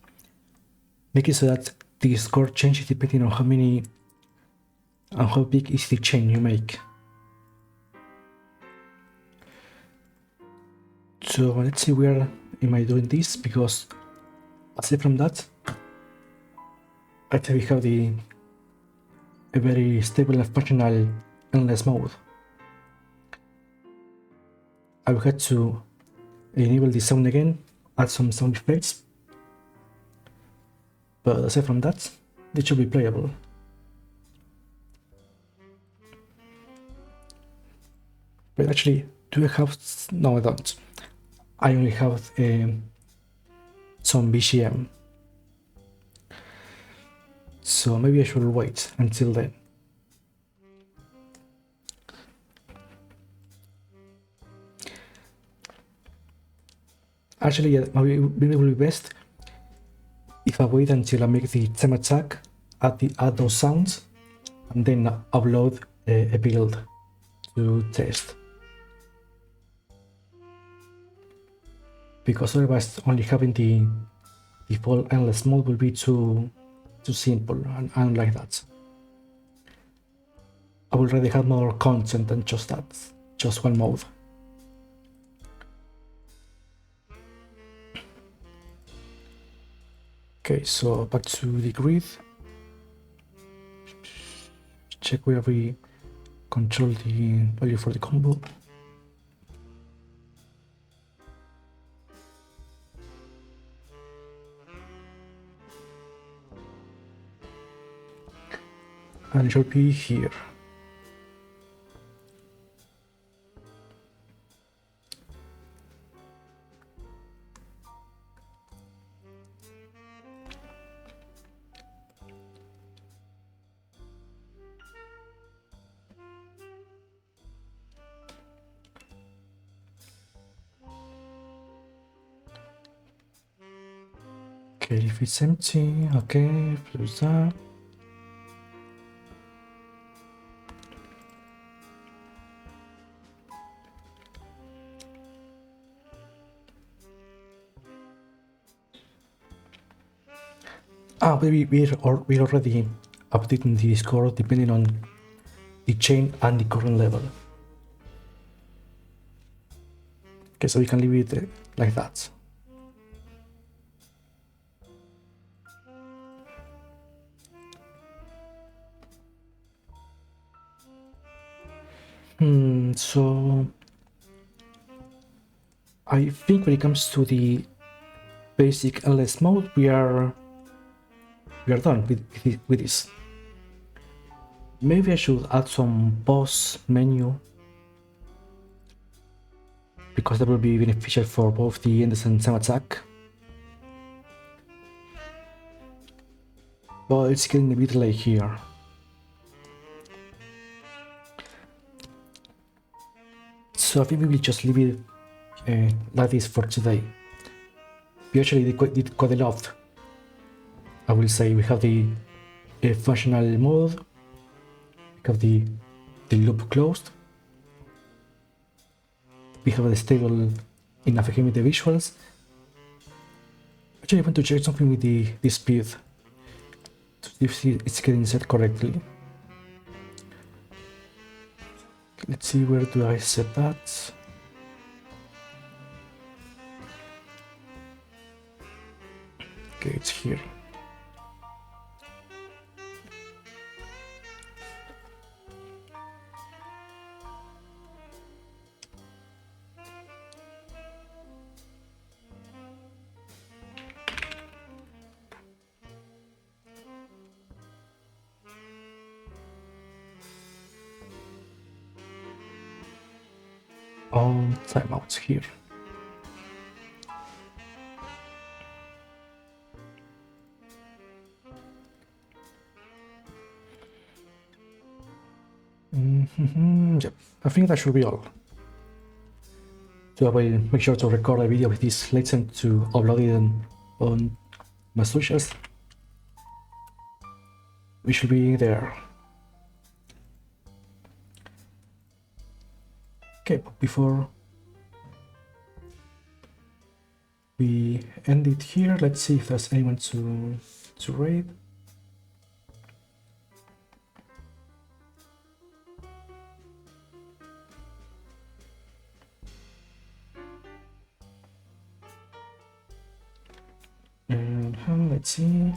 make it so that the score changes depending on how big is the chain you make. So let's see where am I doing this, because aside from that, I think we have a very stable and functional endless mode. I will have to enable the sound again, add some sound effects, but aside from that, it should be playable. But actually, do I have... no, I don't. I only have some BGM. So maybe I should wait until then. Actually, yeah, maybe it will be best if I wait until I make the time attack, add those sounds, and then upload a build to test. Because otherwise, only having the default endless mode will be too simple, and I don't like that. I would rather have more content than just that, just one mode. Okay, so back to the grid. Check where we control the value for the combo. And it should be here. Okay, if it's empty, okay, close that. We're already updating the score depending on the chain and the current level. Okay, so we can leave it like that. So I think when it comes to the basic LS mode, we are done with this. Maybe I should add some boss menu, because that will be beneficial for both the Endless and Sam attack. But it's getting a bit late here. So I think we will just leave it like this for today. We actually did quite a lot. I will say we have the functional mode, we have the loop closed, we have the stable enough again with the visuals. Actually I want to check something with the speed, to see if it's getting set correctly. Let's see, where do I set that? Okay, it's here. All timeouts here. Yep, I think that should be all. So I will make sure to record a video with this later to upload it on my socials. We should be there. Okay, but before we end it here, let's see if there's anyone to raid. And let's see.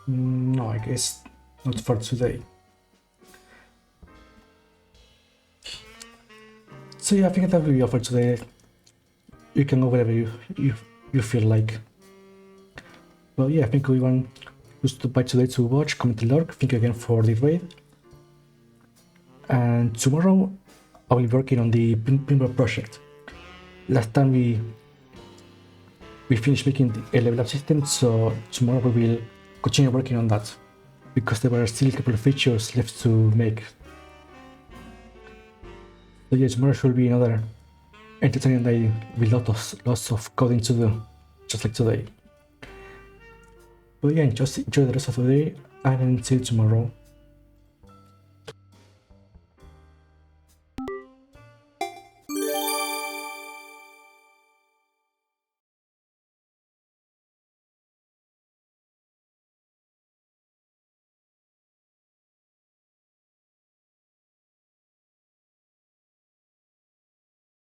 No, I guess not for today. So yeah, I think that will be all for today. You can go whatever you feel like. Well, yeah, thank you everyone who stopped by today to watch, comment, and lurk. Thank you again for the raid. And tomorrow I will be working on the Pinball project. Last time we finished making a level up system, so tomorrow we will continue working on that, because there were still a couple of features left to make. So yeah, tomorrow should be another entertaining day with lots of coding to do, just like today. But yeah, just enjoy the rest of the day and see you tomorrow.